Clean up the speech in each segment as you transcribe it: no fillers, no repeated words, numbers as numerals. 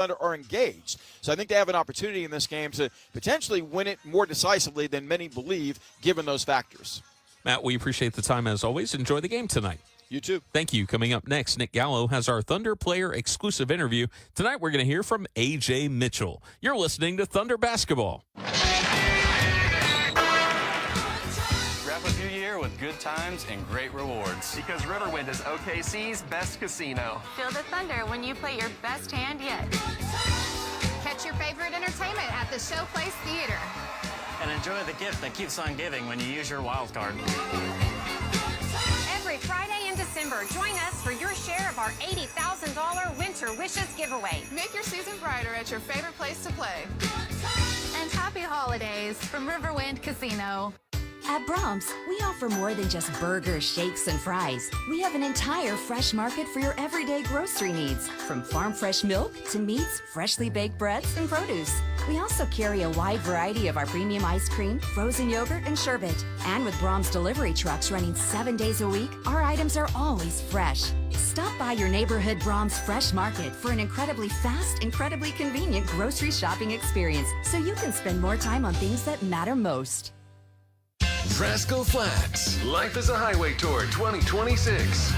Thunder are engaged. So I think they have an opportunity in this game to potentially win it more decisively than many believe, given those factors. Matt, we appreciate the time as always. Enjoy the game tonight. You too. Thank you. Coming up next, Nick Gallo has our Thunder player exclusive interview. Tonight we're going to hear from A.J. Mitchell. You're listening to Thunder Basketball. Wrap up your year with good times and great rewards. Because Riverwind is OKC's best casino. Feel the thunder when you play your best hand yet. Catch your favorite entertainment at the Showplace Theater. And enjoy the gift that keeps on giving when you use your wild card. Every Friday in December, join us for your share of our $80,000 Winter Wishes giveaway. Make your season brighter at your favorite place to play. And happy holidays from Riverwind Casino. At Brahms, we offer more than just burgers, shakes, and fries. We have an entire fresh market for your everyday grocery needs, from farm fresh milk to meats, freshly baked breads, and produce. We also carry a wide variety of our premium ice cream, frozen yogurt, and sherbet. And with Brahms delivery trucks running 7 days a week, our items are always fresh. Stop by your neighborhood Brahms Fresh Market for an incredibly fast, incredibly convenient grocery shopping experience, so you can spend more time on things that matter most. Rascal Flats, Life is a Highway Tour 2026.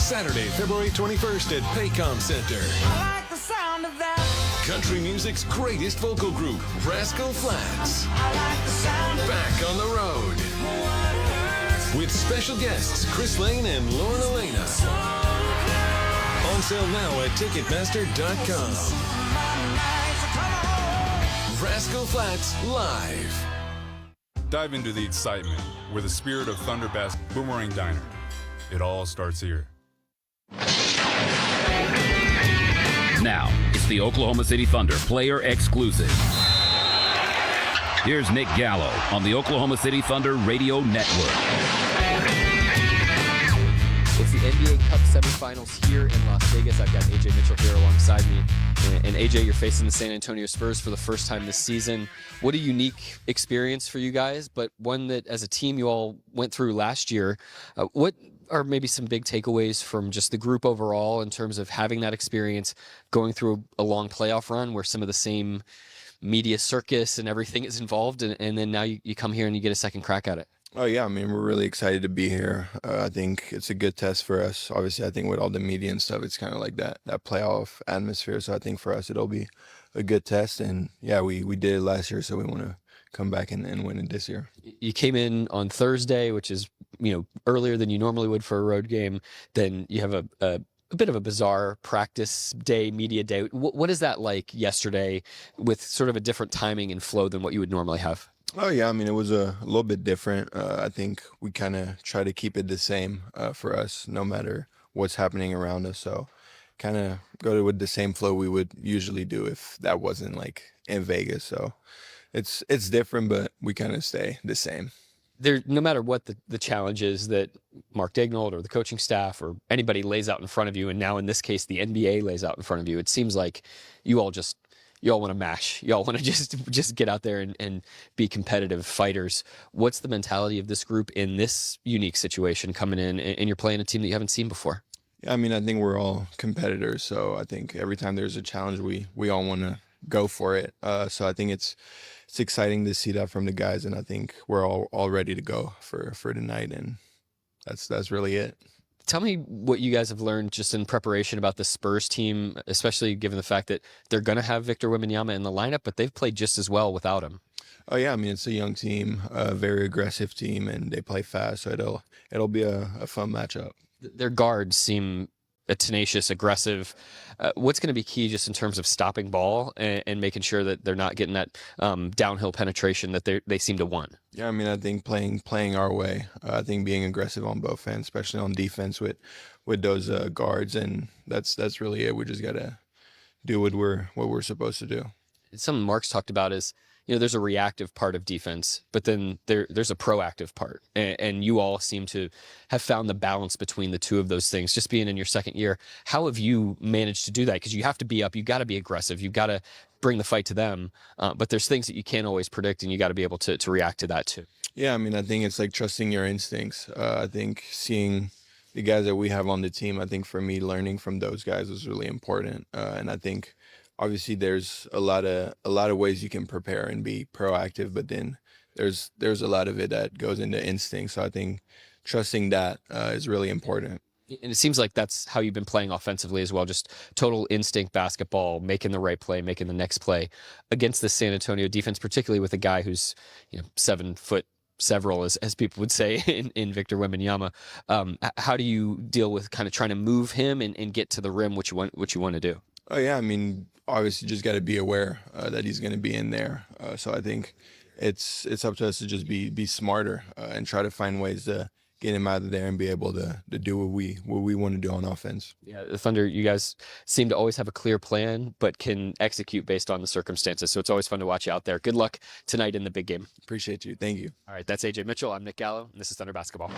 Saturday, February 21st at Paycom Center. I like the sound of that. Country music's greatest vocal group, Rascal Flats. I like the sound of Back on the road. With special guests, Chris Lane and Lauren Elena. On sale now at Ticketmaster.com. Rascal Flats Live. Dive into the excitement where the spirit of Thunder Bass Boomerang Diner. It all starts here. Now, it's the Oklahoma City Thunder player exclusive. Here's Nick Gallo on the Oklahoma City Thunder Radio Network. It's the NBA Cup semifinals here in Las Vegas. I've got A.J. Mitchell here alongside me. And A.J., you're facing the San Antonio Spurs for the first time this season. What a unique experience for you guys, but one that as a team you all went through last year. What are maybe some big takeaways from just the group overall in terms of having that experience, going through a long playoff run where some of the same media circus and everything is involved, and then now you come here and you get a second crack at it? Oh, yeah. I mean, we're really excited to be here. I think it's a good test for us. Obviously, I think with all the media and stuff, it's kind of like that playoff atmosphere. So I think for us, it'll be a good test. And, yeah, we did it last year, so we want to come back and win it this year. You came in on Thursday, which is, earlier than you normally would for a road game. Then you have a bit of a bizarre practice day, media day. What is that like yesterday with sort of a different timing and flow than what you would normally have? Oh, yeah. I mean, it was a little bit different. I think we kind of try to keep it the same for us, no matter what's happening around us. So kind of go with the same flow we would usually do if that wasn't like in Vegas. So it's different, but we kind of stay the same. No matter what the challenge is that Mark Daignault or the coaching staff or anybody lays out in front of you, and now in this case the NBA lays out in front of you, it seems like you all want to mash. You all want to just get out there and be competitive fighters. What's the mentality of this group in this unique situation coming in, and you're playing a team that you haven't seen before? Yeah, I mean, I think we're all competitors, so I think every time there's a challenge, we all want to go for it. So I think it's exciting to see that from the guys, and I think we're all ready to go for tonight, and that's really it. Tell me what you guys have learned just in preparation about the Spurs team, especially given the fact that they're going to have Victor Wembanyama in the lineup, but they've played just as well without him. Oh, yeah. I mean, it's a young team, a very aggressive team, and they play fast, so it'll be a fun matchup. Their guards seem tenacious, aggressive. What's going to be key just in terms of stopping ball and making sure that they're not getting that downhill penetration that they seem to want? Yeah, I mean, I think playing our way. I think being aggressive on both ends, especially on defense with those guards, and that's really it. We just got to do what we're supposed to do. Something Mark's talked about is, there's a reactive part of defense, but then there's a proactive part. And you all seem to have found the balance between the two of those things, just being in your second year. How have you managed to do that? Because you have to be up, you got to be aggressive, you got to bring the fight to them. But there's things that you can't always predict, and you got to be able to react to that too. Yeah, I mean, I think it's like trusting your instincts. I think seeing the guys that we have on the team, I think for me, learning from those guys was really important. And I think obviously there's a lot of ways you can prepare and be proactive, but then there's a lot of it that goes into instinct. So I think trusting that is really important. And it seems like that's how you've been playing offensively as well, just total instinct basketball, making the right play, making the next play against the San Antonio defense, particularly with a guy who's 7 foot several, as people would say, in Victor Wembanyama. How do you deal with kind of trying to move him and get to the rim, what you want to do? Oh yeah, I mean, obviously just got to be aware that he's going to be in there. So I think it's up to us to just be smarter and try to find ways to get him out of there and be able to do what we want to do on offense. Yeah, the Thunder, you guys seem to always have a clear plan, but can execute based on the circumstances. So it's always fun to watch you out there. Good luck tonight in the big game. Appreciate you. Thank you. All right, that's AJ Mitchell. I'm Nick Gallo, and this is Thunder Basketball.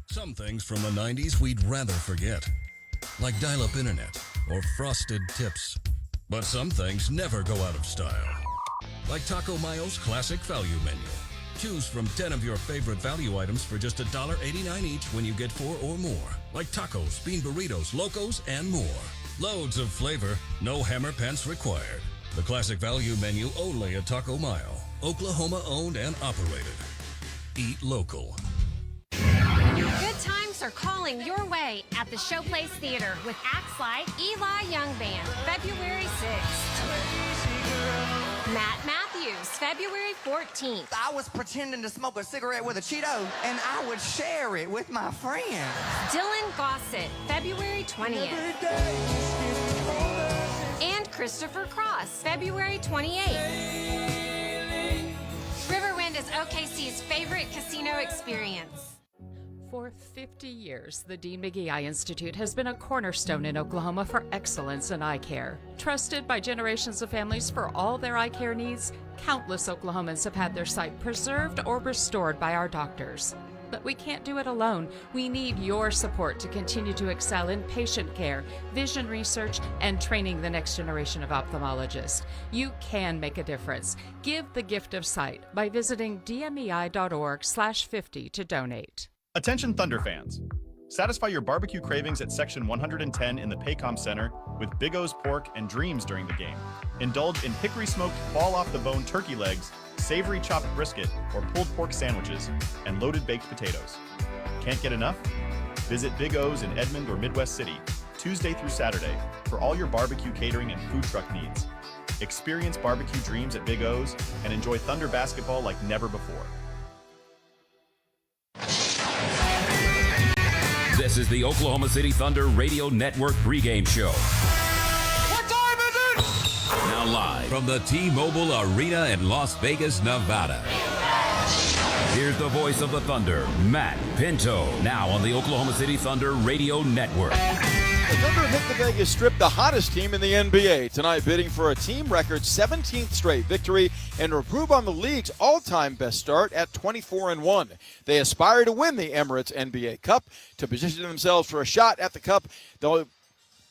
Some things from the 90s we'd rather forget, like dial-up internet or frosted tips. But some things never go out of style, like Taco Mayo's classic value menu. Choose from 10 of your favorite value items for just $1.89 each when you get 4 or more, like tacos, bean burritos, locos, and more. Loads of flavor, no hammer pants required. The classic value menu only at Taco Mayo, Oklahoma owned and operated. Eat local. Good times are calling your way at the Showplace Theater with acts like Eli Young Band, February 6th. Matt Matthews, February 14th. I was pretending to smoke a cigarette with a Cheeto, and I would share it with my friends. Dylan Gossett, February 20th. And Christopher Cross, February 28th. Riverwind is OKC's favorite casino experience. For 50 years, the Dean McGee Eye Institute has been a cornerstone in Oklahoma for excellence in eye care. Trusted by generations of families for all their eye care needs, countless Oklahomans have had their sight preserved or restored by our doctors. But we can't do it alone. We need your support to continue to excel in patient care, vision research, and training the next generation of ophthalmologists. You can make a difference. Give the gift of sight by visiting dmei.org/50 to donate. Attention Thunder fans. Satisfy your barbecue cravings at Section 110 in the Paycom Center with Big O's Pork and Dreams during the game. Indulge in hickory-smoked fall-off-the-bone turkey legs, savory chopped brisket or pulled pork sandwiches, and loaded baked potatoes. Can't get enough? Visit Big O's in Edmond or Midwest City, Tuesday through Saturday, for all your barbecue catering and food truck needs. Experience barbecue dreams at Big O's and enjoy Thunder basketball like never before. This is the Oklahoma City Thunder Radio Network pregame show. What time is it? Now live from the T-Mobile Arena in Las Vegas, Nevada. Here's the voice of the Thunder, Matt Pinto, now on the Oklahoma City Thunder Radio Network. The Thunder hit the Vegas Strip, the hottest team in the NBA, tonight bidding for a team record 17th straight victory and improve on the league's all-time best start at 24-1. They aspire to win the Emirates NBA Cup to position themselves for a shot at the Cup. They'll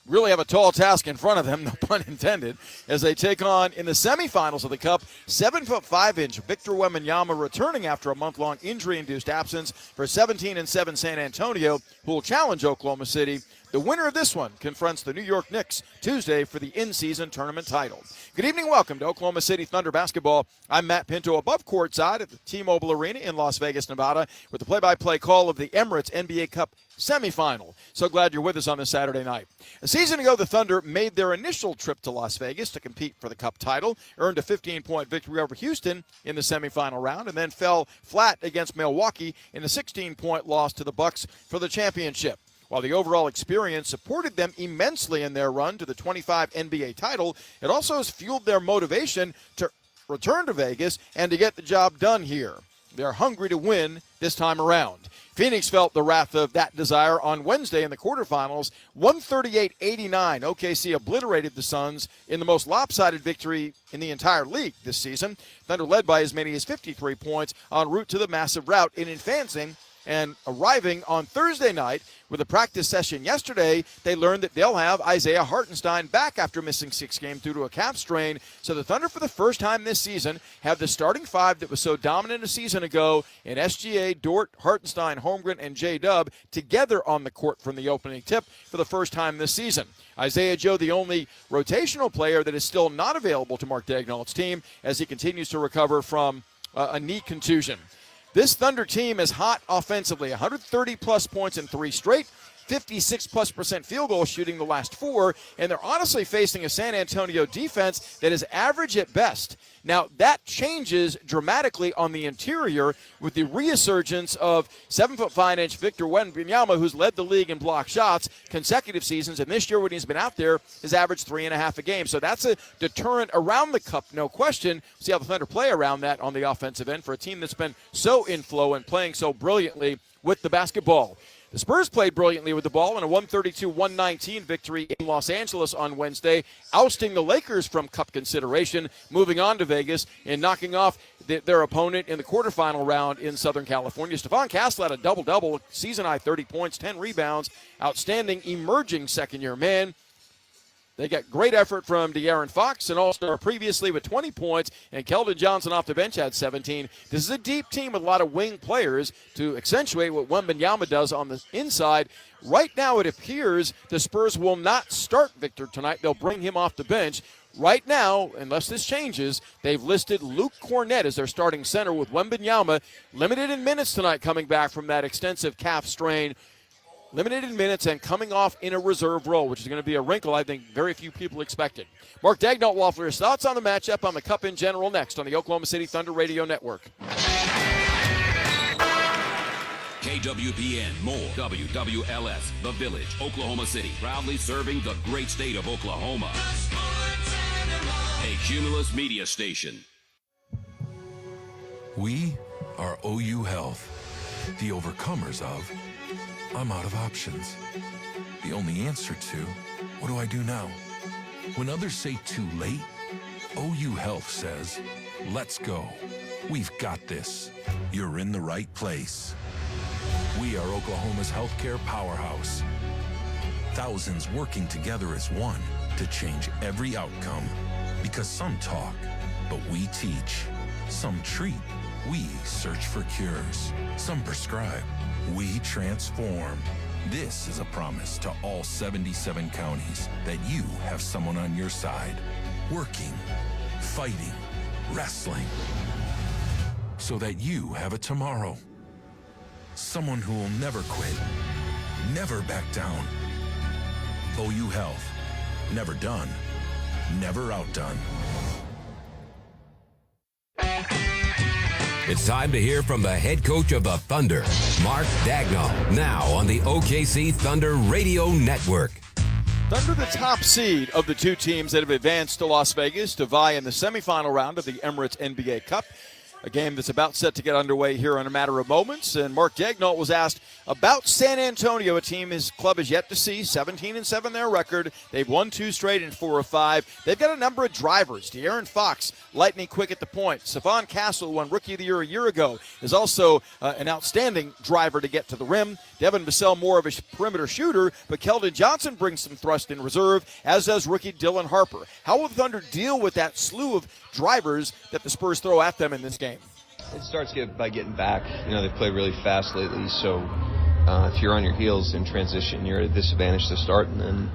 really have a tall task in front of them, no pun intended, as they take on, in the semifinals of the Cup, 7'5" Victor Wembanyama returning after a month-long injury-induced absence for 17-7 San Antonio, who will challenge Oklahoma City. The winner of this one confronts the New York Knicks Tuesday for the in-season tournament title. Good evening, welcome to Oklahoma City Thunder basketball. I'm Matt Pinto above courtside at the T-Mobile Arena in Las Vegas, Nevada, with the play-by-play call of the Emirates NBA Cup semifinal. So glad you're with us on this Saturday night. A season ago, the Thunder made their initial trip to Las Vegas to compete for the Cup title, earned a 15-point victory over Houston in the semifinal round, and then fell flat against Milwaukee in a 16-point loss to the Bucks for the championship. While the overall experience supported them immensely in their run to the 25 NBA title, it also has fueled their motivation to return to Vegas and to get the job done here. They're hungry to win this time around. Phoenix felt the wrath of that desire on Wednesday in the quarterfinals. 138-89, OKC obliterated the Suns in the most lopsided victory in the entire league this season. Thunder led by as many as 53 points en route to the massive rout in advancing And arriving on Thursday night with a practice session yesterday, they learned that they'll have Isaiah Hartenstein back after missing 6 games due to a calf strain. So the Thunder, for the first time this season, have the starting 5 that was so dominant a season ago in SGA, Dort, Hartenstein, Holmgren, and J-Dub together on the court from the opening tip for the first time this season. Isaiah Joe, the only rotational player that is still not available to Mark Daigneault's team as he continues to recover from a knee contusion. This Thunder team is hot offensively, 130-plus points in 3 straight, 56+% field goal shooting the last 4, and they're honestly facing a San Antonio defense that is average at best. Now, that changes dramatically on the interior with the resurgence of 7'5" Victor Wembanyama, who's led the league in block shots consecutive seasons, and this year when he's been out there has averaged 3.5 a game. So that's a deterrent around the cup, no question. See how the Thunder play around that on the offensive end for a team that's been so in flow and playing so brilliantly with the basketball. The Spurs played brilliantly with the ball in a 132-119 victory in Los Angeles on Wednesday, ousting the Lakers from cup consideration, moving on to Vegas and knocking off their opponent in the quarterfinal round in Southern California. Stephon Castle had a double-double, season-high 30 points, 10 rebounds, outstanding emerging second-year man. They got great effort from De'Aaron Fox, an all-star previously with 20 points, and Keldon Johnson off the bench had 17. This is a deep team with a lot of wing players to accentuate what Wembanyama does on the inside. Right now it appears the Spurs will not start Victor tonight. They'll bring him off the bench. Right now, unless this changes, they've listed Luke Cornett as their starting center with Wembanyama limited in minutes tonight coming back from that extensive calf strain. Limited in minutes and coming off in a reserve role, which is going to be a wrinkle I think very few people expected. Mark Daigneault will offer his thoughts on the matchup on the Cup in general next on the Oklahoma City Thunder Radio Network. KWPN, more WWLS, The Village, Oklahoma City, proudly serving the great state of Oklahoma. A Cumulus media station. We are OU Health, the overcomers of I'm out of options. The only answer to, what do I do now? When others say too late, OU Health says, let's go. We've got this. You're in the right place. We are Oklahoma's healthcare powerhouse. Thousands working together as one to change every outcome. Because some talk, but we teach. Some treat, we search for cures. Some prescribe, we transform. This is a promise to all 77 counties that you have someone on your side, working, fighting, wrestling, so that you have a tomorrow. Someone who will never quit, never back down. OU Health, never done, never outdone. It's time to hear from the head coach of the Thunder, Mark Daigneault, now on the OKC Thunder Radio Network. Thunder, the top seed of the 2 teams that have advanced to Las Vegas to vie in the semifinal round of the Emirates NBA Cup, a game that's about set to get underway here in a matter of moments. And Mark Daigneault was asked about San Antonio, a team his club has yet to see, 17-7 their record. They've won 2 straight and 4 of 5. They've got a number of drivers. De'Aaron Fox, lightning quick at the point. Stephon Castle, won Rookie of the Year a year ago, is also an outstanding driver to get to the rim. Devin Vassell, more of a perimeter shooter, but Keldon Johnson brings some thrust in reserve, as does rookie Dylan Harper. How will the Thunder deal with that slew of drivers that the Spurs throw at them in this game? It starts by getting back. You know, they play really fast lately, so if you're on your heels in transition, you're at a disadvantage to start, and then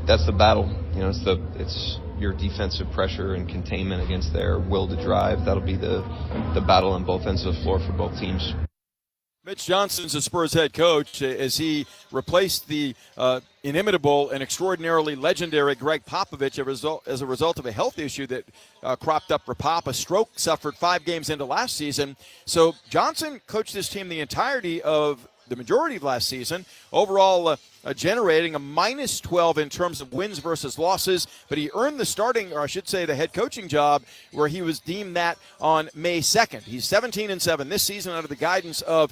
that's the battle. You know, it's your defensive pressure and containment against their will to drive. That'll be the battle on both ends of the floor for both teams. Mitch Johnson's the Spurs head coach as he replaced the inimitable and extraordinarily legendary Greg Popovich as a result of a health issue that cropped up for Pop. A stroke suffered 5 games into last season. So Johnson coached this team the entirety of the majority of last season. Overall, generating a -12 in terms of wins versus losses, but he earned the starting, or I should say the head coaching job, where he was deemed that on May 2nd. He's 17-7 this season under the guidance of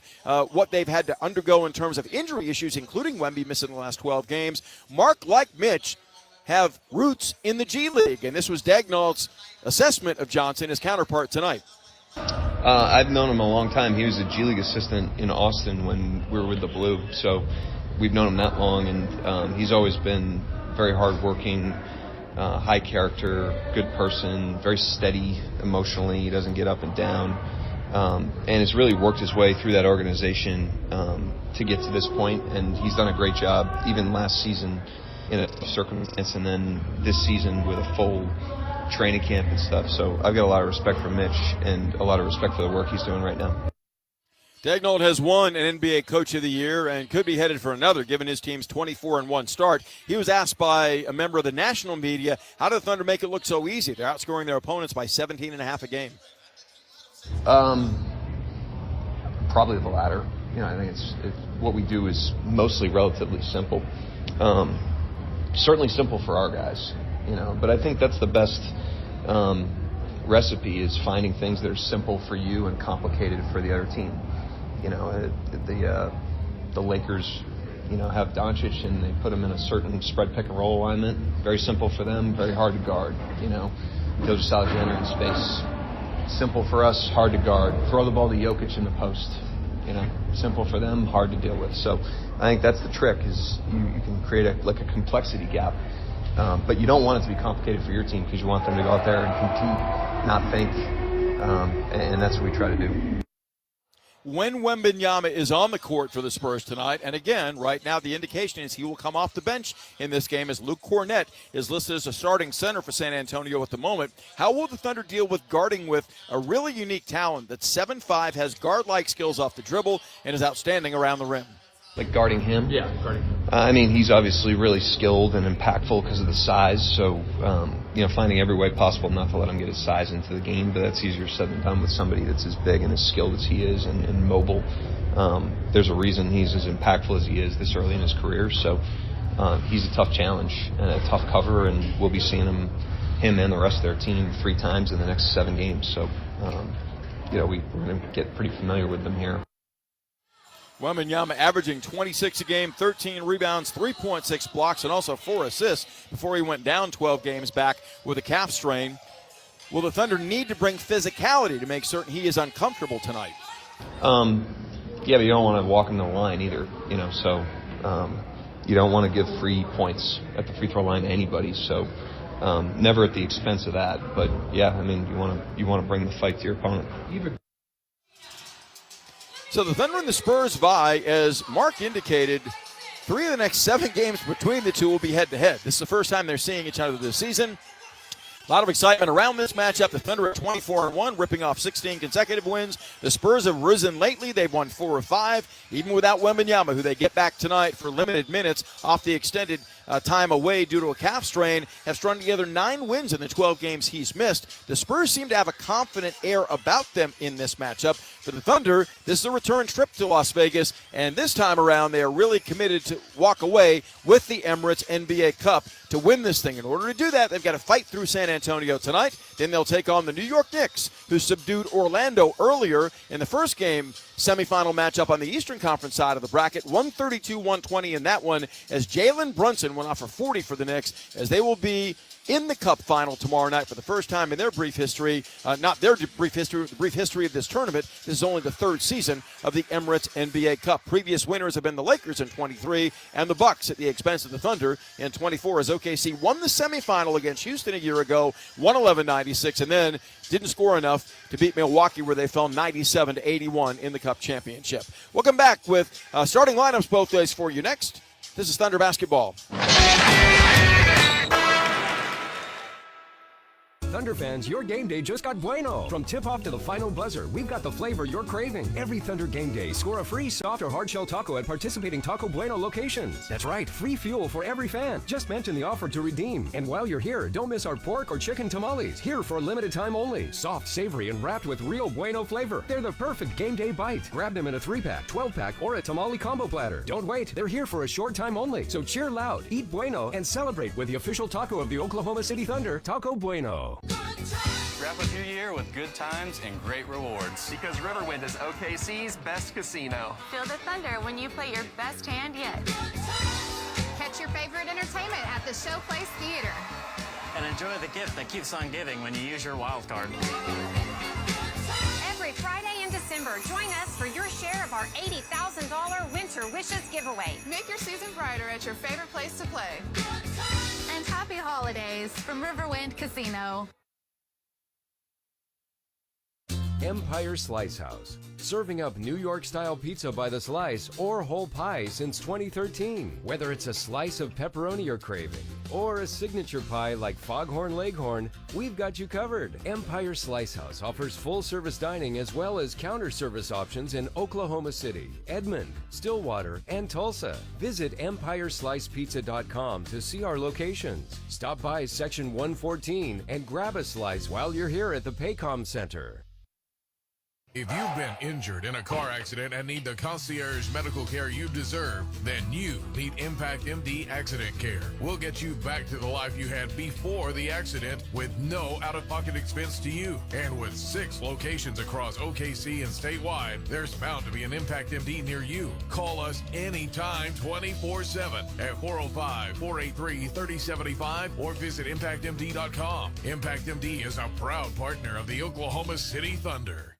what they've had to undergo in terms of injury issues, including Wemby missing the last 12 games. Mark, like Mitch, have roots in the G League, and this was Daigneault's assessment of Johnson, his counterpart tonight. I've known him a long time. He was a G League assistant in Austin when we were with the Blue, so we've known him that long, and he's always been very hardworking, high character, good person, very steady emotionally. He doesn't get up and down, and has really worked his way through that organization to get to this point, and he's done a great job, even last season in a circumstance, and then this season with a full training camp and stuff. So I've got a lot of respect for Mitch and a lot of respect for the work he's doing right now. Daignault has won an NBA Coach of the Year and could be headed for another, given his team's 24-1 start. He was asked by a member of the national media, how did the Thunder make it look so easy? They're outscoring their opponents by 17.5 a game. Probably the latter. You know, I think it's what we do is mostly relatively simple. Certainly simple for our guys, you know, but I think that's the best recipe, is finding things that are simple for you and complicated for the other team. You know, the Lakers, you know, have Doncic and they put him in a certain spread pick and roll alignment. Very simple for them, very hard to guard. You know, Gilgeous Alexander in space. Simple for us, hard to guard. Throw the ball to Jokic in the post. You know, simple for them, hard to deal with. So I think that's the trick, is you can create a complexity gap. But you don't want it to be complicated for your team, because you want them to go out there and compete, not think. And that's what we try to do. When Wembanyama is on the court for the Spurs tonight, and again, right now the indication is he will come off the bench in this game, as Luke Cornett is listed as a starting center for San Antonio at the moment. How will the Thunder deal with guarding with a really unique talent that's 7'5", has guard-like skills off the dribble, and is outstanding around the rim? Like guarding him? Yeah, guarding him. I mean, he's obviously really skilled and impactful because of the size, so, you know, finding every way possible not to let him get his size into the game, but that's easier said than done with somebody that's as big and as skilled as he is and mobile. There's a reason he's as impactful as he is this early in his career, so he's a tough challenge and a tough cover, and we'll be seeing him and the rest of their team 3 times in the next 7 games, so, you know, we're going to get pretty familiar with them here. Wembanyama averaging 26 a game, 13 rebounds, 3.6 blocks, and also 4 assists before he went down 12 games back with a calf strain. Will the Thunder need to bring physicality to make certain he is uncomfortable tonight? Yeah, but you don't want to walk him the line either, you know, so you don't want to give free points at the free throw line to anybody, so never at the expense of that. But, yeah, I mean, you want to bring the fight to your opponent. So the Thunder and the Spurs vie, as Mark indicated, 3 of the next 7 games between the two will be head-to-head. This is the first time they're seeing each other this season. A lot of excitement around this matchup. The Thunder at 24-1, ripping off 16 consecutive wins. The Spurs have risen lately. They've won 4 of 5, even without Wembanyama, who they get back tonight for limited minutes off the extended time away due to a calf strain, have strung together 9 wins in the 12 games he's missed. The Spurs seem to have a confident air about them in this matchup. For the Thunder, this is a return trip to Las Vegas, and this time around they are really committed to walk away with the Emirates NBA Cup to win this thing. In order to do that, they've got to fight through San Antonio tonight. Then they'll take on the New York Knicks, who subdued Orlando earlier in the first game semifinal matchup on the Eastern Conference side of the bracket. 132-120 in that one, as Jalen Brunson went off for 40 for the Knicks, as they will be in the Cup final tomorrow night for the first time in their brief history. Not their brief history, the brief history of this tournament. This is only the 3rd season of the Emirates NBA Cup. Previous winners have been the Lakers in 23 and the Bucks at the expense of the Thunder in 24, as OKC won the semifinal against Houston a year ago, 111-96, and then didn't score enough to beat Milwaukee, where they fell 97-81 in the Cup championship. We'll come back with starting lineups both days for you next. This is Thunder Basketball. Thunder fans, your game day just got bueno. From tip-off to the final buzzer, we've got the flavor you're craving. Every Thunder game day, score a free soft or hard-shell taco at participating Taco Bueno locations. That's right, free fuel for every fan. Just mention the offer to redeem. And while you're here, don't miss our pork or chicken tamales. Here for a limited time only. Soft, savory, and wrapped with real bueno flavor. They're the perfect game day bite. Grab them in a 3-pack, 12-pack, or a tamale combo platter. Don't wait, they're here for a short time only. So cheer loud, eat bueno, and celebrate with the official taco of the Oklahoma City Thunder, Taco Bueno. Wrap up your year with good times and great rewards. Because Riverwind is OKC's best casino. Feel the Thunder when you play your best hand yet. Catch your favorite entertainment at the Showplace Theater. And enjoy the gift that keeps on giving when you use your wild card. Every Friday December, join us for your share of our $80,000 Winter Wishes giveaway. Make your season brighter at your favorite place to play. And happy holidays from Riverwind Casino. Empire Slice House, serving up New York-style pizza by the slice or whole pie since 2013. Whether it's a slice of pepperoni you're craving or a signature pie like Foghorn Leghorn, we've got you covered. Empire Slice House offers full-service dining as well as counter service options in Oklahoma City, Edmond, Stillwater, and Tulsa. Visit EmpireSlicePizza.com to see our locations. Stop by Section 114 and grab a slice while you're here at the Paycom Center. If you've been injured in a car accident and need the concierge medical care you deserve, then you need Impact MD Accident Care. We'll get you back to the life you had before the accident with no out-of-pocket expense to you. And with 6 locations across OKC and statewide, there's bound to be an Impact MD near you. Call us anytime 24/7 at 405-483-3075 or visit ImpactMD.com. Impact MD is a proud partner of the Oklahoma City Thunder.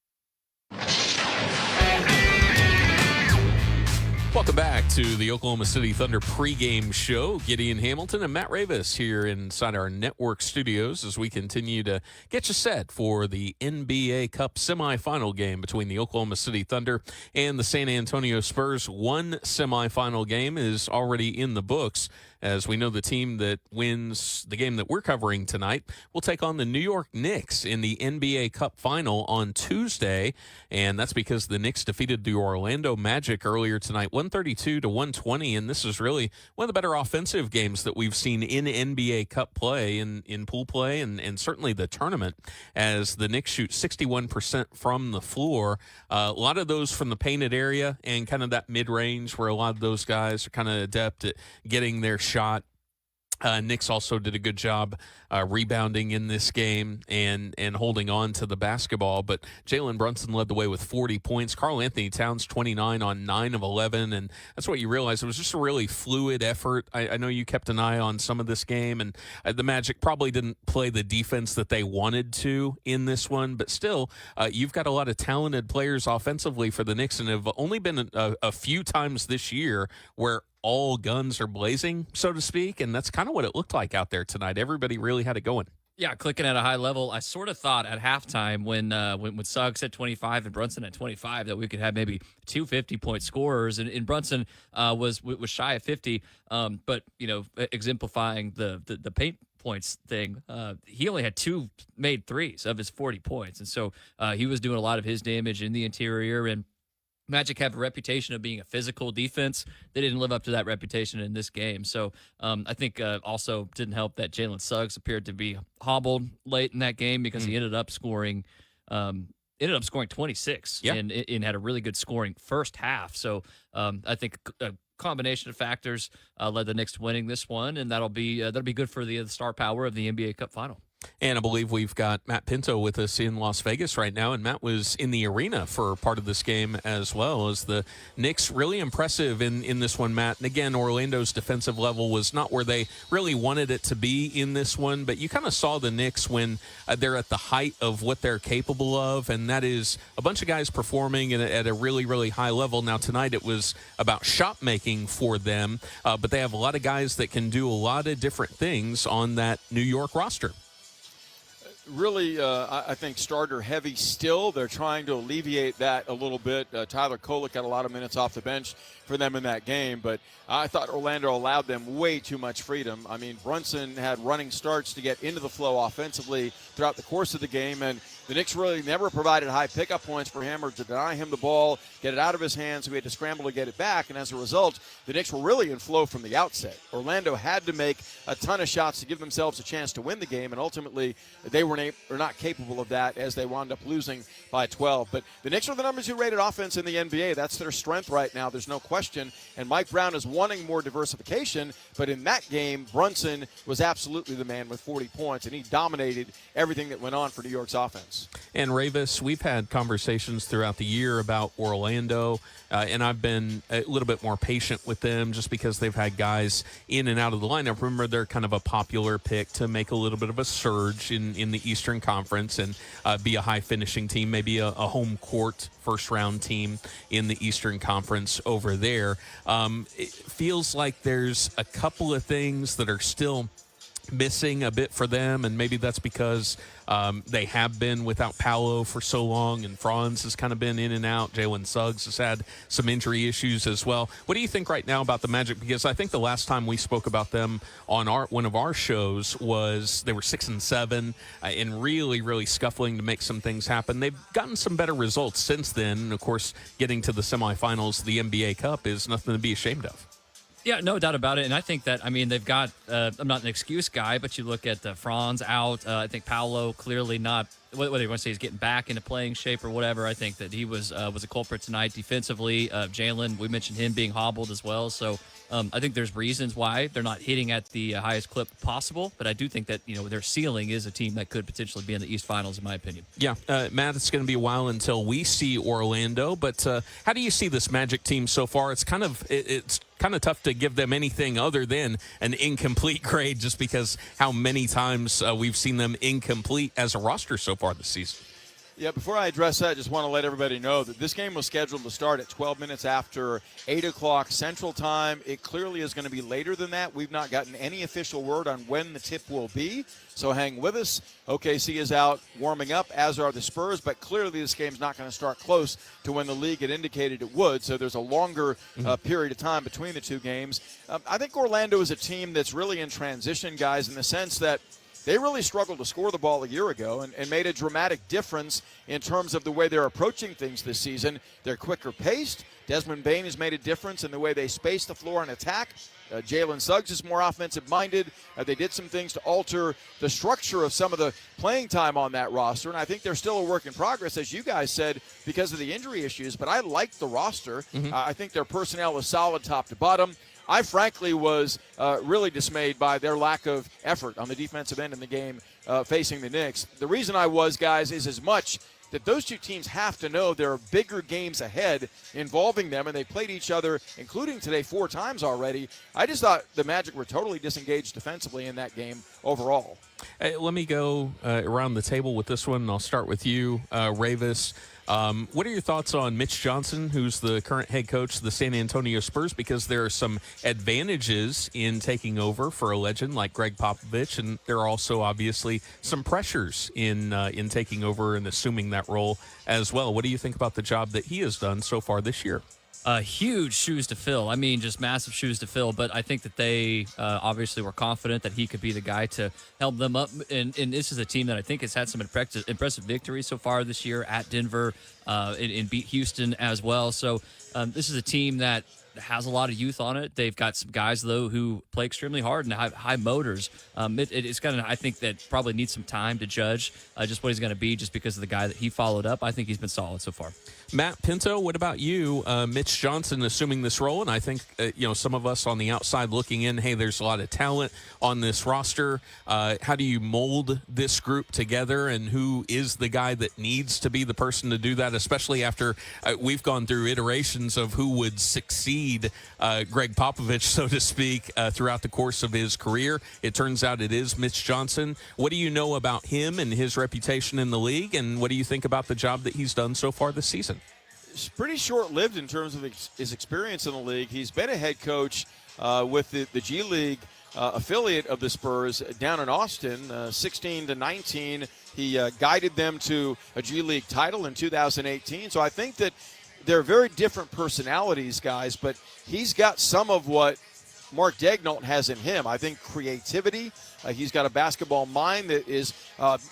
Welcome back to the Oklahoma City Thunder pregame show. Gideon Hamilton and Matt Ravis here inside our network studios as we continue to get you set for the NBA Cup semifinal game between the Oklahoma City Thunder and the San Antonio Spurs. One semifinal game is already in the books, as we know the team that wins the game that we're covering tonight will take on the New York Knicks in the NBA Cup final on Tuesday, and that's because the Knicks defeated the Orlando Magic earlier tonight, 132-120, and this is really one of the better offensive games that we've seen in NBA Cup play, in pool play, and certainly the tournament, as the Knicks shoot 61% from the floor. A lot of those from the painted area and kind of that mid-range where a lot of those guys are kind of adept at getting their shot. Knicks also did a good job rebounding in this game and holding on to the basketball. But Jalen Brunson led the way with 40 points. Karl Anthony Towns, 29 on 9 of 11. And that's what you realize. It was just a really fluid effort. I know you kept an eye on some of this game, and the Magic probably didn't play the defense that they wanted to in this one. But still, you've got a lot of talented players offensively for the Knicks, and have only been a few times this year where all guns are blazing, so to speak, and that's kind of what it looked like out there tonight. Everybody really had it going. Yeah, clicking at a high level. I sort of thought at halftime when Suggs at 25 and Brunson at 25 that we could have maybe 2 50-point scorers, and Brunson was shy of 50, but exemplifying the paint points thing, he only had 2 made threes of his 40 points, and so he was doing a lot of his damage in the interior. And Magic have a reputation of being a physical defense. They didn't live up to that reputation in this game. So I think also didn't help that Jalen Suggs appeared to be hobbled late in that game because he ended up scoring 26 and had a really good scoring first half. So I think a combination of factors led the Knicks to winning this one, and that'll be good for the star power of the NBA Cup final. And I believe we've got Matt Pinto with us in Las Vegas right now, and Matt was in the arena for part of this game as well. As the Knicks really impressive in this one, Matt. And again, Orlando's defensive level was not where they really wanted it to be in this one, but you kind of saw the Knicks when they're at the height of what they're capable of, and that is a bunch of guys performing at a really, really high level. Now tonight it was about shot making for them, but they have a lot of guys that can do a lot of different things on that New York roster. Really, I think starter heavy still. They're trying to alleviate that a little bit. Tyler Kolek got a lot of minutes off the bench for them in that game, but I thought Orlando allowed them way too much freedom. I mean, Brunson had running starts to get into the flow offensively throughout the course of the game, and the Knicks really never provided high pickup points for him or to deny him the ball, get it out of his hands, so he had to scramble to get it back, and as a result, the Knicks were really in flow from the outset. Orlando had to make a ton of shots to give themselves a chance to win the game, and ultimately they were not capable of that as they wound up losing by 12. But the Knicks are the number 2 rated offense in the NBA. That's their strength right now. There's no question. And Mike Brown is wanting more diversification. But in that game, Brunson was absolutely the man with 40 points, and he dominated everything that went on for New York's offense. Spurs. And Ravis, we've had conversations throughout the year about Orlando, and I've been a little bit more patient with them just because they've had guys in and out of the lineup. Remember, they're kind of a popular pick to make a little bit of a surge in the Eastern Conference and be a high finishing team, maybe a home court first round team in the Eastern Conference over there. It feels like there's a couple of things that are still missing a bit for them, and maybe that's because they have been without Paolo for so long, and Franz has kind of been in and out. Jalen Suggs has had some injury issues as well. What do you think right now about the Magic? Because I think the last time we spoke about them on one of our shows was they were 6-7 and really scuffling to make some things happen. They've gotten some better results since then, and of course, getting to the semifinals of the NBA Cup is nothing to be ashamed of. Yeah, no doubt about it. And I think that, I mean, they've got, I'm not an excuse guy, but you look at Franz out. I think Paolo clearly not, whether you want to say he's getting back into playing shape or whatever, I think that he was a culprit tonight defensively. Jalen, we mentioned him being hobbled as well. So I think there's reasons why they're not hitting at the highest clip possible. But I do think that, their ceiling is a team that could potentially be in the East Finals, in my opinion. Yeah, Matt, it's going to be a while until we see Orlando. But how do you see this Magic team so far? It's kind of tough to give them anything other than an incomplete grade just because how many times we've seen them incomplete as a roster so far this season. Yeah, before I address that, I just want to let everybody know that this game was scheduled to start at 12 minutes after 8 o'clock Central Time. It clearly is going to be later than that. We've not gotten any official word on when the tip will be, so hang with us. OKC is out warming up, as are the Spurs, but clearly this game's not going to start close to when the league had indicated it would, so there's a longer period of time between the two games. I think Orlando is a team that's really in transition, guys, in the sense that they really struggled to score the ball a year ago and made a dramatic difference in terms of the way they're approaching things this season. They're quicker paced. Desmond Bane has made a difference in the way they space the floor and attack. Jalen Suggs is more offensive-minded. They did some things to alter the structure of some of the playing time on that roster, and I think they're still a work in progress, as you guys said, because of the injury issues. But I like the roster. I think their personnel is solid top to bottom. I frankly was really dismayed by their lack of effort on the defensive end in the game facing the Knicks. The reason I was, guys, is as much that those two teams have to know there are bigger games ahead involving them, and they played each other, including today, 4 times already. I just thought the Magic were totally disengaged defensively in that game overall. Let me go around the table with this one, and I'll start with you, Ravis. What are your thoughts on Mitch Johnson, who's the current head coach of the San Antonio Spurs? Because there are some advantages in taking over for a legend like Greg Popovich, and there are also obviously some pressures in taking over and assuming that role as well. What do you think about the job that he has done so far this year? Huge shoes to fill. I mean, just massive shoes to fill. But I think that they obviously were confident that he could be the guy to help them up. And this is a team that I think has had some impressive victories so far this year at Denver and beat Houston as well. So this is a team that has a lot of youth on it. They've got some guys, though, who play extremely hard and have high motors. It's going to, I think, that probably needs some time to judge just what he's going to be just because of the guy that he followed up. I think he's been solid so far. Matt Pinto, what about you? Mitch Johnson assuming this role, and I think some of us on the outside looking in, hey, there's a lot of talent on this roster. How do you mold this group together, and who is the guy that needs to be the person to do that, especially after we've gone through iterations of who would succeed Greg Popovich, so to speak, throughout the course of his career. It turns out it is Mitch Johnson. What do you know about him and his reputation in the league, and what do you think about the job that he's done so far this season? It's pretty short-lived in terms of his experience in the league. He's been a head coach with the G League affiliate of the Spurs down in Austin, 16 to 19. He guided them to a G League title in 2018. So I think that they're very different personalities, guys, but he's got some of what Mark Daigneault has in him. I think creativity. He's got a basketball mind that is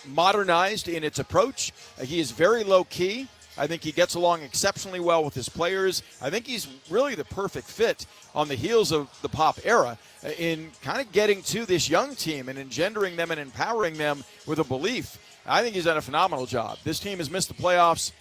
modernized in its approach. He is very low-key. I think he gets along exceptionally well with his players. I think he's really the perfect fit on the heels of the Pop era in kind of getting to this young team and engendering them and empowering them with a belief. I think he's done a phenomenal job. This team has missed the playoffs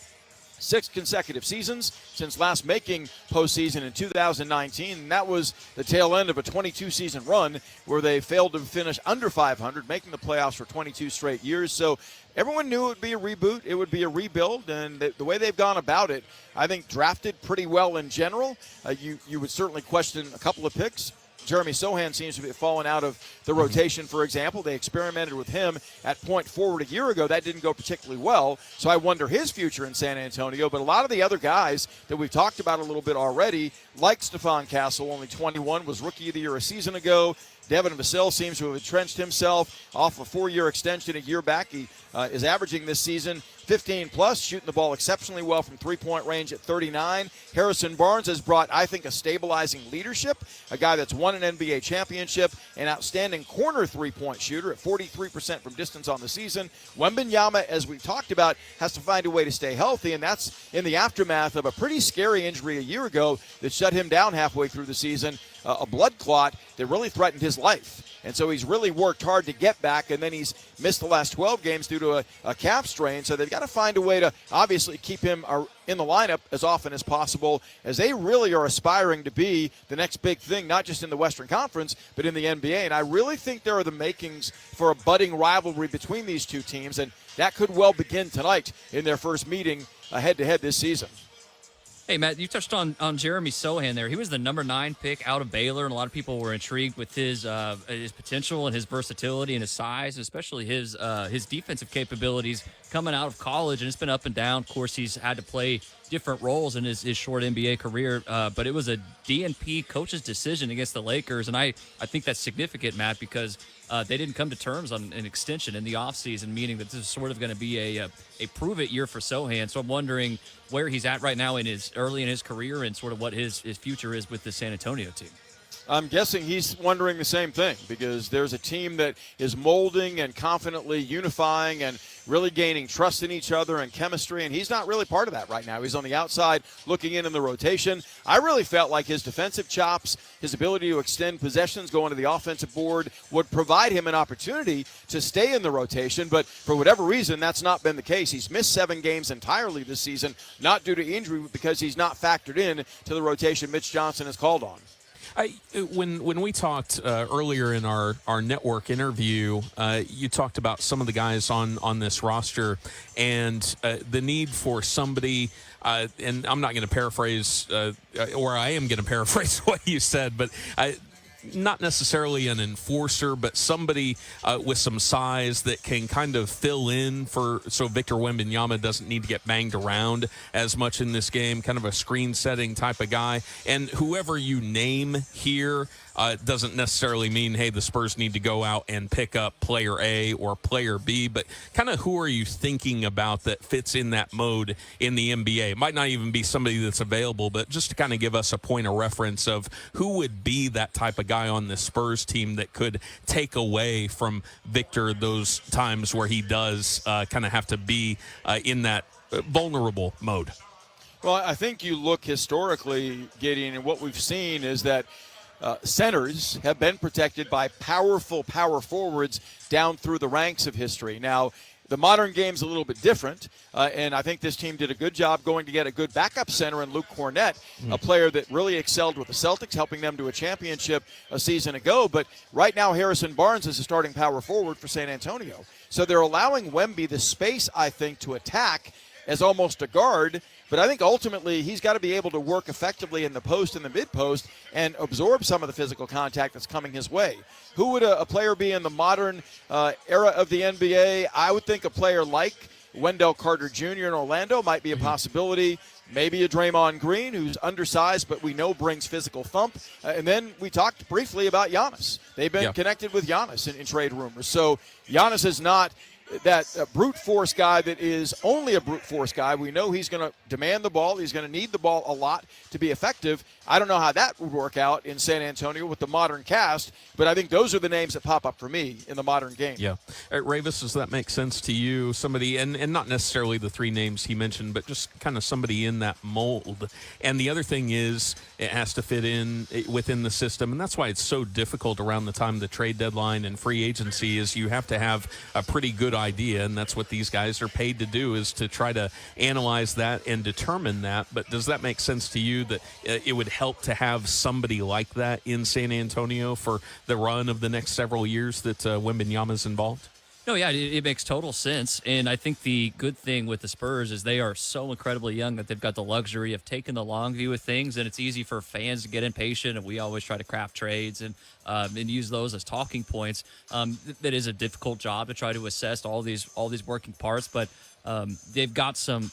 6 consecutive seasons since last making postseason in 2019. And that was the tail end of a 22-season run where they failed to finish under 500, making the playoffs for 22 straight years. So everyone knew it would be a reboot. It would be a rebuild. And the way they've gone about it, I think drafted pretty well in general. You would certainly question a couple of picks. Jeremy Sohan seems to be fallen out of the rotation, for example. They experimented with him at point forward a year ago. That didn't go particularly well, so I wonder his future in San Antonio. But a lot of the other guys that we've talked about a little bit already, like Stephon Castle, only 21, was Rookie of the Year a season ago. Devin Vassell seems to have entrenched himself off a 4-year extension a year back. He is averaging this season 15-plus, shooting the ball exceptionally well from three-point range at 39. Harrison Barnes has brought, I think, a stabilizing leadership, a guy that's won an NBA championship, an outstanding corner three-point shooter at 43% from distance on the season. Wembanyama, as we talked about, has to find a way to stay healthy, and that's in the aftermath of a pretty scary injury a year ago that shut him down halfway through the season, a blood clot that really threatened his life. And so he's really worked hard to get back, and then he's missed the last 12 games due to a calf strain. So they've got to find a way to obviously keep him in the lineup as often as possible, as they really are aspiring to be the next big thing, not just in the Western Conference, but in the NBA. And I really think there are the makings for a budding rivalry between these two teams, and that could well begin tonight in their first meeting head-to-head this season. Hey, Matt, you touched on Jeremy Sohan there. He was the number 9 pick out of Baylor, and a lot of people were intrigued with his potential and his versatility and his size, especially his defensive capabilities coming out of college. And it's been up and down. Of course, he's had to play different roles in his short NBA career, but it was a DNP coach's decision against the Lakers, and I think that's significant, Matt, because they didn't come to terms on an extension in the offseason, meaning that this is sort of going to be a prove-it year for Sohan. So I'm wondering where he's at right now early in his career and sort of what his future is with the San Antonio team. I'm guessing he's wondering the same thing, because there's a team that is molding and confidently unifying and really gaining trust in each other and chemistry, and he's not really part of that right now. He's on the outside looking in the rotation. I really felt like his defensive chops, his ability to extend possessions, go into the offensive board, would provide him an opportunity to stay in the rotation, but for whatever reason, that's not been the case. He's missed 7 games entirely this season, not due to injury, but because he's not factored in to the rotation Mitch Johnson has called on. When we talked earlier in our network interview, you talked about some of the guys on this roster and the need for somebody, and I'm not going to paraphrase, or I am going to paraphrase what you said, but not necessarily an enforcer, but somebody with some size that can kind of fill in so Victor Wembanyama doesn't need to get banged around as much in this game, kind of a screen setting type of guy. And whoever you name here doesn't necessarily mean, hey, the Spurs need to go out and pick up player A or player B, but kind of who are you thinking about that fits in that mode in the NBA? It might not even be somebody that's available, but just to kind of give us a point of reference of who would be that type of guy on the Spurs team that could take away from Victor those times where he does kind of have to be in that vulnerable mode. Well, I think you look historically, Gideon, and what we've seen is that centers have been protected by powerful power forwards down through the ranks of history. Now, the modern game's a little bit different, and I think this team did a good job going to get a good backup center in Luke Cornett, a player that really excelled with the Celtics, helping them to a championship a season ago. But right now, Harrison Barnes is a starting power forward for San Antonio. So they're allowing Wemby the space, I think, to attack as almost a guard. But I think ultimately he's got to be able to work effectively in the post and the mid-post and absorb some of the physical contact that's coming his way. Who would a player be in the modern era of the NBA? I would think a player like Wendell Carter Jr. in Orlando might be a possibility. Maybe a Draymond Green, who's undersized, but we know brings physical thump. And then we talked briefly about Giannis. They've been connected with Giannis in trade rumors. So Giannis is not that brute force guy that is only a brute force guy. We know he's going to demand the ball. He's going to need the ball a lot to be effective. I don't know how that would work out in San Antonio with the modern cast, but I think those are the names that pop up for me in the modern game. Yeah. Ravis, does that make sense to you? Somebody, and not necessarily the 3 names he mentioned, but just kind of somebody in that mold. And the other thing is it has to fit in within the system, and that's why it's so difficult around the time of the trade deadline and free agency is you have to have a pretty good idea, and that's what these guys are paid to do, is to try to analyze that and determine that. But does that make sense to you that it would help to have somebody like that in San Antonio for the run of the next several years that Wembanyama's involved? No, yeah, it makes total sense. And I think the good thing with the Spurs is they are so incredibly young that they've got the luxury of taking the long view of things, and it's easy for fans to get impatient, and we always try to craft trades and use those as talking points. That is a difficult job to try to assess all these working parts, but they've got some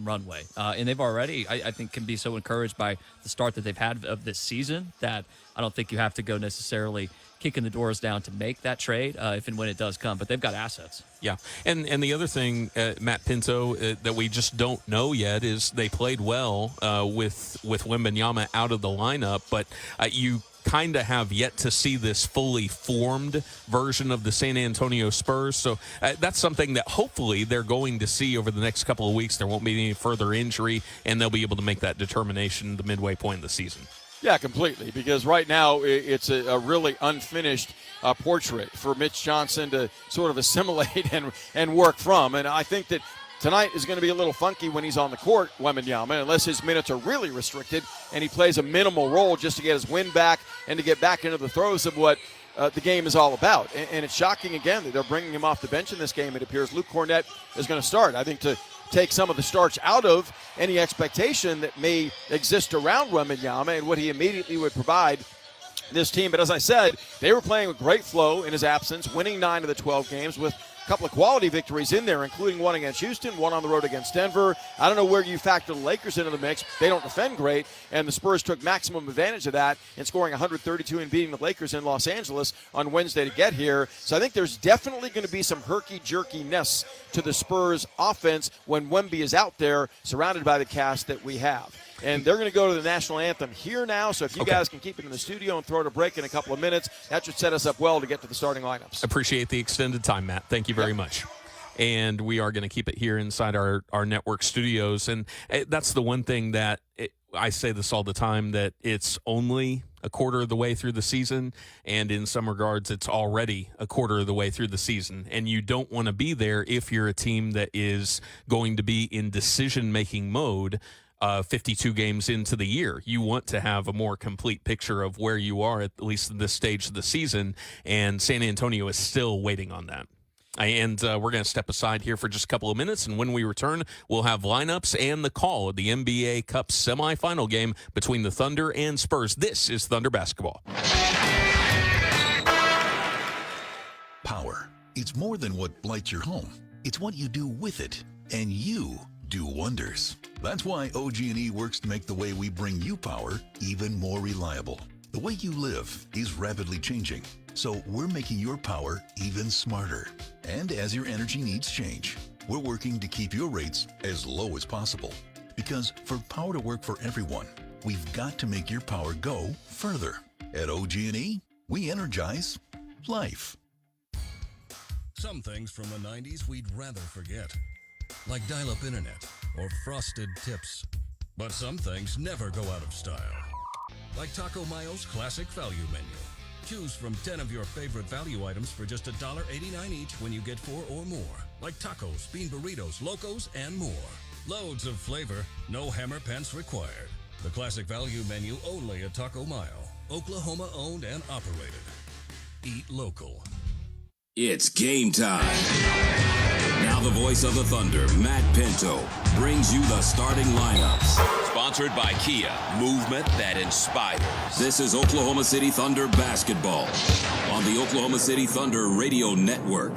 runway, and they've already, I think, can be so encouraged by the start that they've had of this season that I don't think you have to go necessarily kicking the doors down to make that trade if and when it does come. But they've got assets. Yeah, and the other thing, Matt Pinto, that we just don't know yet is they played well with Wembanyama out of the lineup, but you kind of have yet to see this fully formed version of the San Antonio Spurs. So that's something that hopefully they're going to see over the next couple of weeks. There won't be any further injury, and they'll be able to make that determination the midway point of the season. Yeah, completely, because right now it's a really unfinished portrait for Mitch Johnson to sort of assimilate and work from. And I think that tonight is going to be a little funky when he's on the court, Wembanyama, unless his minutes are really restricted and he plays a minimal role just to get his wind back and to get back into the throes of what the game is all about. And it's shocking, again, that they're bringing him off the bench in this game. It appears Luke Cornett is going to start, I think, to take some of the starch out of any expectation that may exist around Wembanyama and what he immediately would provide this team. But as I said, they were playing with great flow in his absence, winning 9 of the 12 games with a couple of quality victories in there, including one against Houston, one on the road against Denver. I don't know where you factor the Lakers into the mix. They don't defend great, and the Spurs took maximum advantage of that in scoring 132 and beating the Lakers in Los Angeles on Wednesday to get here. So I think there's definitely going to be some herky-jerkiness to the Spurs offense when Wemby is out there surrounded by the cast that we have. And they're going to go to the national anthem here now, so if you guys can keep it in the studio and throw it a break in a couple of minutes, that should set us up well to get to the starting lineups. Appreciate the extended time, Matt. Thank you very much. And we are going to keep it here inside our network studios. And that's the one thing that I say this all the time, that it's only a quarter of the way through the season, and in some regards it's already a quarter of the way through the season, and you don't want to be there if you're a team that is going to be in decision-making mode 52 games into the year. You want to have a more complete picture of where you are at least at this stage of the season, and San Antonio is still waiting on that. And we're going to step aside here for just a couple of minutes, and when we return, we'll have lineups and the call of the NBA Cup semifinal game between the Thunder and Spurs. This is Thunder Basketball. Power. It's more than what lights your home. It's what you do with it, and you do wonders. That's why OG&E works to make the way we bring you power even more reliable. The way you live is rapidly changing, so we're making your power even smarter. And as your energy needs change, we're working to keep your rates as low as possible. Because for power to work for everyone, we've got to make your power go further. At OG&E, we energize life. Some things from the 90s we'd rather forget, like dial-up internet or frosted tips. But some things never go out of style, like Taco Mayo's classic value menu. Choose from 10 of your favorite value items for just $1.89 each when you get 4 or more, like tacos, bean burritos, locos, and more. Loads of flavor, no hammer pants required. The classic value menu only at Taco Mayo, Oklahoma owned and operated. Eat local. It's game time. Now the voice of the Thunder, Matt Pinto, brings you the starting lineups. Sponsored by Kia, movement that inspires. This is Oklahoma City Thunder basketball on the Oklahoma City Thunder Radio Network.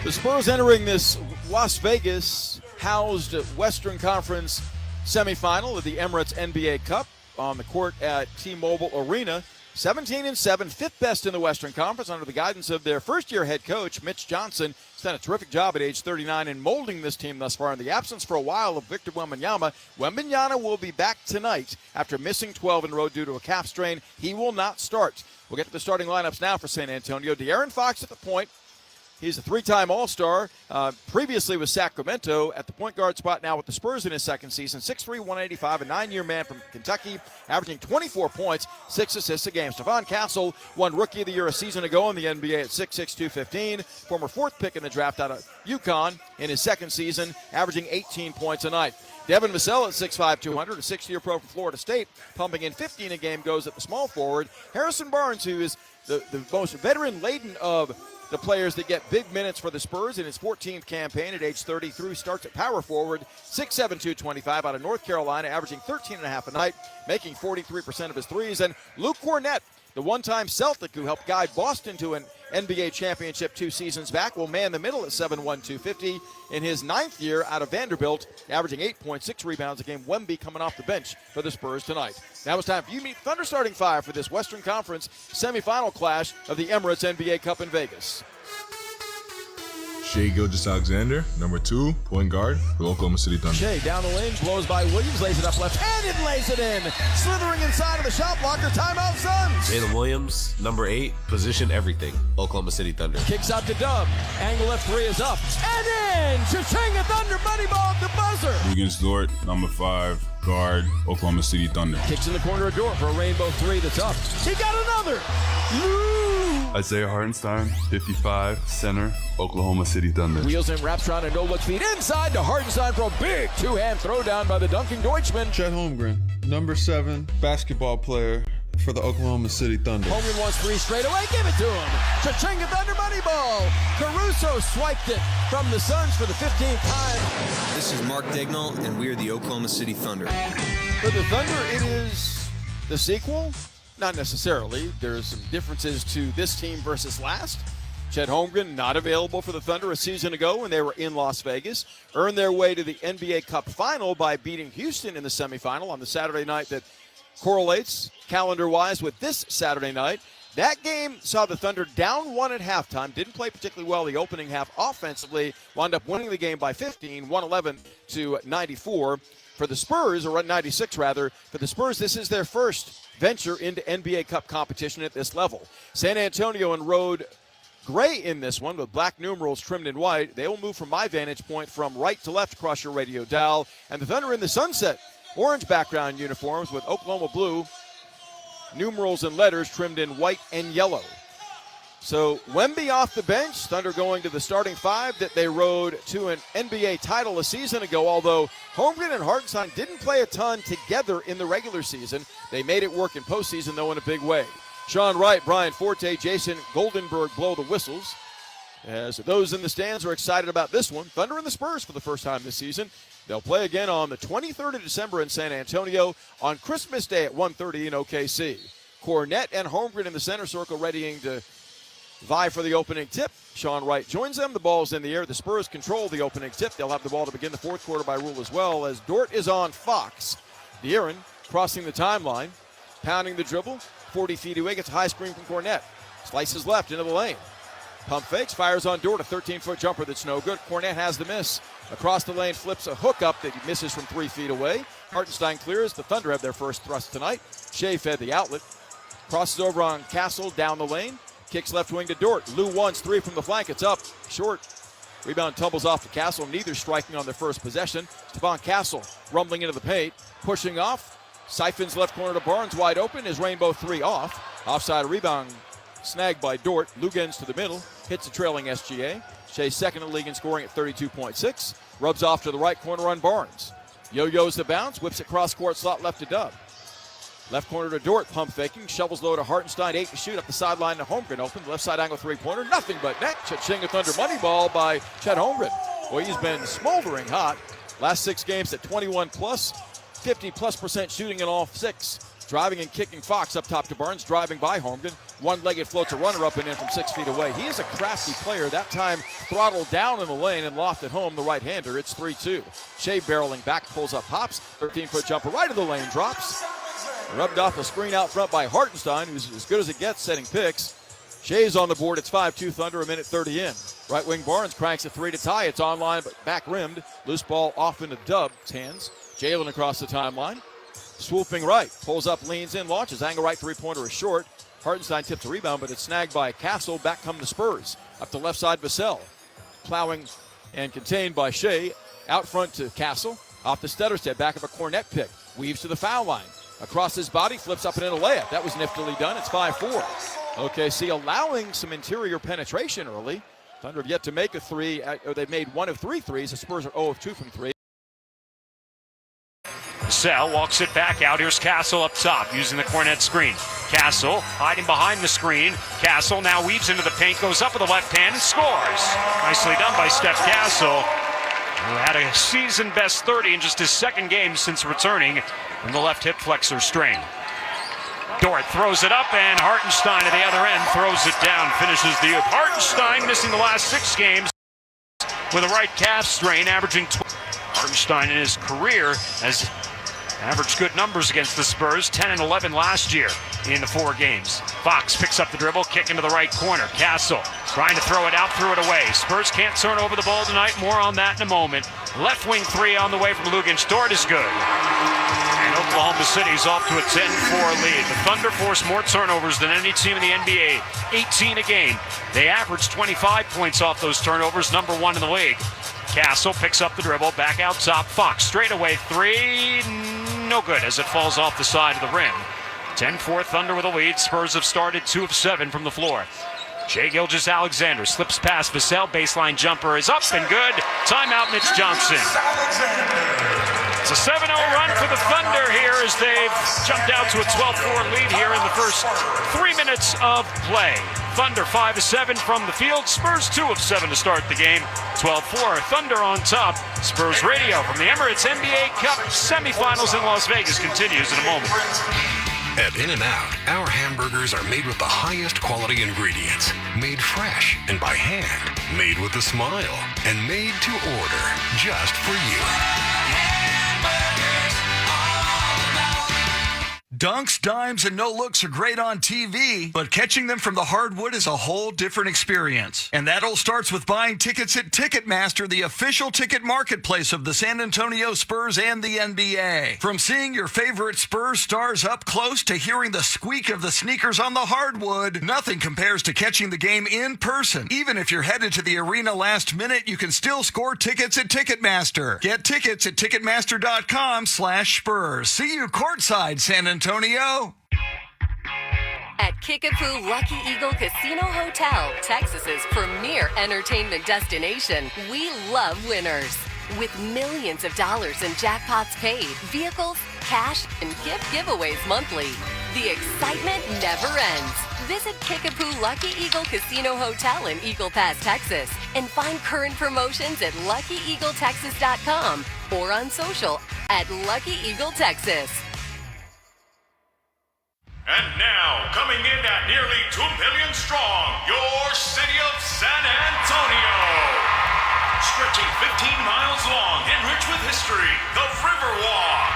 The Spurs entering this Las Vegas housed Western Conference semifinal of the Emirates NBA Cup on the court at T-Mobile Arena. 17-7, fifth best in the Western Conference under the guidance of their first-year head coach, Mitch Johnson. He's done a terrific job at age 39 in molding this team thus far. In the absence for a while of Victor Wembanyama, Wembanyama will be back tonight after missing 12 in a row due to a calf strain. He will not start. We'll get to the starting lineups now for San Antonio. De'Aaron Fox at the point. He's a three-time All-Star, previously with Sacramento at the point guard spot, now with the Spurs in his second season. 6'3", 185, a 9-year man from Kentucky, averaging 24 points, 6 assists a game. Stephon Castle won Rookie of the Year a season ago in the NBA at 6'6", 215. Former fourth pick in the draft out of UConn in his second season, averaging 18 points a night. Devin Vassell at 6'5", 200, a 6-year pro from Florida State, pumping in 15 a game, goes at the small forward. Harrison Barnes, who is the most veteran-laden of the players that get big minutes for the Spurs in his 14th campaign at age 33, starts at power forward, 6'7", 225, out of North Carolina, averaging 13.5 a night, making 43% of his threes. And Luke Cornett, the one-time Celtic who helped guide Boston to an NBA championship 2 seasons back, will man the middle at 7'1", 250 in his 9th year out of Vanderbilt, averaging 8.6 rebounds a game. Wemby coming off the bench for the Spurs tonight. Now it's time for you to meet Thunder starting 5 for this Western Conference semifinal clash of the Emirates NBA Cup in Vegas. Shai Gilgeous-Alexander, number 2, point guard for Oklahoma City Thunder. Shai down the lane, blows by Williams, lays it up left, and it lays it in. Slithering inside of the shot blocker, timeout Suns. Jalen Williams, number 8, position everything, Oklahoma City Thunder. Kicks out to Dub, angle left 3 is up, and in! Cha-ching, Thunder money ball at the buzzer. Against Dort, number 5, guard, Oklahoma City Thunder. Kicks in the corner of Dort for a rainbow 3 that's up. He got another! Isaiah Hartenstein, 55, center, Oklahoma City Thunder. Wheels in, wraps around, and no-look feed inside to Hartenstein for a big two-hand throwdown by the dunking Deutschman. Chet Holmgren, number 7, basketball player for the Oklahoma City Thunder. Holmgren wants 3 straight away. Give it to him. Cha-ching, Thunder money ball. Caruso swiped it from the Suns for the 15th time. This is Mark Dagnall, and we are the Oklahoma City Thunder. For the Thunder, it is the sequel. Not necessarily. There's some differences to this team versus last. Chet Holmgren not available for the Thunder a season ago when they were in Las Vegas. Earned their way to the NBA Cup final by beating Houston in the semifinal on the Saturday night that correlates calendar-wise with this Saturday night. That game saw the Thunder down 1 at halftime. Didn't play particularly well the opening half offensively. Wound up winning the game by 15, 111 to 94. For the Spurs, or 96 rather, for the Spurs, this is their first venture into NBA Cup competition at this level. San Antonio enrolled gray in this one with black numerals trimmed in white. They will move from my vantage point from right to left across your radio dial. And the Thunder in the sunset orange background uniforms with Oklahoma blue numerals and letters trimmed in white and yellow. So Wemby off the bench, Thunder going to the starting 5 that they rode to an NBA title a season ago, although Holmgren and Hartenstein didn't play a ton together in the regular season. They made it work in postseason, though, in a big way. Sean Wright, Brian Forte, Jason Goldenberg blow the whistles, as those in the stands are excited about this one. Thunder and the Spurs for the first time this season. They'll play again on the 23rd of December in San Antonio, on Christmas Day at 1:30 in OKC. Cornett and Holmgren in the center circle readying to vie for the opening tip. Sean Wright joins them. The ball's in the air. The Spurs control the opening tip. They'll have the ball to begin the fourth quarter by rule as well, as Dort is on Fox. De'Aaron crossing the timeline, pounding the dribble, 40 feet away, gets a high screen from Cornett. Slices left into the lane. Pump fakes, fires on Dort, a 13-foot jumper that's no good. Cornett has the miss. Across the lane, flips a hook up that he misses from 3 feet away. Hartenstein clears. The Thunder have their first thrust tonight. Shai fed the outlet. Crosses over on Castle down the lane. Kicks left wing to Dort. Lou wants 3 from the flank. It's up. Short. Rebound tumbles off to Castle. Neither striking on their first possession. Stephon Castle rumbling into the paint. Pushing off. Siphons left corner to Barnes. Wide open. His rainbow 3 off. Offside rebound snagged by Dort. Lugens to the middle. Hits the trailing SGA. Shai second in the league in scoring at 32.6. Rubs off to the right corner on Barnes. Yo-yos the bounce. Whips it cross court slot left to Dub. Left corner to Dort, pump faking, shovels low to Hartenstein, 8 to shoot, up the sideline to Holmgren, open, left side angle three-pointer, nothing but net. Cha-ching, a Thunder money ball by Chet Holmgren. Boy, he's been smoldering hot. Last 6 games at 21+, 50+% shooting in all 6. Driving and kicking Fox up top to Barnes, driving by Holmgren. One-legged floats a runner up and in from 6 feet away. He is a crafty player. That time throttled down in the lane and lofted home the right-hander. It's 3-2. Shai barreling back, pulls up, hops, 13-foot jumper right of the lane, drops. Rubbed off the screen out front by Hartenstein, who's as good as it gets setting picks. Shai's on the board. It's 5-2 Thunder, a minute 30 in. Right wing Barnes cranks a 3 to tie. It's online, but back rimmed. Loose ball off into Dub's hands. Jalen across the timeline. Swooping right. Pulls up, leans in, launches. Angle right three-pointer is short. Hartenstein tips the rebound, but it's snagged by Castle. Back come the Spurs. Up the left side, Vassell. Plowing and contained by Shea. Out front to Castle. Off the stutter step, back of a Cornette pick. Weaves to the foul line. Across his body, flips up and in a layup. That was niftily done. It's 5-4. OKC allowing some interior penetration early. Thunder have yet to make a three. They've made 1 of 3 threes. The Spurs are 0 of 2 from 3. Vassell walks it back out. Here's Castle up top using the Cornette screen. Castle hiding behind the screen. Castle now weaves into the paint, goes up with the left hand and scores. Nicely done by Steph Castle, who had a season-best 30 in just his second game since returning from the left hip flexor strain. Dort throws it up, and Hartenstein at the other end throws it down, finishes the oop. Hartenstein missing the last 6 games with a right calf strain, averaging 12. Hartenstein in his career has averaged good numbers against the Spurs, 10 and 11 last year in the 4 games. Fox picks up the dribble, kick into the right corner. Castle trying to throw it out, threw it away. Spurs can't turn over the ball tonight. More on that in a moment. Left wing 3 on the way from Luginch. Dort is good. And Oklahoma City's off to a 10-4 lead. The Thunder force more turnovers than any team in the NBA, 18 a game. They average 25 points off those turnovers, number 1 in the league. Castle picks up the dribble, back out top. Fox straight away 3, no good as it falls off the side of the rim. 10-4 Thunder with a lead. Spurs have started 2 of 7 from the floor. Shai Gilgeous-Alexander slips past Vassell. Baseline jumper is up and good. Timeout, Mitch Johnson. It's a 7-0 run for the Thunder here as they've jumped out to a 12-4 lead here in the first 3 minutes of play. Thunder 5 of 7 from the field. Spurs 2 of 7 to start the game. 12-4. Thunder on top. Spurs radio from the Emirates NBA Cup semifinals in Las Vegas continues in a moment. At In-N-Out, our hamburgers are made with the highest quality ingredients, made fresh and by hand, made with a smile, and made to order just for you. Dunks, dimes, and no-looks are great on TV, but catching them from the hardwood is a whole different experience. And that all starts with buying tickets at Ticketmaster, the official ticket marketplace of the San Antonio Spurs and the NBA. From seeing your favorite Spurs stars up close to hearing the squeak of the sneakers on the hardwood, nothing compares to catching the game in person. Even if you're headed to the arena last minute, you can still score tickets at Ticketmaster. Get tickets at Ticketmaster.com/Spurs. See you courtside, San Antonio. At Kickapoo Lucky Eagle Casino Hotel, Texas's premier entertainment destination, we love winners. With millions of dollars in jackpots paid, vehicles, cash, and gift giveaways monthly, the excitement never ends. Visit Kickapoo Lucky Eagle Casino Hotel in Eagle Pass, Texas, and find current promotions at LuckyEagleTexas.com or on social at Lucky Eagle Texas. And now, coming in at nearly 2 million strong, your city of San Antonio. Stretching 15 miles long and rich with history, the Riverwalk.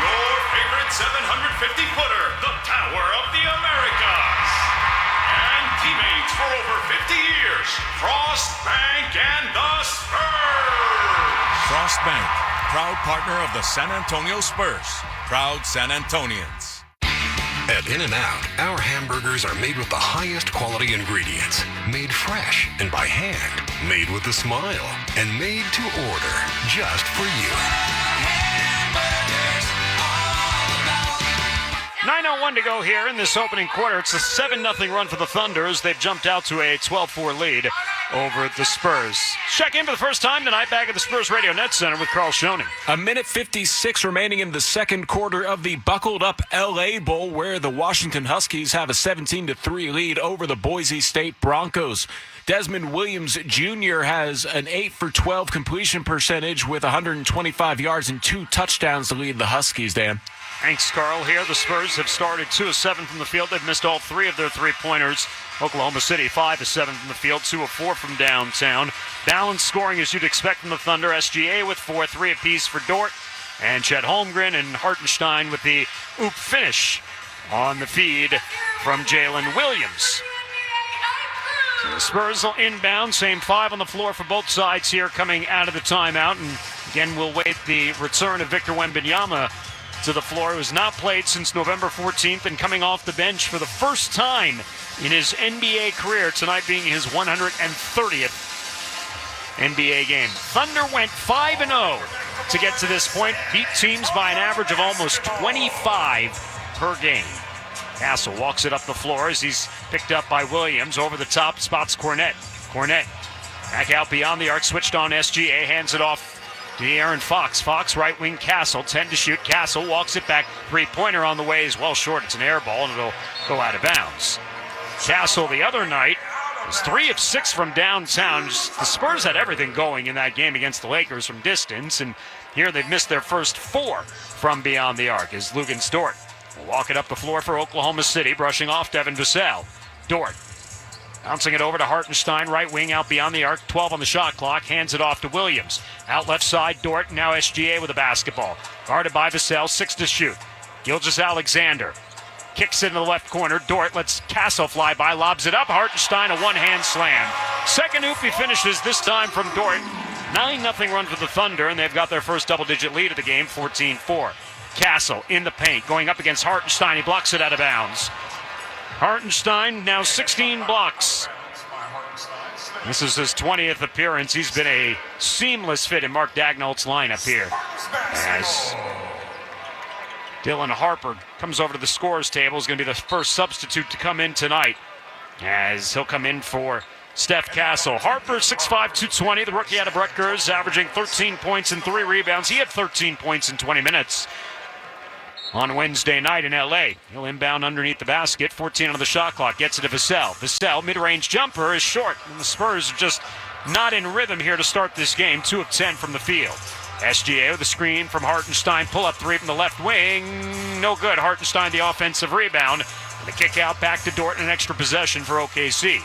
Your favorite 750-footer, the Tower of the Americas. And teammates for over 50 years, Frost Bank and the Spurs. Frost Bank, proud partner of the San Antonio Spurs. Proud San Antonians. At In-N-Out, our hamburgers are made with the highest quality ingredients, made fresh and by hand, made with a smile, and made to order just for you. 9:01 to go here in this opening quarter. It's a 7-0 run for the Thunder as they've jumped out to a 12-4 lead over the Spurs. Check in for the first time tonight back at the Spurs Radio Net Center with Carl Schoening. A minute 56 remaining in the second quarter of the buckled-up L.A. Bowl, where the Washington Huskies have a 17-3 lead over the Boise State Broncos. Desmond Williams Jr. has an 8 for 12 completion percentage with 125 yards and 2 touchdowns to lead the Huskies, Dan. Thanks, Carl. Here, the Spurs have started 2 of 7 from the field. They've missed all 3 of their 3-pointers. Oklahoma City 5 of 7 from the field, 2 of 4 from downtown. Balanced scoring as you'd expect from the Thunder. SGA with 4, 3 apiece for Dort, and Chet Holmgren and Hartenstein with the oop finish on the feed from Jalen Williams. The Spurs will inbound, same 5 on the floor for both sides here coming out of the timeout. And again, we'll wait the return of Victor Wembanyama to the floor, who has not played since November 14th and coming off the bench for the first time in his NBA career, tonight being his 130th NBA game. Thunder went 5-0 to get to this point, beat teams by an average of almost 25 per game. Castle walks it up the floor as he's picked up by Williams. Over the top, spots Cornette. Cornette back out beyond the arc, switched on SGA, hands it off to Aaron Fox. Fox, right wing, Castle, 10 to shoot. Castle walks it back. Three-pointer on the way is well short. It's an air ball, and it'll go out of bounds. Castle the other night was 3 of 6 from downtown. The Spurs had everything going in that game against the Lakers from distance, and here they've missed their first 4 from beyond the arc as Luguentz Dort will walk it up the floor for Oklahoma City, brushing off Devin Vassell. Dort bouncing it over to Hartenstein, right wing out beyond the arc, 12 on the shot clock, hands it off to Williams. Out left side, Dort, now SGA with a basketball. Guarded by Vassell, 6 to shoot. Gilgeous-Alexander kicks into the left corner. Dort lets Castle fly by, lobs it up. Hartenstein, a one-hand slam. Second hoop he finishes, this time from Dort. 9-0 run for the Thunder, and they've got their first double-digit lead of the game, 14-4. Castle in the paint, going up against Hartenstein. He blocks it out of bounds. Hartenstein now 16 blocks. This is his 20th appearance. He's been a seamless fit in Mark Dagnall's lineup here. As Dylan Harper comes over to the scorer's table, is going to be the first substitute to come in tonight, as he'll come in for Steph Castle. Harper, 6'5", 220, the rookie out of Rutgers, averaging 13 points and 3 rebounds. He had 13 points in 20 minutes on Wednesday night in L.A. He'll inbound underneath the basket, 14 on the shot clock, gets it to Vassell. Vassell, mid-range jumper is short, and the Spurs are just not in rhythm here to start this game, 2 of 10 from the field. SGA with a screen from Hartenstein, pull-up 3 from the left wing, no good. Hartenstein the offensive rebound, and the kick out back to Dort, and an extra possession for OKC.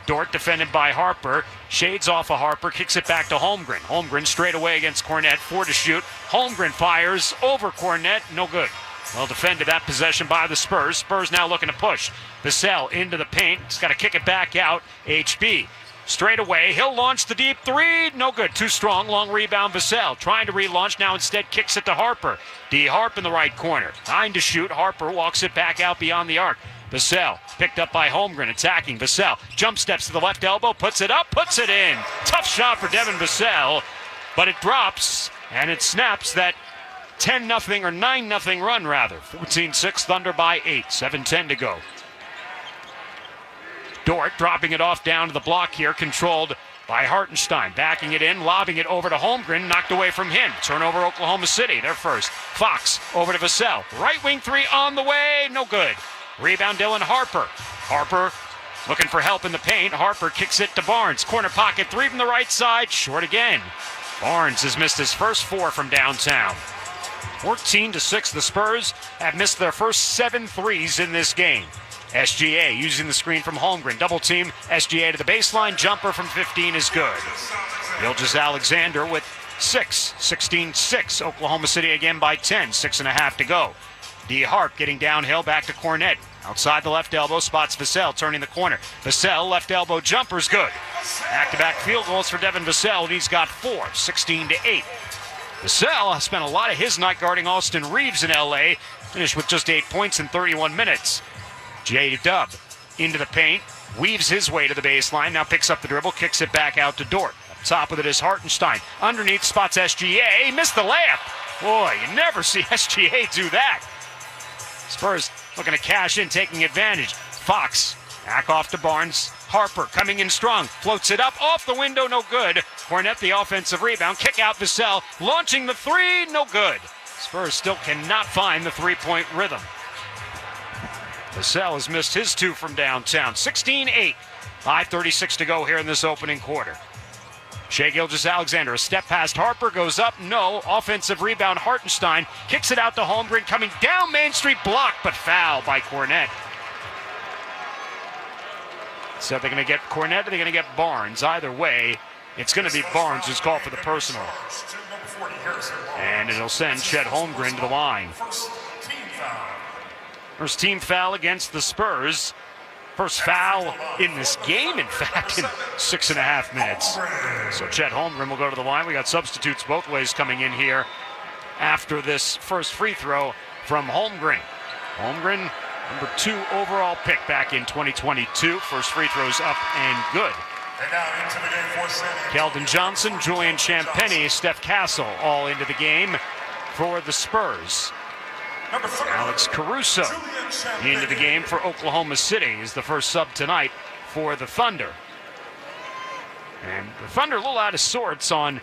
Dort defended by Harper, shades off of Harper, kicks it back to Holmgren. Holmgren straight away against Cornette, 4 to shoot. Holmgren fires over Cornette, no good. Well defended that possession by the Spurs. Spurs now looking to push. Vassell into the paint. He's got to kick it back out. HB straight away. He'll launch the deep 3. No good. Too strong. Long rebound. Vassell trying to relaunch. Now instead kicks it to Harper. D. Harp in the right corner. 9 to shoot. Harper walks it back out beyond the arc. Vassell picked up by Holmgren. Attacking. Vassell jump steps to the left elbow. Puts it up. Puts it in. Tough shot for Devin Vassell. But it drops. And it snaps that 10-0 or 9-0 run, rather. 14-6, Thunder by 8. 7:10 to go. Dort dropping it off down to the block here, controlled by Hartenstein. Backing it in, lobbing it over to Holmgren, knocked away from him. Turnover Oklahoma City, they're first. Fox over to Vassell. Right wing 3 on the way, no good. Rebound Dylan Harper. Harper looking for help in the paint. Harper kicks it to Barnes. Corner pocket 3 from the right side, short again. Barnes has missed his first 4 from downtown. 14-6, the Spurs have missed their first 7 threes in this game. SGA using the screen from Holmgren. Double team, SGA to the baseline. Jumper from 15 is good. Gilgeous-Alexander with 6. 16-6. Oklahoma City again by 10. 6.5 to go. D. Harp getting downhill back to Cornette. Outside the left elbow, spots Vassell, turning the corner. Vassell, left elbow jumper's good. Back-to-back field goals for Devin Vassell, and he's got 4. 16-8. Vassell spent a lot of his night guarding Austin Reeves in L.A. Finished with just 8 points in 31 minutes. J-Dub into the paint, weaves his way to the baseline, now picks up the dribble, kicks it back out to Dort. Up top with it is Hartenstein. Underneath spots SGA, missed the layup. Boy, you never see SGA do that. Spurs looking to cash in, taking advantage. Fox back off to Barnes. Harper coming in strong, floats it up, off the window, no good. Cornette the offensive rebound, kick out Vassell, launching the 3, no good. Spurs still cannot find the 3-point rhythm. Vassell has missed his 2 from downtown. 16-8, 5:36 to go here in this opening quarter. Shai Gilgeous-Alexander, a step past Harper, goes up, no. Offensive rebound, Hartenstein, kicks it out to Holmgren, coming down Main Street, blocked, but foul by Cornette. So they're going to get Cornette or they're going to get Barnes. Either way, it's going to be Barnes who's called for the personal. And it'll send Chet Holmgren to the line. First team foul against the Spurs. First foul in this game, in fact, in 6.5 minutes. So Chet Holmgren will go to the line. We got substitutes both ways coming in here after this first free throw from Holmgren. Holmgren, number 2 overall pick back in 2022. First free throw's up and good. And now into the game for San Keldon Johnson, Julian Champagny, Steph Castle all into the game for the Spurs. Number 3, Alex Caruso into the game for Oklahoma City is the first sub tonight for the Thunder. And the Thunder a little out of sorts on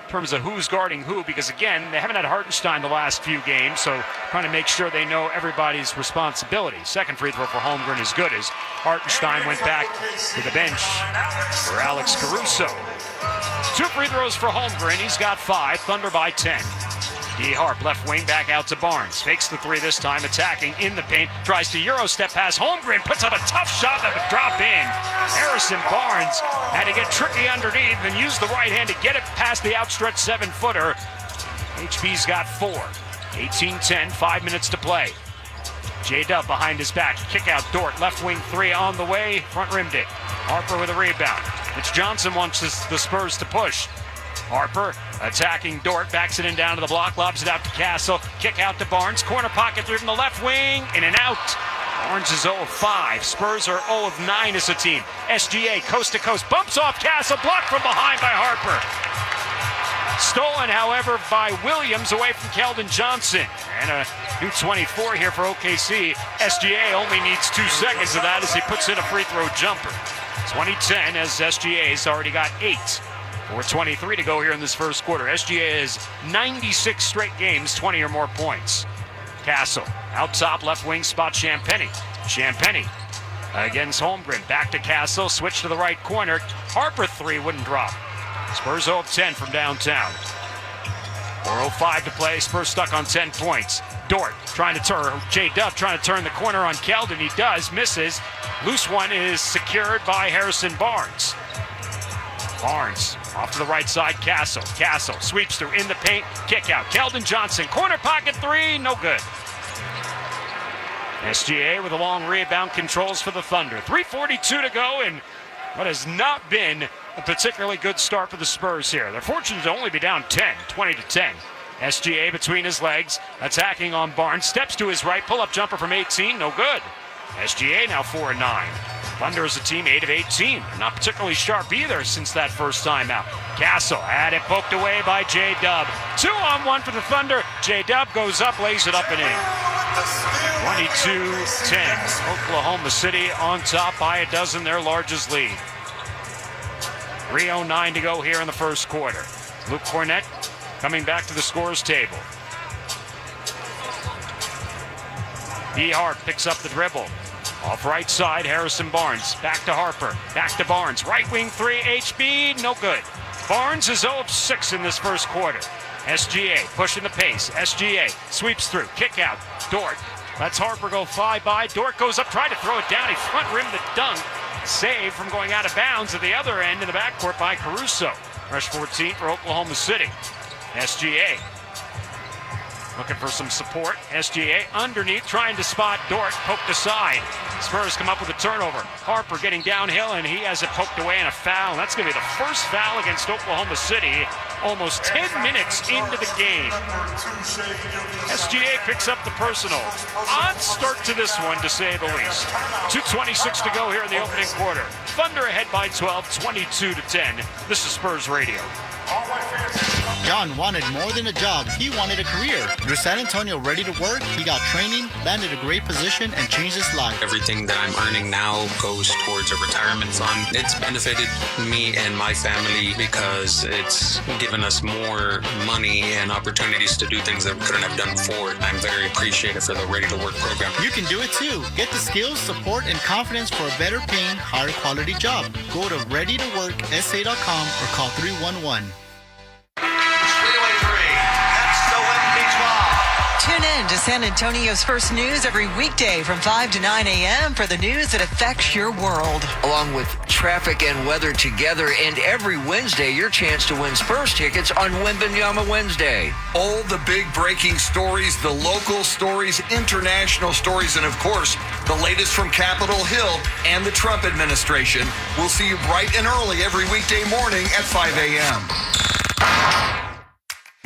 terms of who's guarding who, because again, they haven't had Hartenstein the last few games, so trying to make sure they know everybody's responsibility. Second free throw for Holmgren is good as Hartenstein went back to the bench for Alex Caruso. 2 free throws for Holmgren, he's got 5, Thunder by 10. D. Harp, left wing, back out to Barnes. Fakes the 3 this time, attacking in the paint. Tries to Euro step pass. Holmgren puts up a tough shot that would drop in. Harrison Barnes had to get tricky underneath and use the right hand to get it past the outstretched 7-footer. HB's got 4. 18-10, 5 minutes to play. J-Dub behind his back. Kick out Dort. Left wing 3 on the way. Front rimmed it. Harper with a rebound. Mitch Johnson wants the Spurs to push. Harper attacking Dort, backs it in down to the block, lobs it out to Castle, kick out to Barnes, corner pocket through from the left wing, in and out. Barnes is 0 of 5. Spurs are 0 of 9 as a team. SGA coast to coast, bumps off Castle, blocked from behind by Harper. Stolen, however, by Williams away from Keldon Johnson. And a new 24 here for OKC. SGA only needs 2 seconds of that as he puts in a free throw jumper. 20-10 as SGA's already got 8. 4:23 to go here in this first quarter. SGA has 96 straight games, 20 or more points. Castle, out top, left wing spot Champagny. Champagny against Holmgren. Back to Castle, switch to the right corner. Harper 3 wouldn't drop. Spurs 0 of 10 from downtown. 4:05 to play. Spurs stuck on 10 points. Dort trying to turn. J-Dub trying to turn the corner on Keldon. He does, misses. Loose one is secured by Harrison Barnes. Barnes off to the right side, Castle. Castle sweeps through in the paint, kick out. Keldon Johnson, corner pocket 3, no good. SGA with a long rebound, controls for the Thunder. 3:42 to go, and what has not been a particularly good start for the Spurs here. They're fortunate to only be down 10, 20-10. SGA between his legs, attacking on Barnes, steps to his right, pull-up jumper from 18, no good. SGA now 4 of 9. Thunder as a team 8 of 18. Not particularly sharp either since that first time out. Castle had it poked away by J-Dub. 2-on-1 for the Thunder. J-Dub goes up, lays it up and in. 22-10. Oklahoma City on top by a dozen, their largest lead. 3:09 to go here in the first quarter. Luke Cornett coming back to the scorer's table. D. Hart picks up the dribble. Off right side, Harrison Barnes. Back to Harper. Back to Barnes. Right wing 3, HB, no good. Barnes is 0 of 6 in this first quarter. SGA pushing the pace. SGA sweeps through. Kick out. Dort lets Harper go fly by. Dort goes up, tried to throw it down. He front rimmed the dunk. Saved from going out of bounds at the other end in the backcourt by Caruso. Rush 14 for Oklahoma City. SGA looking for some support. SGA underneath, trying to spot Dort, poked aside. Spurs come up with a turnover. Harper getting downhill, and he has it poked away and a foul. That's going to be the first foul against Oklahoma City almost 10 minutes into the game. SGA picks up the personal. Odd start to this one, to say the least. 2:26 to go here in the opening quarter. Thunder ahead by 12, 22-10. This is Spurs Radio. John wanted more than a job, he wanted a career. Through San Antonio Ready to Work, he got training, landed a great position, and changed his life. Everything that I'm earning now goes towards a retirement fund. It's benefited me and my family because it's given us more money and opportunities to do things that we couldn't have done before. I'm very appreciative for the Ready to Work program. You can do it too. Get the skills, support, and confidence for a better paying, higher quality job. Go to readytoworksa.com or call 311. Tune in to San Antonio's First News every weekday from 5 to 9 a.m. for the news that affects your world. Along with traffic and weather together, and every Wednesday, your chance to win Spurs tickets on Wembanyama Wednesday. All the big breaking stories, the local stories, international stories, and of course, the latest from Capitol Hill and the Trump administration. We'll see you bright and early every weekday morning at 5 a.m.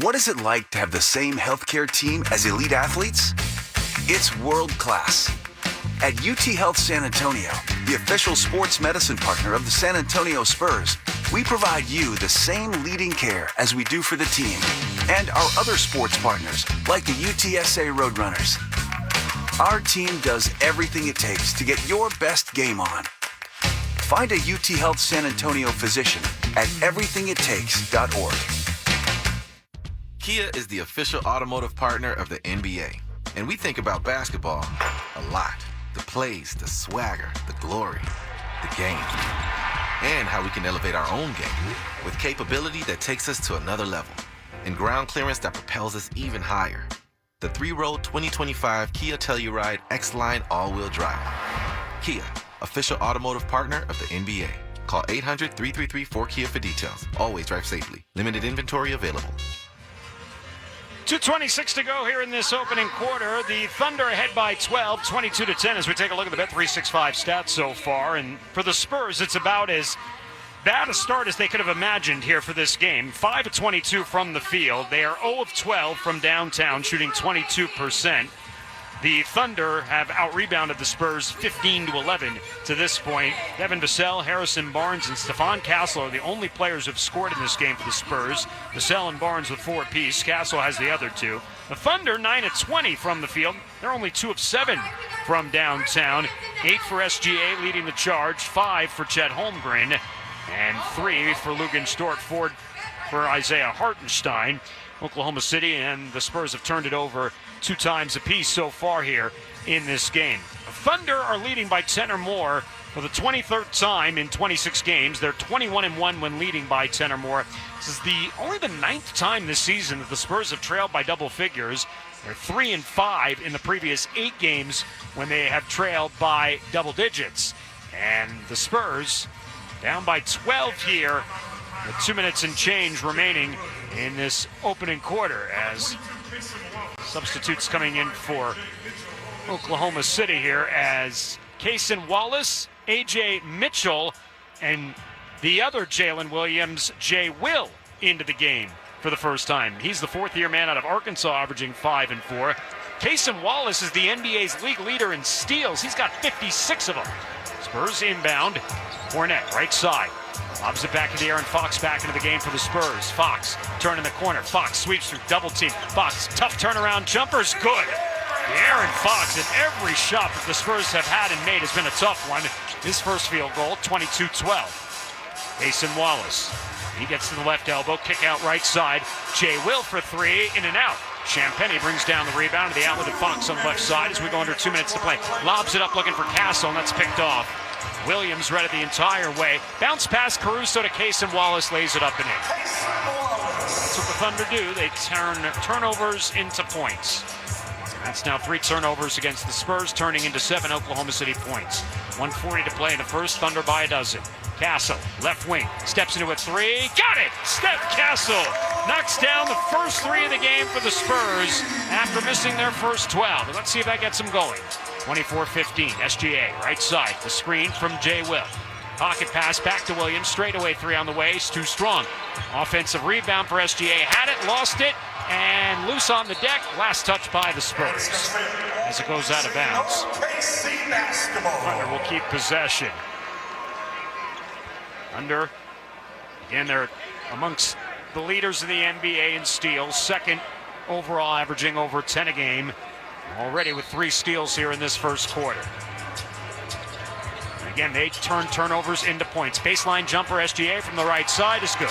What is it like to have the same healthcare team as elite athletes? It's world class. At UT Health San Antonio, the official sports medicine partner of the San Antonio Spurs, we provide you the same leading care as we do for the team and our other sports partners like the UTSA Roadrunners. Our team does everything it takes to get your best game on. Find a UT Health San Antonio physician at everythingittakes.org. Kia is the official automotive partner of the NBA, and we think about basketball a lot. The plays, the swagger, the glory, the game, and how we can elevate our own game with capability that takes us to another level and ground clearance that propels us even higher. The 3-row 2025 Kia Telluride X-Line all-wheel drive. Kia, official automotive partner of the NBA. Call 800-333-4KIA for details. Always drive safely. Limited inventory available. 2:26 to go here in this opening quarter. The Thunder ahead by 12, 22-10 as we take a look at the Bet365 stats so far. And for the Spurs, it's about as bad a start as they could have imagined here for this game. 5 of 22 from the field. They are 0 of 12 from downtown, shooting 22%. The Thunder have out-rebounded the Spurs 15-11 to this point. Devin Vassell, Harrison Barnes, and Stephon Castle are the only players who have scored in this game for the Spurs. Vassell and Barnes with 4 apiece. Castle has the other 2. The Thunder 9 of 20 from the field. They're only 2 of 7 from downtown. 8 for SGA leading the charge. 5 for Chet Holmgren. And 3 for Lugan Stort, 4 for Isaiah Hartenstein. Oklahoma City and the Spurs have turned it over 2 times apiece so far here in this game. The Thunder are leading by 10 or more for the 23rd time in 26 games. They're 21-1 when leading by 10 or more. This is only the 9th time this season that the Spurs have trailed by double figures. They're 3-5 in the previous 8 games when they have trailed by double digits. And the Spurs down by 12 here with 2 minutes and change remaining in this opening quarter as substitutes coming in for Oklahoma City here as Cason Wallace, A.J. Mitchell, and the other Jalen Williams, Jay Will, into the game for the first time. He's the 4th-year man out of Arkansas, averaging 5 and 4. Cason Wallace is the NBA's league leader in steals. He's got 56 of them. Spurs inbound. Fournette, right side. Lobs it back in the air, and Fox back into the game for the Spurs. Fox, turn in the corner. Fox sweeps through double team. Fox, tough turnaround jumper's good. Aaron Fox, and every shot that the Spurs have had and made has been a tough one. His first field goal, 22-12. Cason Wallace, he gets to the left elbow, kick out right side. Jay Will for 3, in and out. Champagny brings down the rebound to the outlet of Fox on the left side as we go under 2 minutes to play. Lobs it up looking for Castle, and that's picked off. Williams read it the entire way. Bounce pass Caruso to Cason Wallace, lays it up and in. That's what the Thunder do. They turn turnovers into points. That's now 3 turnovers against the Spurs, turning into 7 Oklahoma City points. 1:40 to play in the first, Thunder by a dozen. Castle, left wing, steps into a 3. Got it! Steph Castle knocks down the first 3 of the game for the Spurs after missing their first 12. Let's see if that gets them going. 24-15, SGA, right side, the screen from Jay Will. Pocket pass back to Williams, straightaway 3 on the way, it's too strong. Offensive rebound for SGA, had it, lost it, and loose on the deck, last touch by the Spurs as it goes out of bounds. Thunder will keep possession. Thunder, again, they're amongst the leaders of the NBA in steals, 2nd overall, averaging over 10 a game. Already with 3 steals here in this first quarter. And again, they turn turnovers into points. Baseline jumper SGA from the right side is good.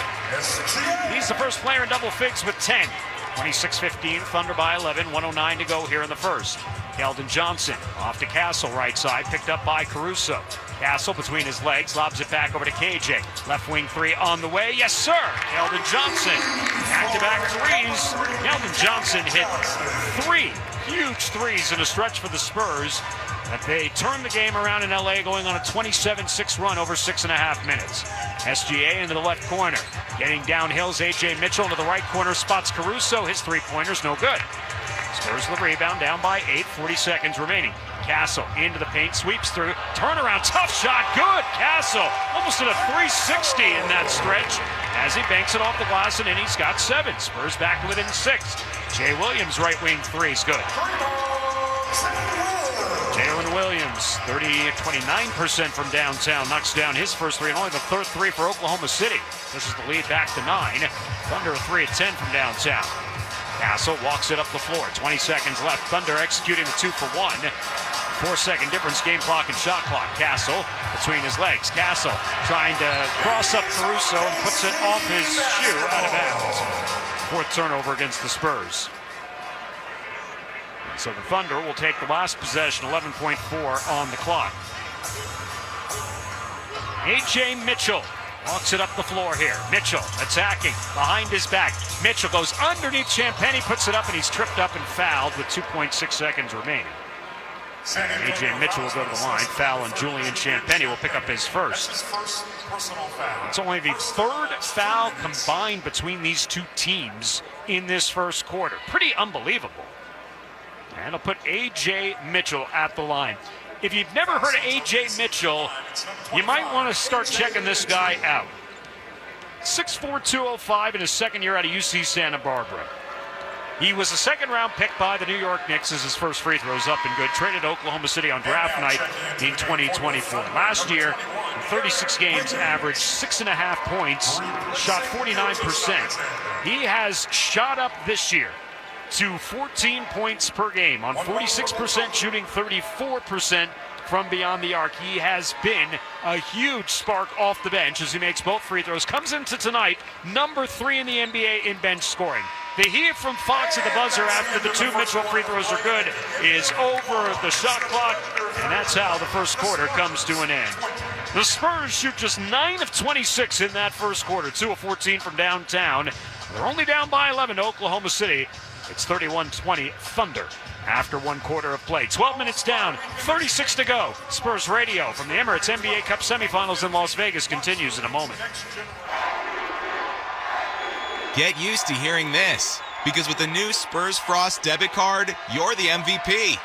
He's the first player in double figs with 10. 26-15, Thunder by 11, 109 to go here in the first. Keldon Johnson off to Castle, right side, picked up by Caruso. Castle between his legs, lobs it back over to KJ. Left wing 3 on the way. Yes, sir! Keldon Johnson. Back-to-back threes. Keldon Johnson hit 3 huge threes in a stretch for the Spurs. That they turned the game around in LA, going on a 27-6 run over 6.5 minutes. SGA into the left corner. Getting downhill's A.J. Mitchell into the right corner, spots Caruso. His 3-pointer's no good. Spurs the rebound, down by 8, 40 seconds remaining. Castle into the paint, sweeps through, turnaround, tough shot, good. Castle almost at a 360 in that stretch as he banks it off the glass, and in he's got 7. Spurs back to within 6. Jay Williams, right wing 3 is good. Jalen Williams, 29% from downtown, knocks down his first 3 and only the third 3 for Oklahoma City. This is the lead back to 9. Thunder a 3 at 10 from downtown. Castle walks it up the floor. 20 seconds left. Thunder executing the 2 for 1. 4-second difference, game clock and shot clock. Castle between his legs. Castle trying to cross up Caruso and puts it off his shoe out of bounds. 4th turnover against the Spurs. So the Thunder will take the last possession, 11.4 on the clock. A.J. Mitchell walks it up the floor here. Mitchell attacking behind his back. Mitchell goes underneath Champagnie, puts it up, and he's tripped up and fouled with 2.6 seconds remaining. A.J. Mitchell will go to the line. Foul on Julian Champagnie will pick up his first. It's only the 3rd foul combined between these two teams in this first quarter. Pretty unbelievable. And he'll put A.J. Mitchell at the line. If you've never heard of A.J. Mitchell, you might want to start checking this guy out. 6'4", 205 in his second year out of UC Santa Barbara. He was a second-round pick by the New York Knicks as his first free throws up and good. Traded to Oklahoma City on draft night in 2024. Last year, in 36 games, averaged 6.5 points, shot 49%. He has shot up this year to 14 points per game on 46% shooting, 34% from beyond the arc. He has been a huge spark off the bench as he makes both free throws. Comes into tonight, number 3 in the NBA in bench scoring. The heat from Fox at the buzzer after the 2 Mitchell free throws are good is over the shot clock, and that's how the first quarter comes to an end. The Spurs shoot just 9 of 26 in that first quarter, 2 of 14 from downtown. They're only down by 11 to Oklahoma City. It's 31-20 Thunder after 1 quarter of play. 12 minutes down, 36 to go. Spurs Radio from the Emirates NBA Cup semifinals in Las Vegas continues in a moment. Get used to hearing this, because with the new Spurs Frost debit card, you're the MVP.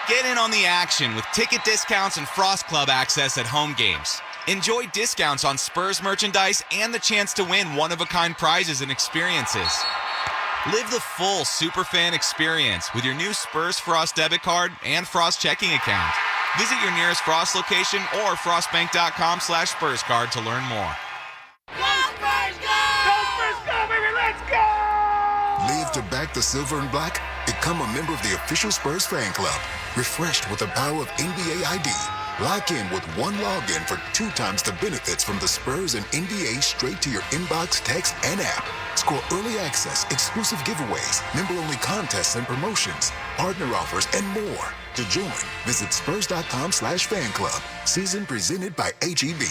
Get in on the action with ticket discounts and Frost Club access at home games. Enjoy discounts on Spurs merchandise and the chance to win one-of-a-kind prizes and experiences. Live the full superfan experience with your new Spurs Frost debit card and Frost checking account. Visit your nearest Frost location or frostbank.com/SpursCard to learn more. Live to back the silver and black? Become a member of the official Spurs fan club. Refreshed with the power of NBA ID. Lock in with 1 login for 2 times the benefits from the Spurs and NBA straight to your inbox, text, and app. Score early access, exclusive giveaways, member-only contests and promotions, partner offers, and more. To join, visit spurs.com/fanclub. Season presented by HEB.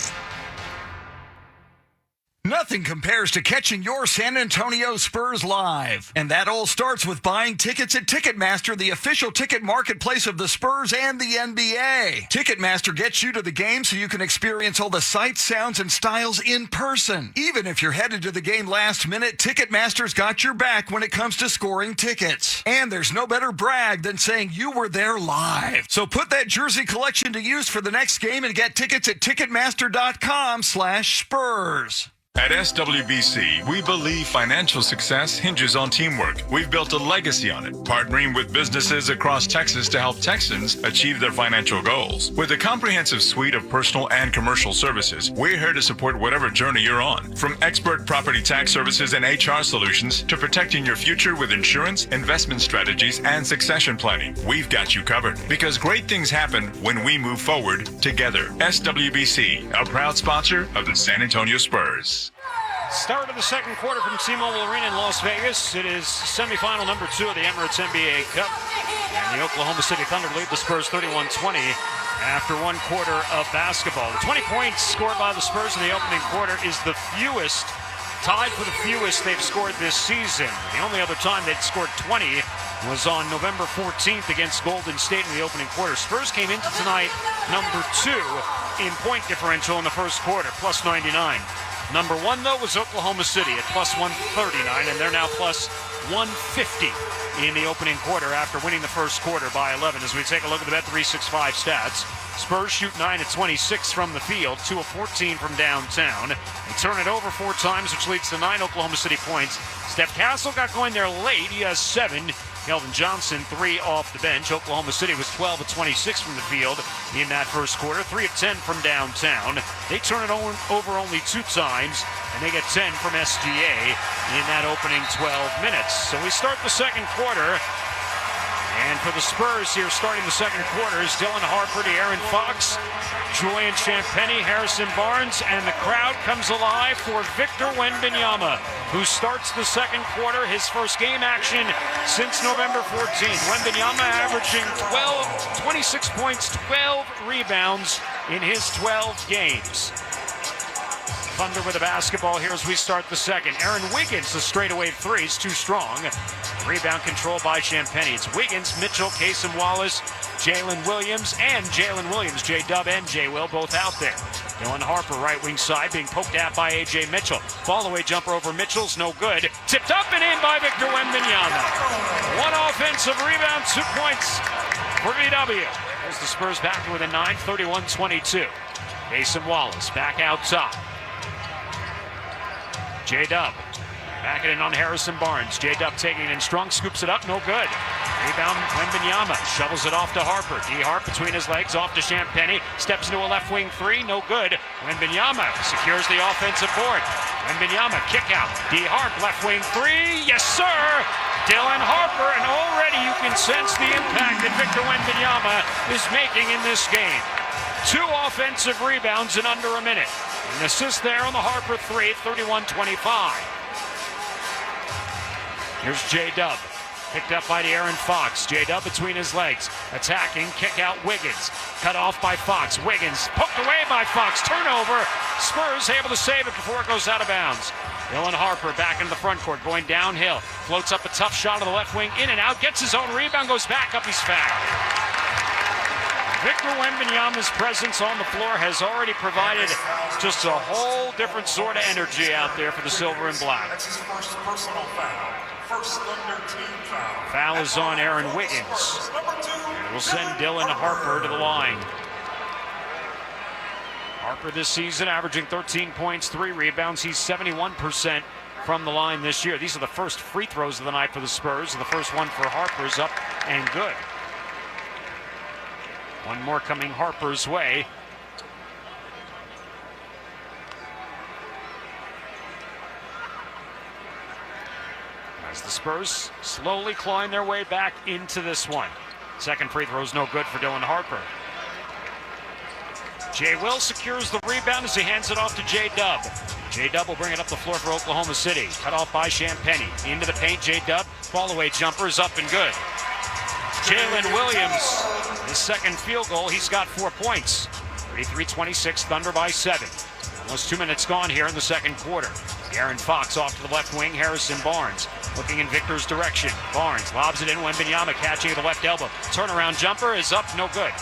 Nothing compares to catching your San Antonio Spurs live. And that all starts with buying tickets at Ticketmaster, the official ticket marketplace of the Spurs and the NBA. Ticketmaster gets you to the game so you can experience all the sights, sounds, and styles in person. Even if you're headed to the game last minute, Ticketmaster's got your back when it comes to scoring tickets. And there's no better brag than saying you were there live. So put that jersey collection to use for the next game and get tickets at Ticketmaster.com/Spurs. At SWBC, we believe financial success hinges on teamwork. We've built a legacy on it, partnering with businesses across Texas to help Texans achieve their financial goals. With a comprehensive suite of personal and commercial services, we're here to support whatever journey you're on. From expert property tax services and HR solutions to protecting your future with insurance, investment strategies, and succession planning, we've got you covered. Because great things happen when we move forward together. SWBC, a proud sponsor of the San Antonio Spurs. Start of the second quarter from T-Mobile Arena in Las Vegas. It is semifinal number 2 of the Emirates NBA Cup. And the Oklahoma City Thunder lead the Spurs 31-20 after 1 quarter of basketball. The 20 points scored by the Spurs in the opening quarter is the fewest, tied for the fewest they've scored this season. The only other time they'd scored 20 was on November 14th against Golden State in the opening quarter. Spurs came into tonight number 2 in point differential in the first quarter, plus 99. Number 1, though, was Oklahoma City at plus 139, and they're now plus 150 in the opening quarter after winning the first quarter by 11. As we take a look at the Bet365 stats, Spurs shoot 9 of 26 from the field, 2 of 14 from downtown. They turn it over 4 times, which leads to 9 Oklahoma City points. Steph Castle got going there late. He has 7. Kelvin Johnson, 3 off the bench. Oklahoma City was 12 of 26 from the field in that first quarter, 3 of 10 from downtown. They turn it over only 2 times, and they get 10 from SGA in that opening 12 minutes. So we start the second quarter. And for the Spurs here, starting the second quarter, is Dylan Harper to Aaron Fox, Julian Champagnie, Harrison Barnes, and the crowd comes alive for Victor Wembanyama, who starts the second quarter, his first game action since November 14th. Wembanyama averaging 26 points, 12 rebounds in his 12 games. Thunder with the basketball here as we start the second. Aaron Wiggins, the straightaway 3 is too strong. Rebound control by Champagnie. It's Wiggins, Mitchell, Casey Wallace, Jalen Williams, J-Dub and J-Will both out there. Dylan Harper, right wing side, being poked at by A.J. Mitchell. Fall-away jumper over Mitchell's no good. Tipped up and in by Victor Wembanyama. 1 offensive rebound, 2 points for VW. There's the Spurs back to within 9, 31-22. Casey Wallace back out top. J-Dub back it in on Harrison Barnes. J-Dub taking it in strong, scoops it up, no good. Rebound, Wembanyama shovels it off to Harper. D-Harp between his legs, off to Champagnie. Steps into a left wing 3, no good. Wembanyama secures the offensive board. Wembanyama kick out. D-Harp left wing 3, yes sir! Dylan Harper, and already you can sense the impact that Victor Wembanyama is making in this game. 2 offensive rebounds in under a minute. An assist there on the Harper 3, 31-25. Here's J-Dub, picked up by De'Aaron Fox. J-Dub between his legs, attacking, kick out Wiggins. Cut off by Fox. Wiggins poked away by Fox. Turnover. Spurs able to save it before it goes out of bounds. Dylan Harper back into the front court, going downhill. Floats up a tough shot on the left wing, in and out, gets his own rebound, goes back up, he's fouled. Victor Wembanyama's presence on the floor has already provided just a whole different sort of energy out there for the Silver and Black. That's his first personal foul. First Thunder team foul. Foul is on Aaron Wiggins. We'll send Dylan Harper to the line. Harper this season averaging 13 points, 3 rebounds. He's 71% from the line this year. These are the first free throws of the night for the Spurs. The first one for Harper is up and good. One more coming Harper's way. As the Spurs slowly climb their way back into this one. Second free throw is no good for Dylan Harper. J-Will secures the rebound as he hands it off to J-Dub. J-Dub will bring it up the floor for Oklahoma City. Cut off by Champagnie. Into the paint, J-Dub. Fall-away jumper is up and good. Jalen Williams, his second field goal, he's got 4 points. 33-26, Thunder by 7. Almost 2 minutes gone here in the second quarter. Aaron Fox off to the left wing, Harrison Barnes looking in Victor's direction. Barnes lobs it in, Wembanyama catching at the left elbow. Turnaround jumper is up, no good.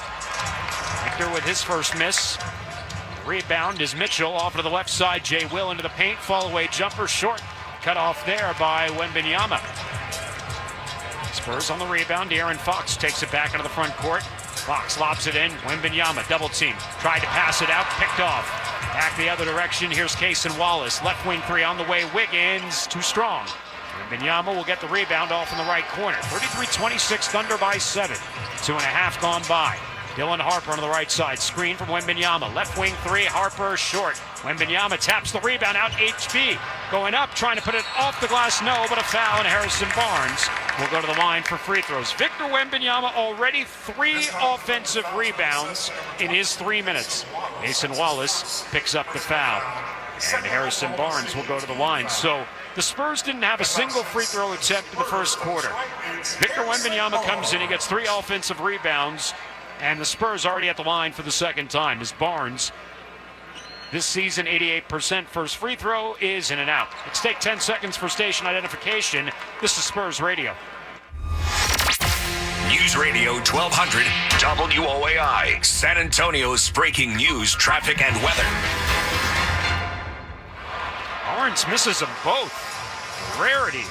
Victor with his first miss. Rebound is Mitchell off to the left side. J-Will into the paint, fall away jumper short. Cut off there by Wembanyama. Spurs on the rebound. Aaron Fox takes it back into the front court. Fox lobs it in. Wembanyama double team. Tried to pass it out, picked off. Back the other direction. Here's Casey Wallace. Left wing 3 on the way. Wiggins too strong. Wembanyama will get the rebound off in the right corner. 33-26, Thunder by 7. 2.5 gone by. Dylan Harper on the right side. Screen from Wembanyama. Left wing 3. Harper short. Wembanyama taps the rebound out. HB going up, trying to put it off the glass. No, but a foul, and Harrison Barnes will go to the line for free throws. Victor Wembanyama already 3 offensive rebounds in his 3 minutes. Mason Wallace picks up the foul, and Harrison Barnes will go to the line. So the Spurs didn't have a single free throw attempt in the first quarter. Victor Wembanyama comes in, he gets 3 offensive rebounds, and the Spurs already at the line for the second time as Barnes, this season 88% first free throw, is in and out. Let's take 10 seconds for station identification. This is Spurs Radio. News Radio 1200 WOAI, San Antonio's breaking news, traffic, and weather. Barnes misses them both. Rarity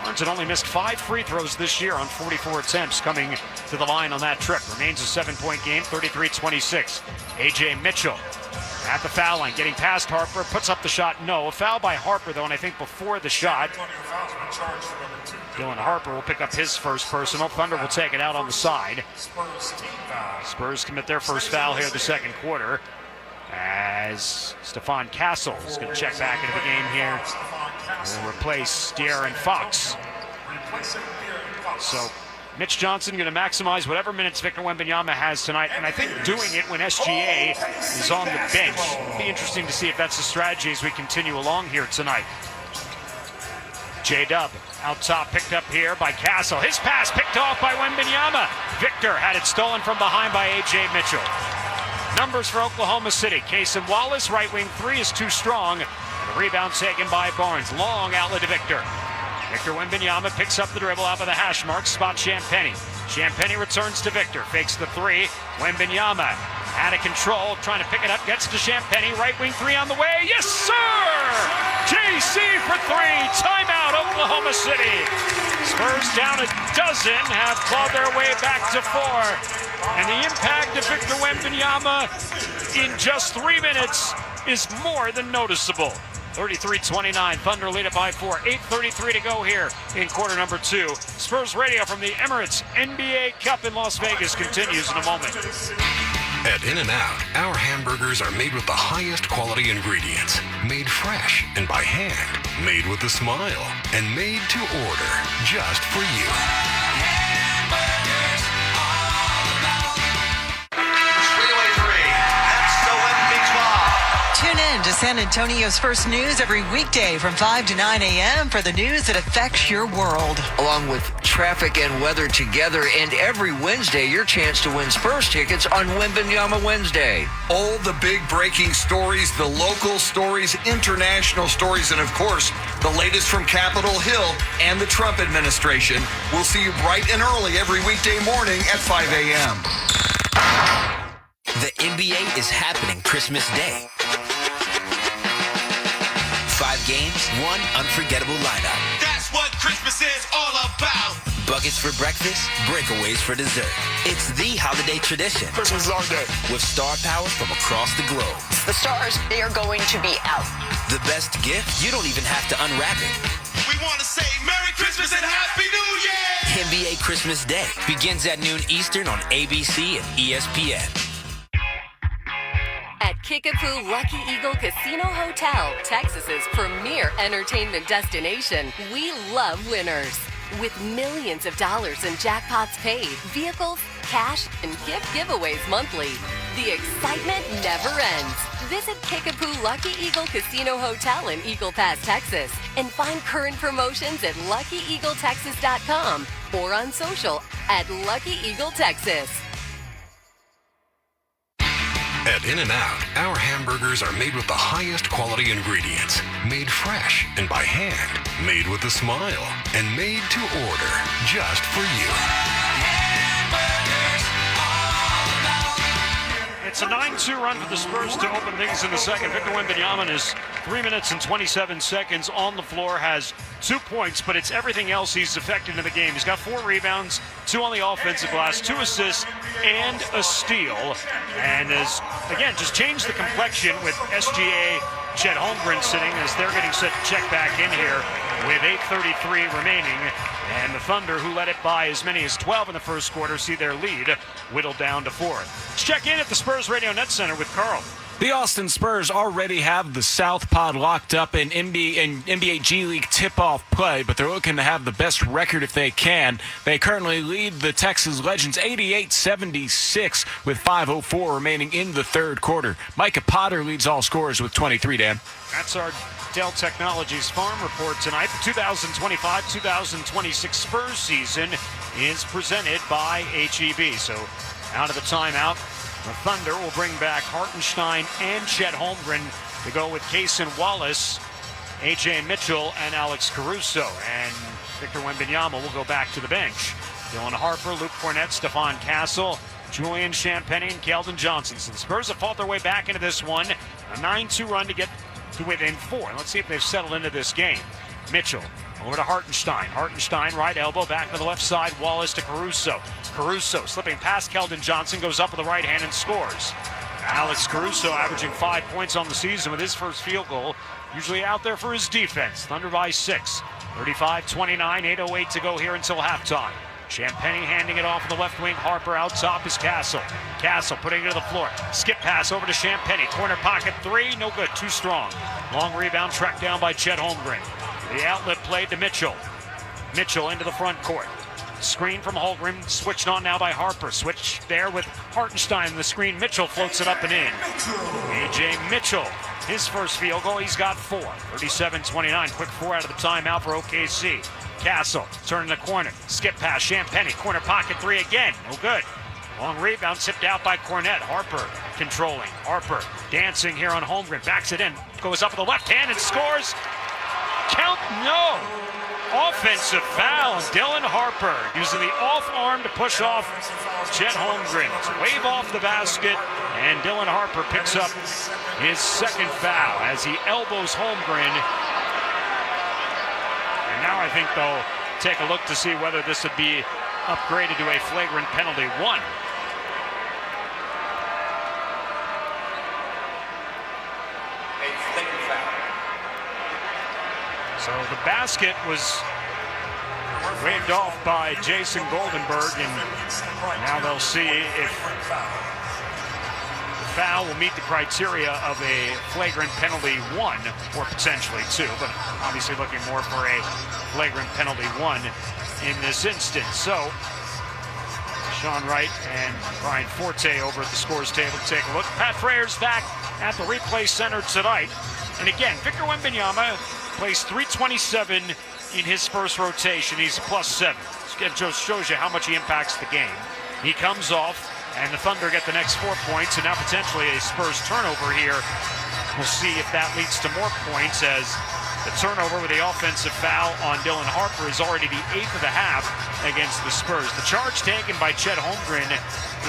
Barnes had only missed 5 free throws this year on 44 attempts coming to the line on that trip. Remains a 7-point game, 33-26. A.J. Mitchell at the foul line, getting past Harper, puts up the shot. No, a foul by Harper, though, and I think before the shot. Dylan Harper will pick up his first personal. Thunder will take it out on the side. Spurs commit their first foul here the second quarter, as Stephon Castle is going to check back into the game here. Will replace De'Aaron Fox. So Mitch Johnson going to maximize whatever minutes Victor Wembanyama has tonight, and I think doing it when SGA is on the bench. It'll be interesting to see if that's the strategy as we continue along here tonight. J-Dub out top, picked up here by Castle. His pass picked off by Wembanyama. Victor had it stolen from behind by A.J. Mitchell. Numbers for Oklahoma City. Cason Wallace, right wing three is too strong. And the rebound taken by Barnes. Long outlet to Victor. Victor Wembanyama picks up the dribble out of the hash mark. Spots Champagnie. Champagnie returns to Victor. Fakes the three. Wembanyama out of control. Trying to pick it up. Gets to Champagnie. Right wing three on the way. Yes, sir! JC for three. Timeout, Oklahoma City. Spurs down a dozen. Have clawed their way back to 4. And the impact of Victor Wembanyama in just 3 minutes is more than noticeable. 33-29, Thunder lead it by 4. 8:33 to go here in quarter number 2. Spurs Radio from the Emirates NBA Cup in Las Vegas continues in a moment. At In-N-Out, our hamburgers are made with the highest quality ingredients, made fresh and by hand, made with a smile, and made to order just for you. Tune in to San Antonio's First News every weekday from 5 to 9 a.m. for the news that affects your world. Along with traffic and weather together, and every Wednesday, your chance to win Spurs tickets on Wembanyama Wednesday. All the big breaking stories, the local stories, international stories, and of course, the latest from Capitol Hill and the Trump administration. We'll see you bright and early every weekday morning at 5 a.m. The NBA is happening Christmas Day. 5 games, 1 unforgettable lineup. That's what Christmas is all about. Buckets for breakfast, breakaways for dessert. It's the holiday tradition. Christmas is our day. With star power from across the globe. The stars, they are going to be out. The best gift, you don't even have to unwrap it. We want to say Merry Christmas and Happy New Year! NBA Christmas Day begins at noon Eastern on ABC and ESPN. At Kickapoo Lucky Eagle Casino Hotel, Texas's premier entertainment destination, we love winners. With millions of dollars in jackpots paid, vehicles, cash, and gift giveaways monthly, the excitement never ends. Visit Kickapoo Lucky Eagle Casino Hotel in Eagle Pass, Texas, and find current promotions at LuckyEagleTexas.com or on social at Lucky Eagle Texas. At In-N-Out, our hamburgers are made with the highest quality ingredients, made fresh and by hand, made with a smile, and made to order just for you. It's a 9-2 run for the Spurs to open things in the second. Victor Wembanyama is 3 minutes and 27 seconds on the floor, has 2 points, but it's everything else he's affected in the game. He's got 4 rebounds, 2 on the offensive glass, 2 assists, and a steal. And has, again, just changed the complexion with SGA, Chet Holmgren sitting as they're getting set to check back in here with 8:33 remaining. And the Thunder, who led it by as many as 12 in the first quarter, see their lead whittled down to 4. Let's check in at the Spurs Radio Net Center with Carl. The Austin Spurs already have the South Pod locked up in NBA G League tip-off play, but they're looking to have the best record if they can. They currently lead the Texas Legends 88-76 with 5:04 remaining in the third quarter. Micah Potter leads all scorers with 23, Dan. That's our Dell Technologies Farm Report tonight. The 2025-2026 Spurs season is presented by HEB. So out of the timeout, the Thunder will bring back Hartenstein and Chet Holmgren to go with Cason Wallace, A.J. Mitchell, and Alex Caruso. And Victor Wembanyama will go back to the bench. Dylan Harper, Luke Cornett, Stephon Castle, Julian Champagnie, and Keldon Johnson. So the Spurs have fought their way back into this one. A 9-2 run to get to within 4. Let's see if they've settled into this game. Mitchell Over to Hartenstein. Hartenstein, right elbow, back to the left side. Wallace to Caruso. Caruso slipping past Keldon Johnson, goes up with the right hand and scores. Alex Caruso averaging 5 points on the season with his first field goal. Usually out there for his defense. Thunder by 6. 35-29, 8:08 to go here until halftime. Champagnie handing it off in the left wing. Harper out top is Castle. Castle putting it to the floor. Skip pass over to Champagnie. Corner pocket three. No good. Too strong. Long rebound tracked down by Chet Holmgren. The outlet played to Mitchell. Mitchell into the front court. Screen from Holmgren. Switched on now by Harper. Switch there with Hartenstein. The screen. Mitchell floats it up and in. A.J. Mitchell. His first field goal. He's got 4. 37-29. Quick 4 out of the timeout for OKC. Castle turning the corner. Skip pass. Champagnie. Corner pocket three again. No good. Long rebound tipped out by Cornette. Harper controlling. Harper dancing here on Holmgren. Backs it in. Goes up with the left hand and scores. Count no. Offensive foul on Dylan Harper. Using the off arm to push off Chet Holmgren. Wave off the basket. And Dylan Harper picks up his second foul as he elbows Holmgren. And now I think they'll take a look to see whether this would be upgraded to a flagrant penalty. 1. So the basket was waved off by Jason Goldenberg, and now they'll see if the foul will meet the criteria of a flagrant penalty 1, or potentially 2, but obviously looking more for a flagrant penalty 1 in this instance. So Sean Wright and Brian Forte over at the scores table to take a look. Pat Freyer's back at the replay center tonight. And again, Victor Wembanyama plays 327 in his first rotation. He's +7. It just shows you how much he impacts the game. He comes off, and the Thunder get the next 4 points, and now potentially a Spurs turnover here. We'll see if that leads to more points, as the turnover with the offensive foul on Dylan Harper is already the 8th of the half against the Spurs. The charge taken by Chet Holmgren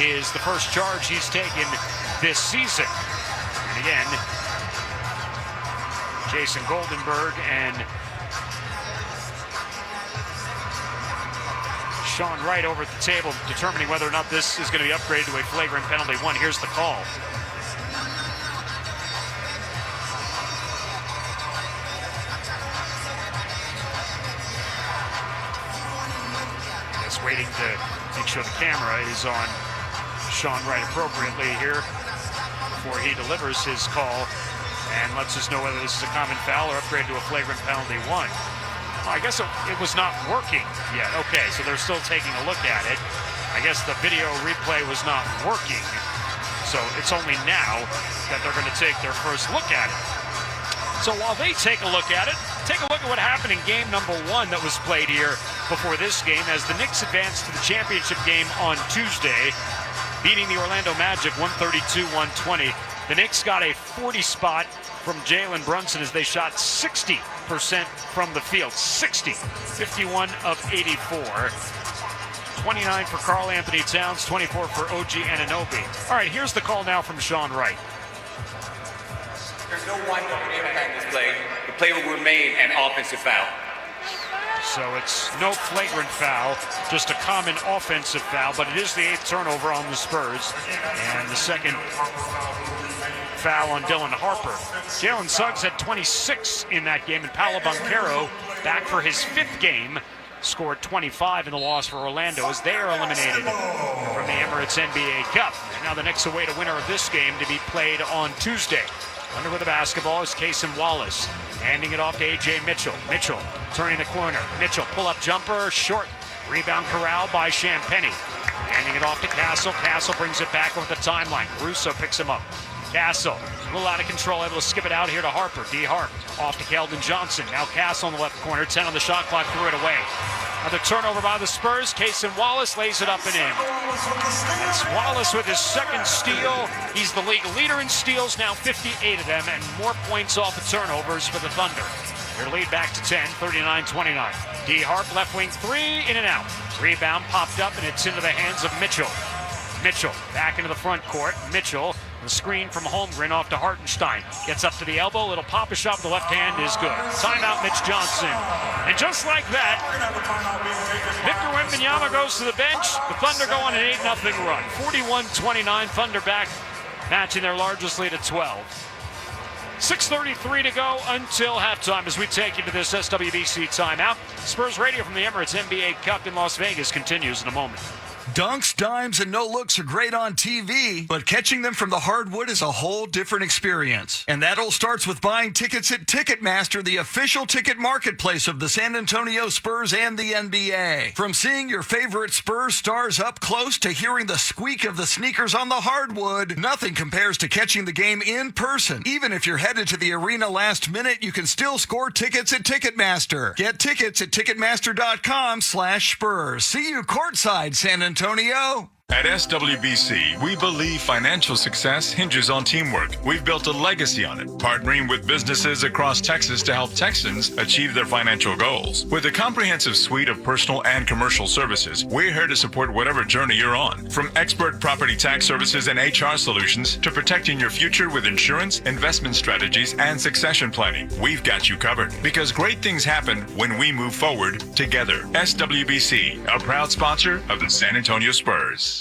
is the first charge he's taken this season. And again, Jason Goldenberg and Sean Wright over at the table determining whether or not this is going to be upgraded to a flagrant penalty 1. Here's the call. Just waiting to make sure the camera is on Sean Wright appropriately here before he delivers his call and lets us know whether this is a common foul or upgrade to a flagrant penalty 1. Well, I guess it was not working yet. Okay, so they're still taking a look at it. I guess the video replay was not working. So it's only now that they're going to take their first look at it. So while they take a look at it, take a look at what happened in game number 1 that was played here before this game, as the Knicks advanced to the championship game on Tuesday, beating the Orlando Magic 132-120. The Knicks got a 40 spot from Jalen Brunson as they shot 60% from the field. 60. 51 of 84. 29 for Karl Anthony Towns, 24 for OG Anunoby. All right, here's the call now from Sean Wright. There's no one impact this play. The play will remain an offensive foul. So it's no flagrant foul, just a common offensive foul, but it is the 8th turnover on the Spurs. And the second foul on Dylan Harper. Jalen Suggs had 26 in that game, and Paolo Banchero, back for his 5th game, scored 25 in the loss for Orlando as they are eliminated from the Emirates NBA Cup. And now the Knicks await a winner of this game to be played on Tuesday. Under with the basketball is Cason Wallace, handing it off to A.J. Mitchell. Mitchell turning the corner. Mitchell pull-up jumper, short. Rebound corralled by Champagnie. Handing it off to Castle. Castle brings it back over the timeline. Russo picks him up. Castle, a little out of control, able to skip it out here to Harper. D. Harp off to Keldon Johnson. Now Castle in the left corner, 10 on the shot clock, threw it away. Another turnover by the Spurs. Cason Wallace lays it up and in. It's Wallace with his second steal. He's the league leader in steals, now 58 of them, and more points off of turnovers for the Thunder. Their lead back to 10, 39-29. D. Harp, left wing three, in and out. Rebound popped up, and it's into the hands of Mitchell. Mitchell back into the front court. Mitchell The screen from Holmgren off to Hartenstein. Gets up to the elbow. Little pop-a-shot with the left hand is good. Timeout, Mitch Johnson. And just like that, Victor Wembanyama goes to the bench. The Thunder go on an 8-0 run. 41-29, Thunder back, matching their largest lead at 12. 6:33 to go until halftime as we take you to this SWBC timeout. Spurs Radio from the Emirates NBA Cup in Las Vegas continues in a moment. Dunks, dimes, and no-looks are great on TV, but catching them from the hardwood is a whole different experience. And that all starts with buying tickets at Ticketmaster, the official ticket marketplace of the San Antonio Spurs and the NBA. From seeing your favorite Spurs stars up close to hearing the squeak of the sneakers on the hardwood, nothing compares to catching the game in person. Even if you're headed to the arena last minute, you can still score tickets at Ticketmaster. Get tickets at Ticketmaster.com/Spurs. See you courtside, San Antonio. At SWBC, we believe financial success hinges on teamwork. We've built a legacy on it, partnering with businesses across Texas to help Texans achieve their financial goals. With a comprehensive suite of personal and commercial services, we're here to support whatever journey you're on. From expert property tax services and HR solutions to protecting your future with insurance, investment strategies, and succession planning, we've got you covered. Because great things happen when we move forward together. SWBC, a proud sponsor of the San Antonio Spurs.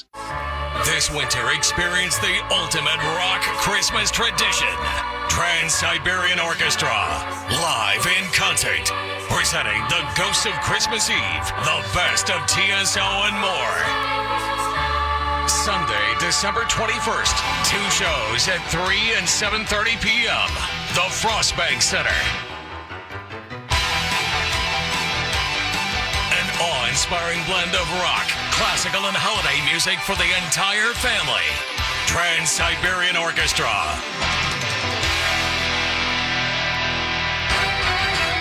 This winter, experience the ultimate rock Christmas tradition. Trans-Siberian Orchestra, live in concert, presenting the Ghosts of Christmas Eve, the best of TSO and more. Sunday, December 21st, 2 shows at 3 and 7:30 p.m. The Frostbank Center. An awe-inspiring blend of rock, classical, and holiday music for the entire family. Trans-Siberian Orchestra.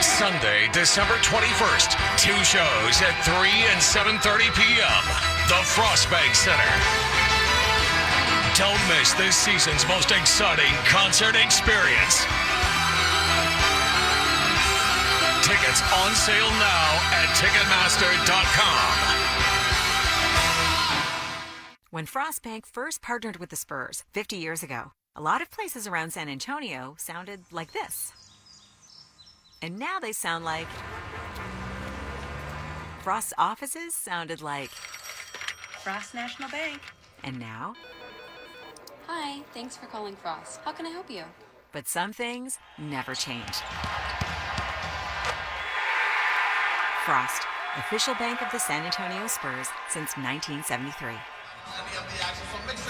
Sunday, December 21st, 2 shows at 3 and 7:30 p.m. The Frostbank Center. Don't miss this season's most exciting concert experience. Tickets on sale now at Ticketmaster.com. When Frostbank first partnered with the Spurs 50 years ago, a lot of places around San Antonio sounded like this. And now they sound like... Frost's offices sounded like... Frost National Bank. And now... Hi, thanks for calling Frost. How can I help you? But some things never change. Frost, official bank of the San Antonio Spurs since 1973.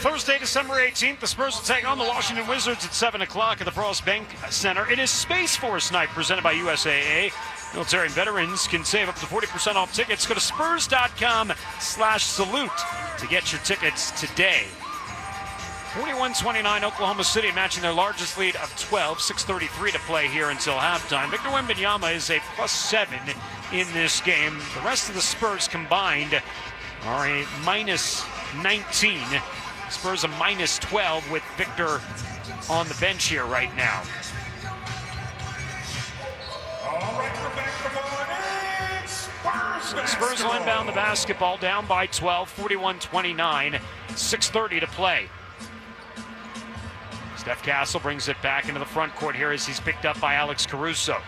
Thursday, December 18th, the Spurs will take on the Washington Wizards at 7 o'clock at the Frost Bank Center. It is Space Force Night presented by USAA. Military and veterans can save up to 40% off tickets. Go to spurs.com/salute to get your tickets today. 41-29, Oklahoma City matching their largest lead of 12. 6:33 to play here until halftime. Victor Wembanyama is a +7 in this game. The rest of the Spurs combined are a -19. Spurs a -12 with Victor on the bench here right now. Spurs will inbound the basketball down by 12, 41-29, 6:30 to play. Steph Castle brings it back into the front court here as he's picked up by Alex Caruso.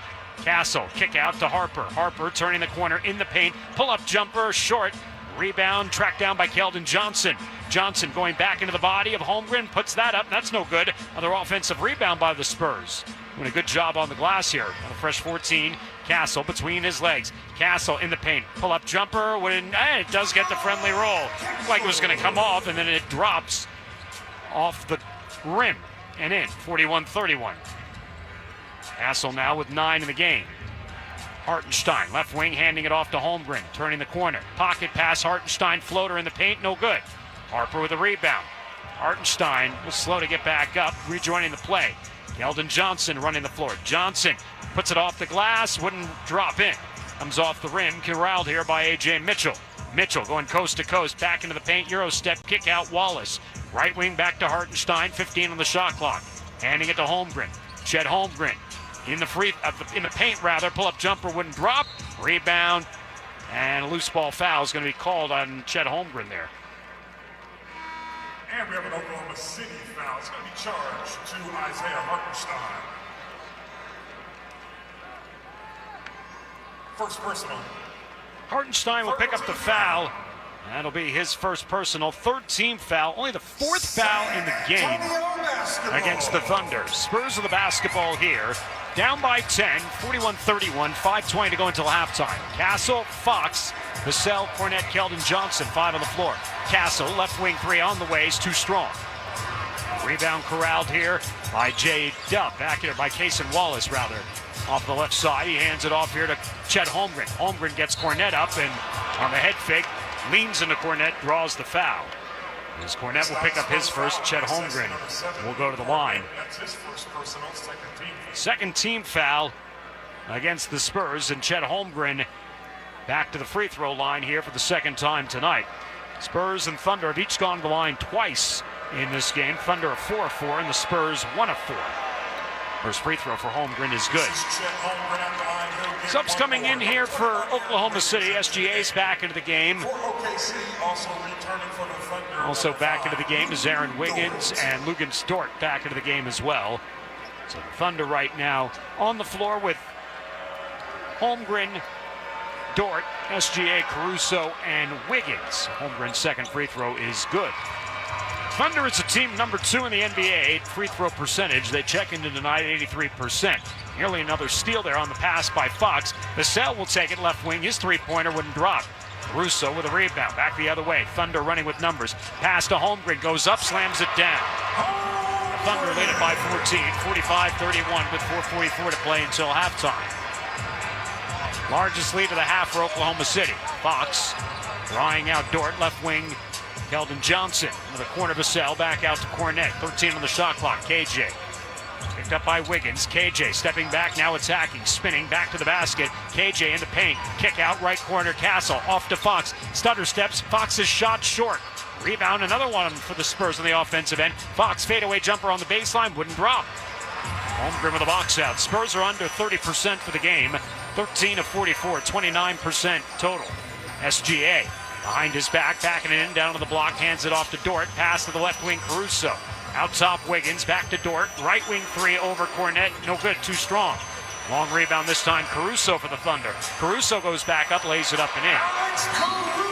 Castle, kick out to Harper. Harper turning the corner in the paint. Pull-up jumper, short. Rebound, tracked down by Keldon Johnson. Johnson going back into the body of Holmgren, puts that up. That's no good. Another offensive rebound by the Spurs. Doing a good job on the glass here. On a fresh 14, Castle between his legs. Castle in the paint. Pull-up jumper. It does get the friendly roll. Like it was going to come off, and then it drops off the rim and in. 41-31. Castle now with 9 in the game. Hartenstein, left wing, handing it off to Holmgren, turning the corner. Pocket pass, Hartenstein, floater in the paint, no good. Harper with a rebound. Hartenstein was slow to get back up, rejoining the play. Keldon Johnson running the floor. Johnson puts it off the glass, wouldn't drop in. Comes off the rim, corralled here by A.J. Mitchell. Mitchell going coast to coast, back into the paint, Euro step, kick out Wallace. Right wing back to Hartenstein, 15 on the shot clock. Handing it to Holmgren. Chet Holmgren. In the paint, pull-up jumper wouldn't drop. Rebound, and a loose ball foul is going to be called on Chet Holmgren there. And we have an Oklahoma City foul. It's going to be charged to Isaiah Hartenstein. First personal. Hartenstein will pick up the foul. That'll be his first personal, third team foul, only the fourth foul in the game against the Thunder. Spurs of the basketball here, down by 10, 41-31, 5:20 to go until halftime. Castle, Fox, Vassell, Cornette, Keldon Johnson, 5 on the floor. Castle, left wing 3 on the way, is too strong. Rebound corralled here by J. Dubb, back here by Cason Wallace, rather. Off the left side, he hands it off here to Chet Holmgren. Holmgren gets Cornette up and on the head fake, leans into Cornette, draws the foul. As Cornette will pick up his first, Chet Holmgren will go to the line. Second team foul against the Spurs, and Chet Holmgren back to the free throw line here for the second time tonight. Spurs and Thunder have each gone to the line twice in this game. Thunder a 4 of 4, and the Spurs 1 of 4. First free throw for Holmgren is good. Subs coming in here for Oklahoma City. SGA's back into the game. Also back into the game is Aaron Wiggins, and Luguentz Dort back into the game as well. So the Thunder right now on the floor with Holmgren, Dort, SGA, Caruso, and Wiggins. Holmgren's second free throw is good. Thunder is a team number 2 in the NBA free throw percentage. They check into tonight 83%. Nearly another steal there on the pass by Fox. Vassell will take it left wing. His three-pointer wouldn't drop. Russo with a rebound. Back the other way. Thunder running with numbers. Pass to Holmgren. Goes up, slams it down. The Thunder lead it by 14. 45-31 with 4:44 to play until halftime. Largest lead of the half for Oklahoma City. Fox drawing out Dort, left wing. Keldon Johnson into the corner of Vassell, back out to Cornette. 13 on the shot clock. KJ picked up by Wiggins. KJ stepping back, now attacking, spinning back to the basket. KJ in the paint. Kick out right corner. Castle off to Fox. Stutter steps. Fox's shot short. Rebound, another one for the Spurs on the offensive end. Fox fadeaway jumper on the baseline, wouldn't drop. Holmgren with a box out. Spurs are under 30% for the game. 13 of 44, 29% total. SGA behind his back, backing it in, down to the block, hands it off to Dort. Pass to the left wing, Caruso. Out top, Wiggins, back to Dort. Right wing 3 over Cornette. No good, too strong. Long rebound this time, Caruso for the Thunder. Caruso goes back up, lays it up and in.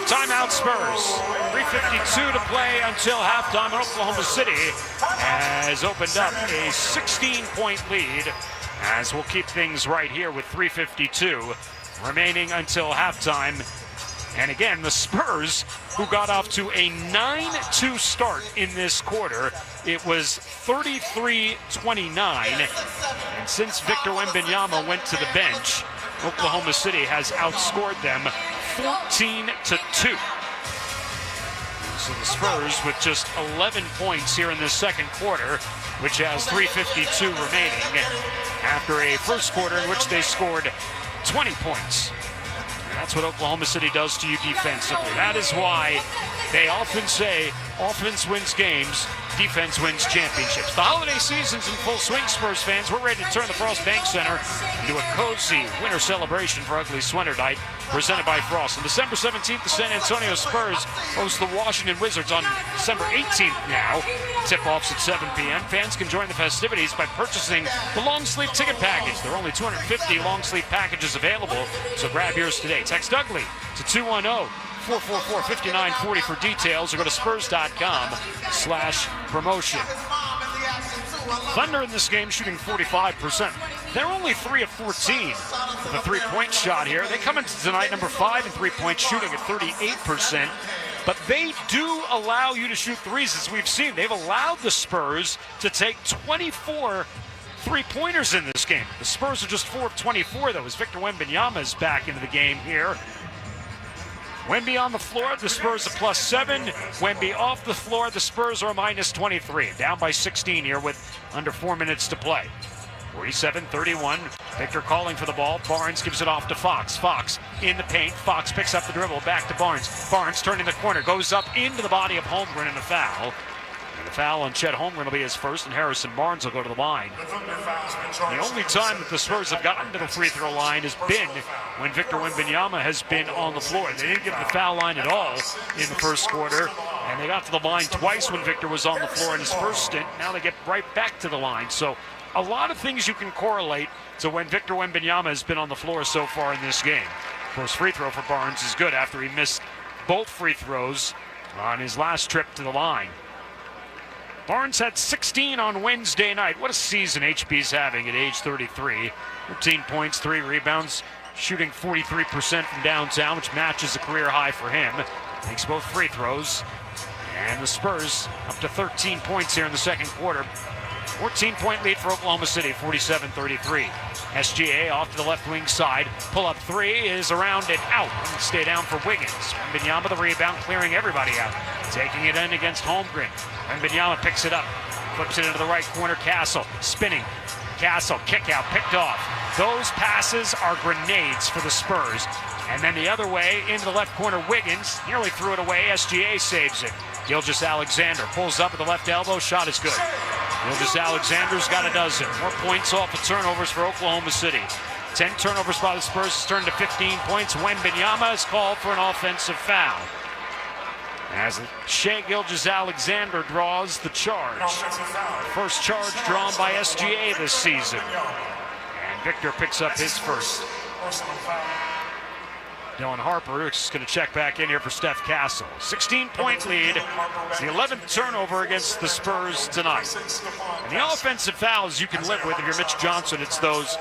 Timeout Spurs. 3:52 to play until halftime. Oklahoma City has opened up a 16-point lead, as we'll keep things right here with 3:52 remaining until halftime. And again, the Spurs, who got off to a 9-2 start in this quarter, it was 33-29. And since Victor Wembanyama went to the bench, Oklahoma City has outscored them 14-2. So the Spurs with just 11 points here in this second quarter, which has 3:52 remaining after a first quarter in which they scored 20 points. That's what Oklahoma City does to you defensively. That is why they often say offense wins games, defense wins championships. The holiday season's in full swing, Spurs fans. We're ready to turn the Frost Bank Center into a cozy winter celebration for Ugly Sweater Night, presented by Frost. On December 17th, the San Antonio Spurs host the Washington Wizards on December 18th now. Tip-offs at 7 p.m. Fans can join the festivities by purchasing the long-sleeve ticket package. There are only 250 long-sleeve packages available, so grab yours today. Text Ugly to 210-444-5940 for details, or go to spurs.com/promotion. Thunder in this game shooting 45%. They're only 3 of 14 with a three-point shot here. They come into tonight number 5 in three-point shooting at 38%. But they do allow you to shoot threes, as we've seen. They've allowed the Spurs to take 24 three-pointers in this game. The Spurs are just 4 of 24, though, as Victor Wembanyama is back into the game here. Wemby on the floor, the Spurs a +7. Wemby off the floor, the Spurs are a -23. Down by 16 here with under 4 minutes to play. 47-31. Victor calling for the ball. Barnes gives it off to Fox. Fox in the paint. Fox picks up the dribble. Back to Barnes. Barnes turning the corner. Goes up into the body of Holmgren and a foul. And the foul on Chet Holmgren will be his first, and Harrison Barnes will go to the line. The only time that the Spurs have gotten to the free throw line has been when Victor Wembanyama has been on the floor. They didn't get to the foul line at all in the first quarter And they got to the line twice when Victor was on the floor in his first stint. Now they get right back to the line. So a lot of things you can correlate to when Victor Wembanyama has been on the floor so far in this game. First free throw for Barnes is good after he missed both free throws on his last trip to the line. Barnes had 16 on Wednesday night. What a season HB's having at age 33. 13 points, 3 rebounds, shooting 43% from downtown, which matches a career high for him. Makes both free throws. And the Spurs up to 13 points here in the second quarter. 14-point lead for Oklahoma City, 47-33. SGA off to the left wing side. Pull-up three is around and out. Stay down for Wiggins. Wembanyama the rebound, clearing everybody out. Taking it in against Holmgren. Wembanyama picks it up. Flips it into the right corner. Castle spinning. Castle, kick out, picked off. Those passes are grenades for the Spurs. And then the other way, into the left corner, Wiggins nearly threw it away. SGA saves it. Gilgeous-Alexander pulls up at the left elbow. Shot is good. Gilgeous-Alexander's got a dozen. More points off of turnovers for Oklahoma City. 10 turnovers by the Spurs has turned to 15 points. Wembanyama is called for an offensive foul, as Shai Gilgeous-Alexander draws the charge. First charge drawn by SGA this season. And Victor picks up his first. Dylan Harper is going to check back in here for Steph Castle. 16-point lead. It's the 11th turnover against the Spurs tonight. And the offensive fouls you can live with if you're Mitch Johnson. It's those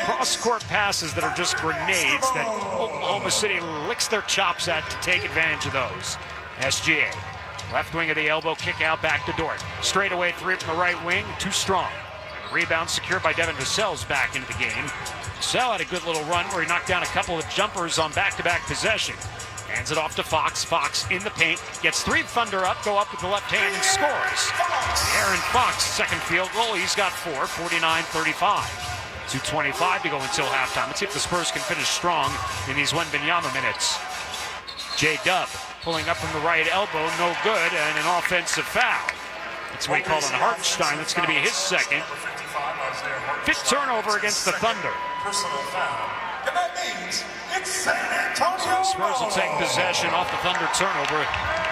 cross-court passes that are just grenades that Oklahoma City licks their chops at to take advantage of those. SGA, left wing of the elbow, kick out back to Dort. Straightaway three from the right wing, too strong. And the rebound secured by Devin Vassell's back into the game. Vassell had a good little run where he knocked down a couple of jumpers on back-to-back possession. Hands it off to Fox. Fox in the paint, gets three Thunder up, go up with the left hand and scores. Aaron Fox, second field goal, he's got 4, 49-35. 2:25 to go until halftime. Let's see if the Spurs can finish strong in these Wembanyama minutes. J-Dub pulling up from the right elbow, no good, and an offensive foul. That's what he called on Hartenstein. That's going to be his second. Fifth turnover against the Thunder. So the Spurs will take possession off the Thunder turnover.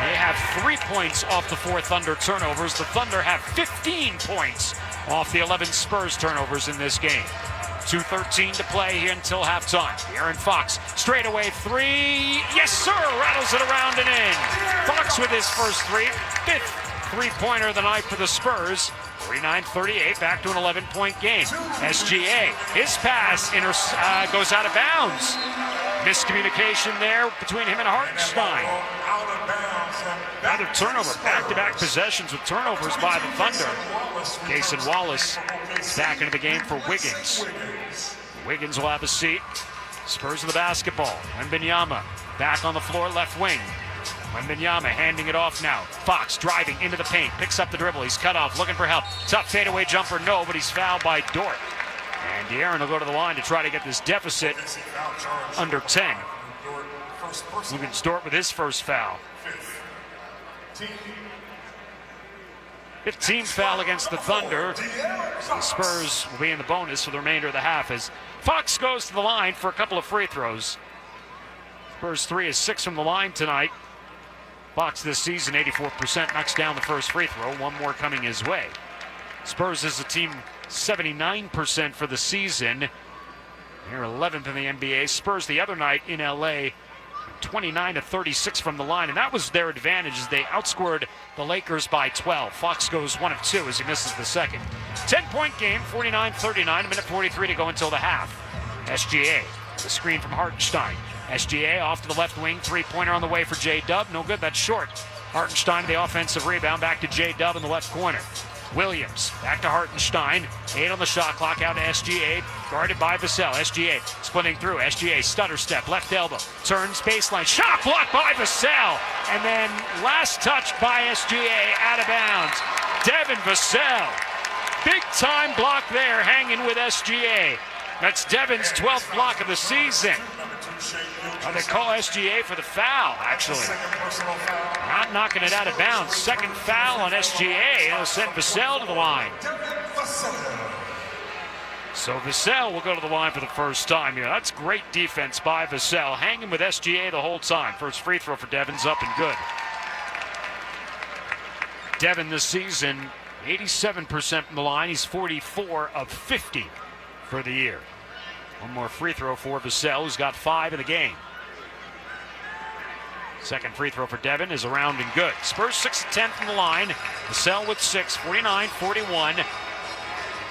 They have 3 points off the 4 Thunder turnovers. The Thunder have 15 points off the 11 Spurs turnovers in this game. 2:13 to play here until halftime. Aaron Fox, straightaway three. Yes, sir! Rattles it around and in. Fox with his first three. Fifth three-pointer of the night for the Spurs. 49-38, back to an 11-point game. SGA, his pass goes out of bounds. Miscommunication there between him and Hartenstein. Another turnover, back-to-back possessions with turnovers by the Thunder. Cason Wallace is back into the game for Wiggins. Wiggins will have a seat. Spurs of the basketball. Wembanyama back on the floor, left wing. Wembanyama handing it off now. Fox driving into the paint, picks up the dribble. He's cut off, looking for help. Tough fadeaway jumper, no, but he's fouled by Dort. And De'Aaron will go to the line to try to get this deficit under 10. Wiggins Dort with his first foul. 15th foul against the Thunder. The Spurs will be in the bonus for the remainder of the half as Fox goes to the line for a couple of free throws. Spurs 3 is 6 from the line tonight. Fox this season, 84%, knocks down the first free throw. One more coming his way. Spurs as a team, 79% for the season. They're 11th in the NBA. Spurs the other night in LA, 29-36 from the line, and that was their advantage as they outscored the Lakers by 12. Fox goes 1 of 2 as he misses the second. 10-point game, 49-39, a minute 43 to go until the half. SGA, the screen from Hartenstein. SGA off to the left wing, three-pointer on the way for J-Dub. No good, that's short. Hartenstein, the offensive rebound, back to J-Dub in the left corner. Williams, back to Hartenstein. 8 on the shot clock, out to SGA, guarded by Vassell. SGA splitting through. SGA stutter step, left elbow, turns baseline, shot blocked by Vassell. And then last touch by SGA, out of bounds. Devin Vassell, big time block there, hanging with SGA. That's Devin's 12th block of the season. They call SGA for the foul, actually. Not knocking it out of bounds. Second foul on SGA. It'll send Vassell to the line. So Vassell will go to the line for the first time here. That's great defense by Vassell, hanging with SGA the whole time. First free throw for Devin's up and good. Devin this season, 87% from the line. He's 44 of 50 for the year. One more free throw for Vassell, who's got 5 in the game. Second free throw for Devin is around and good. Spurs 6 of 10 from the line. Vassell with 6, 49-41.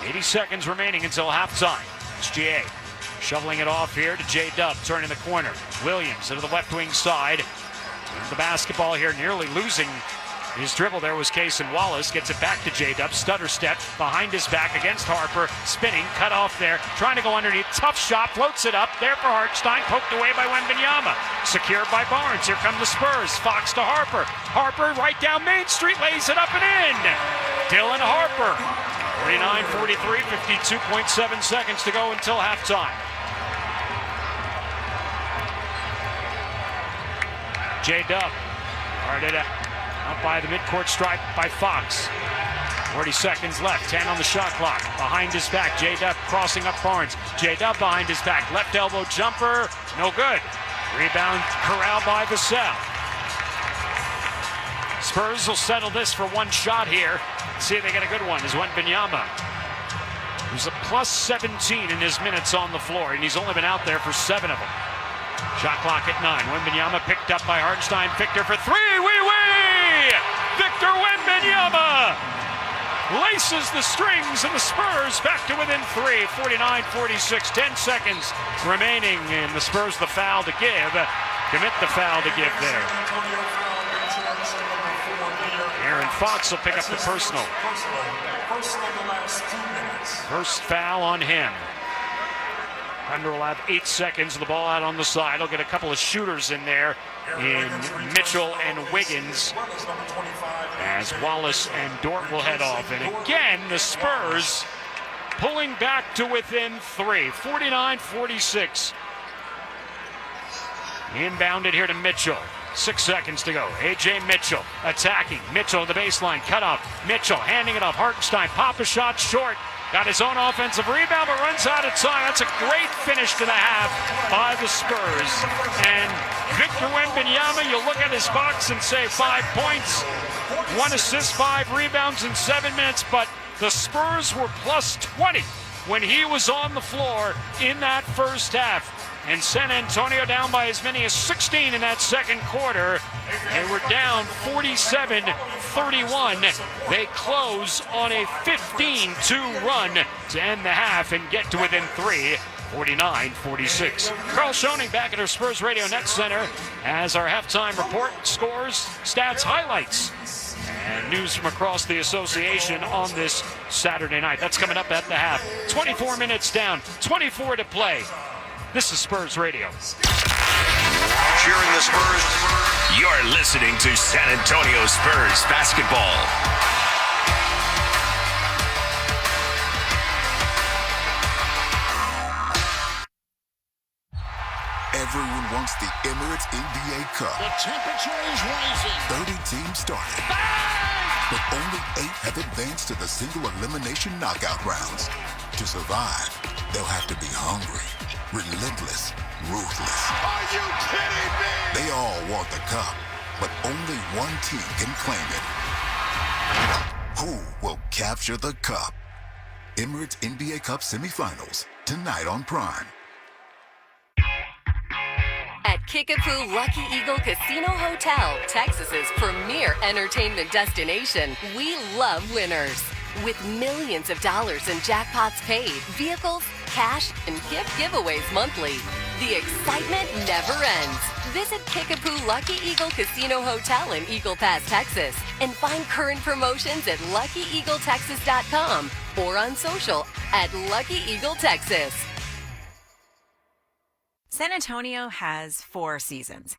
80 seconds remaining until halftime. It's GA shoveling it off here to J-Dub, turning the corner. Williams into the left wing side. The basketball here, nearly losing his dribble there was Cason Wallace. Gets it back to J-Dub. Stutter step behind his back against Harper. Spinning, cut off there. Trying to go underneath. Tough shot. Floats it up. There for Hartenstein. Poked away by Wembanyama. Secured by Barnes. Here come the Spurs. Fox to Harper. Harper right down Main Street. Lays it up and in. Dylan Harper. 49-43. 52.7 seconds to go until halftime. J-Dub. Guarded up by the midcourt stripe by Fox. 40 seconds left, 10 on the shot clock. Behind his back, J-Dub crossing up Barnes. J-Dub behind his back, left elbow jumper, no good. Rebound corralled by Vassell. Spurs will settle this for one shot here. See if they get a good one. Is Wembanyama, who's a plus 17 in his minutes on the floor, and he's only been out there for 7 of them. Shot clock at 9. Wembanyama picked up by Hartenstein. Victor for 3. Victor Wembanyama laces the strings, and the Spurs back to within 3. 49-46. 10 seconds remaining, and the Spurs the foul to give. Commit the foul to give there. Aaron Fox will pick up the personal. First foul on him. Thunder will have 8 seconds. The ball out on the side. He'll get a couple of shooters in there in Mitchell and Wiggins, as Wallace and Dort will head off. And again, the Spurs pulling back to within 3. 49-46. Inbounded here to Mitchell. 6 seconds to go. A.J. Mitchell attacking. Mitchell at the baseline. Cut off. Mitchell handing it off. Hartenstein. Pop a shot short. Got his own offensive rebound, but runs out of time. That's a great finish to the half by the Spurs. And Victor Wembanyama, you look at his box and say 5 points, 1 assist, 5 rebounds in 7 minutes, but the Spurs were plus 20 when he was on the floor in that first half. And San Antonio down by as many as 16 in that second quarter. They were down 47-31. They close on a 15-2 run to end the half and get to within 3. 49-46. Carl Schoening back at our Spurs Radio Net Center as our halftime report, scores, stats, highlights, and news from across the association on this Saturday night. That's coming up at the half. 24 minutes down, 24 to play. This is Spurs Radio. Cheering the Spurs. You're listening to San Antonio Spurs basketball. Everyone wants the Emirates NBA Cup. The temperature is rising. 30 teams started. But only 8 have advanced to the single elimination knockout rounds. To survive, they'll have to be hungry, relentless, ruthless. Are you kidding me? They all want the cup, but only one team can claim it. Who will capture the cup? Emirates NBA Cup semifinals, tonight on Prime. At Kickapoo Lucky Eagle Casino Hotel, Texas's premier entertainment destination, we love winners. With millions of dollars in jackpots paid, vehicles, cash, and gift giveaways monthly, the excitement never ends. Visit Kickapoo Lucky Eagle Casino Hotel in Eagle Pass, Texas, and find current promotions at LuckyEagleTexas.com or on social at Lucky Eagle Texas. San Antonio has 4 seasons.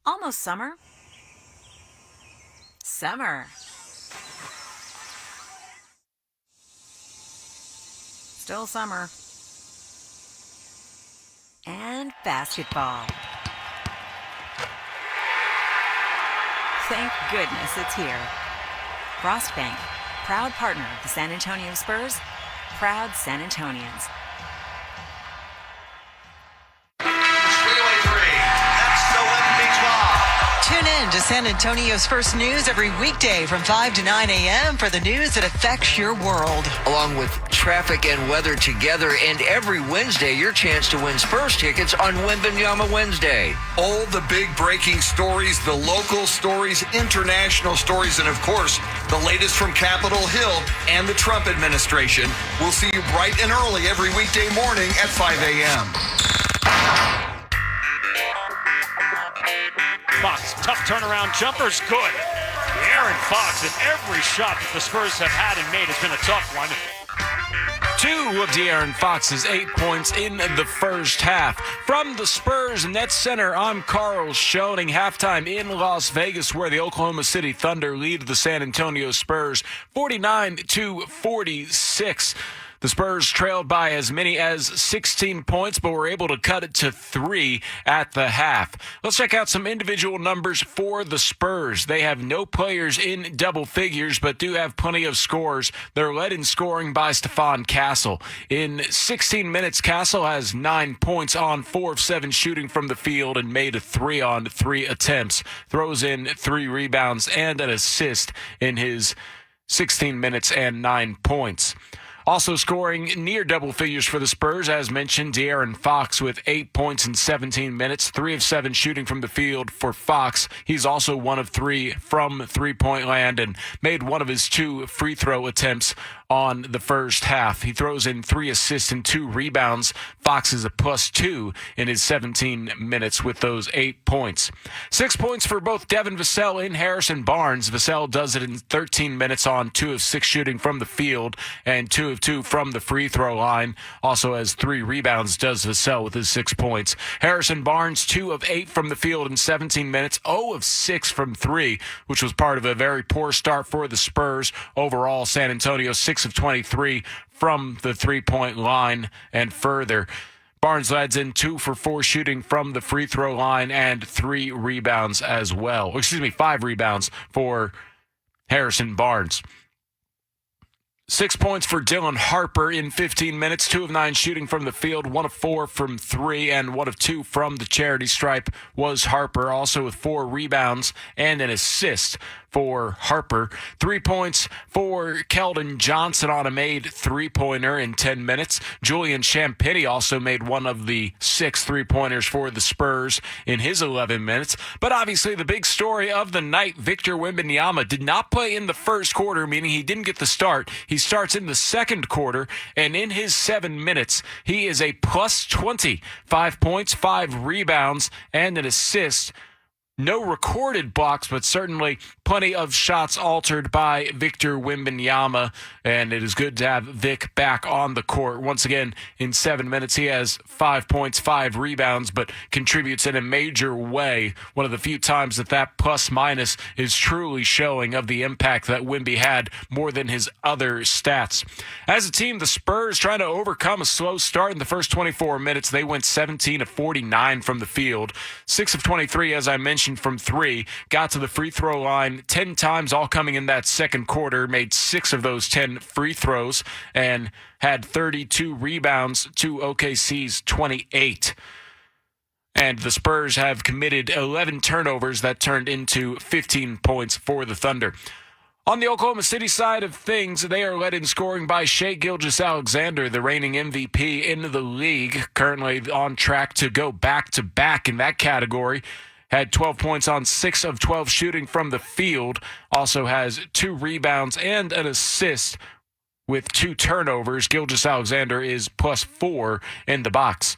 Almost summer. Summer. Still summer. And basketball. Thank goodness it's here. Frostbank, proud partner of the San Antonio Spurs, proud San Antonians. Tune in to San Antonio's First News every weekday from 5 to 9 a.m. for the news that affects your world. Along with traffic and weather together, and every Wednesday, your chance to win Spurs tickets on Wembanyama Wednesday. All the big breaking stories, the local stories, international stories, and of course, the latest from Capitol Hill and the Trump administration. We'll see you bright and early every weekday morning at 5 a.m. Fox, tough turnaround jumper's good. Aaron Fox, and every shot that the Spurs have had and made has been a tough one. 2 of De'Aaron Fox's 8 points in the first half. From the Spurs Net Center, I'm Carl Schoening. Halftime in Las Vegas, where the Oklahoma City Thunder lead the San Antonio Spurs 49-46. The Spurs trailed by as many as 16 points, but were able to cut it to 3 at the half. Let's check out some individual numbers for the Spurs. They have no players in double figures, but do have plenty of scores. They're led in scoring by Stephon Castle. In 16 minutes, Castle has 9 points on 4 of 7 shooting from the field and made a 3 on 3 attempts. Throws in 3 rebounds and an assist in his 16 minutes and 9 points. Also scoring near double figures for the Spurs, as mentioned, De'Aaron Fox with 8 points in 17 minutes, 3 of 7 shooting from the field for Fox. He's also 1 of 3 from three-point land and made 1 of his 2 free throw attempts on the first half. He throws in 3 assists and 2 rebounds. Fox is a +2 in his 17 minutes with those 8 points. 6 points for both Devin Vassell and Harrison Barnes. Vassell does it in 13 minutes on 2 of 6 shooting from the field and 2 of 2 from the free throw line. Also has 3 rebounds, does Vassell with his 6 points. Harrison Barnes, 2 of 8 from the field in 17 minutes, 0 of 6 from 3, which was part of a very poor start for the Spurs. Overall, San Antonio 6 of 23 from the three-point line and further. Barnes adds in 2 for 4 shooting from the free throw line and 3 rebounds as well. 5 rebounds for Harrison Barnes. 6 points for Dylan Harper in 15 minutes, 2 of 9 shooting from the field, 1 of 4 from 3, and 1 of 2 from the charity stripe was Harper, also with 4 rebounds and an assist for Harper. 3 points for Keldon Johnson on a made 3-pointer in 10 minutes. Julian Champagnie also made 1 of the 6 3-pointers for the Spurs in his 11 minutes. But obviously the big story of the night, Victor Wembanyama did not play in the first quarter, meaning he didn't get the start. He starts in the second quarter, and in his 7 minutes, he is a +20. 5 points, 5 rebounds, and an assist. No recorded blocks, but certainly plenty of shots altered by Victor Wembanyama, and it is good to have Vic back on the court. Once again, in 7 minutes, he has 5 points, 5 rebounds, but contributes in a major way. One of the few times that plus-minus is truly showing of the impact that Wemby had more than his other stats. As a team, the Spurs trying to overcome a slow start in the first 24 minutes. They went 17 of 49 from the field, 6 of 23, as I mentioned, from 3, got to the free throw line 10 times, all coming in that second quarter, made 6 of those 10 free throws, and had 32 rebounds to OKC's 28. And the Spurs have committed 11 turnovers that turned into 15 points for the Thunder. On the Oklahoma City side of things, they are led in scoring by Shai Gilgeous-Alexander, the reigning MVP in the league, currently on track to go back-to-back in that category. Had 12 points on 6 of 12 shooting from the field. Also has 2 rebounds and an assist with 2 turnovers. Gilgeous-Alexander is +4 in the box.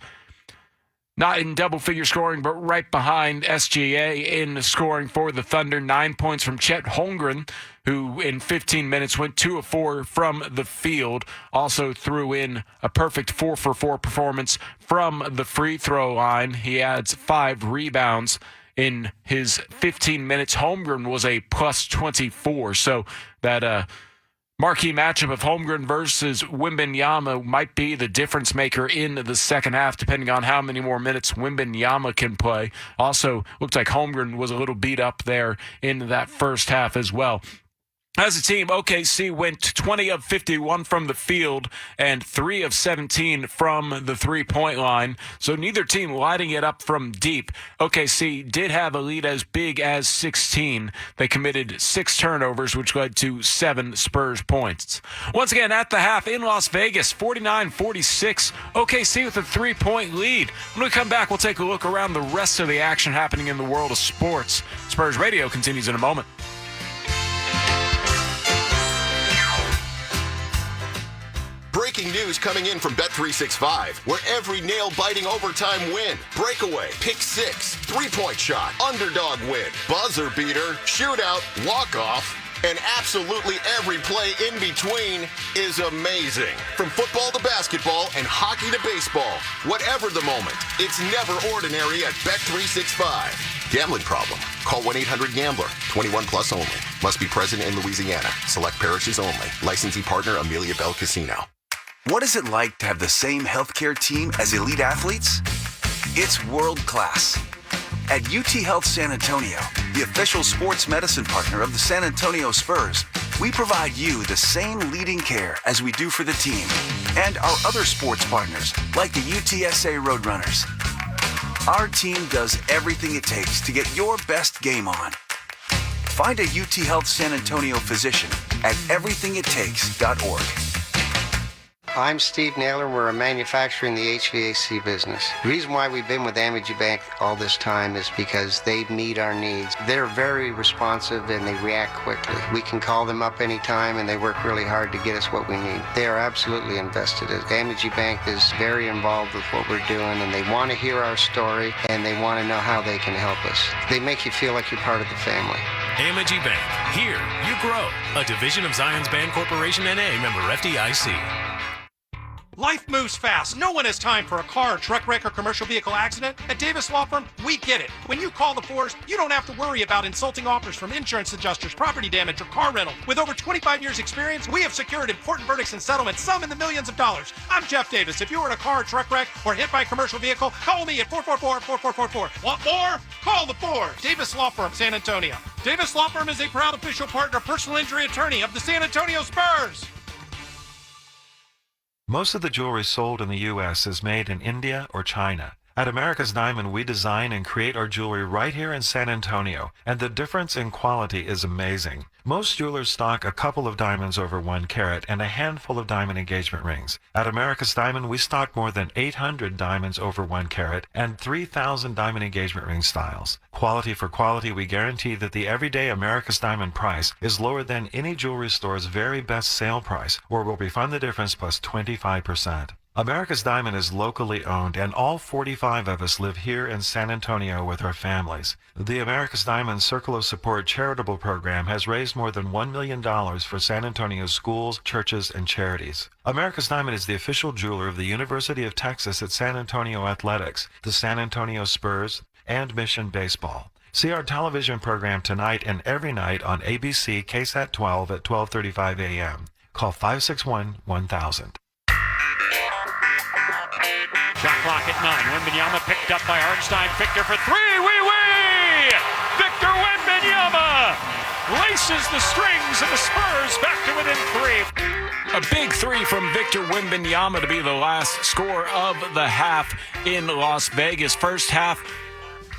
Not in double-figure scoring, but right behind SGA in scoring for the Thunder. 9 points from Chet Holmgren, who in 15 minutes went 2 of 4 from the field. Also threw in a perfect 4 for 4 performance from the free throw line. He adds 5 rebounds in his 15 minutes. Holmgren was a +24. So that marquee matchup of Holmgren versus Wembanyama might be the difference maker in the second half, depending on how many more minutes Wembanyama can play. Also, looked like Holmgren was a little beat up there in that first half as well. As a team, OKC went 20 of 51 from the field and 3 of 17 from the three-point line. So neither team lighting it up from deep. OKC did have a lead as big as 16. They committed 6 turnovers, which led to 7 Spurs points. Once again, at the half in Las Vegas, 49-46. OKC with a 3-point lead. When we come back, we'll take a look around the rest of the action happening in the world of sports. Spurs Radio continues in a moment. Breaking news coming in from Bet365, where every nail-biting overtime win, breakaway, pick six, three-point shot, underdog win, buzzer beater, shootout, walk-off, and absolutely every play in between is amazing. From football to basketball and hockey to baseball, whatever the moment, it's never ordinary at Bet365. Gambling problem? Call 1-800-GAMBLER. 21 plus only. Must be present in Louisiana. Select parishes only. Licensee partner Amelia Bell Casino. What is it like to have the same healthcare team as elite athletes? It's world class. At UT Health San Antonio, the official sports medicine partner of the San Antonio Spurs, we provide you the same leading care as we do for the team and our other sports partners like the UTSA Roadrunners. Our team does everything it takes to get your best game on. Find a UT Health San Antonio physician at everythingittakes.org. I'm Steve Naylor. We're a manufacturer in the HVAC business. The reason why we've been with Amity Bank all this time is because they meet our needs. They're very responsive and they react quickly. We can call them up anytime and they work really hard to get us what we need. They are absolutely invested. Amity Bank is very involved with what we're doing and they want to hear our story and they want to know how they can help us. They make you feel like you're part of the family. Amity Bank. Here, you grow. A division of Zions Bank Corporation N.A. member FDIC. Life moves fast. No one has time for a car, truck wreck, or commercial vehicle accident. At Davis Law Firm, we get it. When you call the force, you don't have to worry about insulting offers from insurance adjusters, property damage, or car rental. With over 25 years experience, we have secured important verdicts and settlements, some in the millions of dollars. I'm Jeff Davis. If you were in a car, truck wreck, or hit by a commercial vehicle, call me at 444-4444. Want more? Call the Force. Davis Law Firm, San Antonio. Davis Law Firm is a proud official partner, personal injury attorney of the San Antonio Spurs. Most of the jewelry sold in the U.S. is made in India or China. At America's Diamond, we design and create our jewelry right here in San Antonio, and the difference in quality is amazing. Most jewelers stock a couple of diamonds over 1 carat and a handful of diamond engagement rings. At America's Diamond, we stock more than 800 diamonds over 1 carat and 3,000 diamond engagement ring styles. Quality for quality, we guarantee that the everyday America's Diamond price is lower than any jewelry store's very best sale price, or we'll refund the difference plus 25%. America's Diamond is locally owned, and all 45 of us live here in San Antonio with our families. The America's Diamond Circle of Support charitable program has raised more than $1 million for San Antonio's schools, churches, and charities. America's Diamond is the official jeweler of the University of Texas at San Antonio Athletics, the San Antonio Spurs, and Mission Baseball. See our television program tonight and every night on ABC KSAT 12 at 12:35 a.m. Call 561-1000. Shot clock at 9. Wembanyama picked up by Hartenstein. Victor for 3. Wee-wee! Victor Wembanyama laces the strings and the Spurs back to within 3. A big 3 from Victor Wembanyama to be the last score of the half in Las Vegas. First half,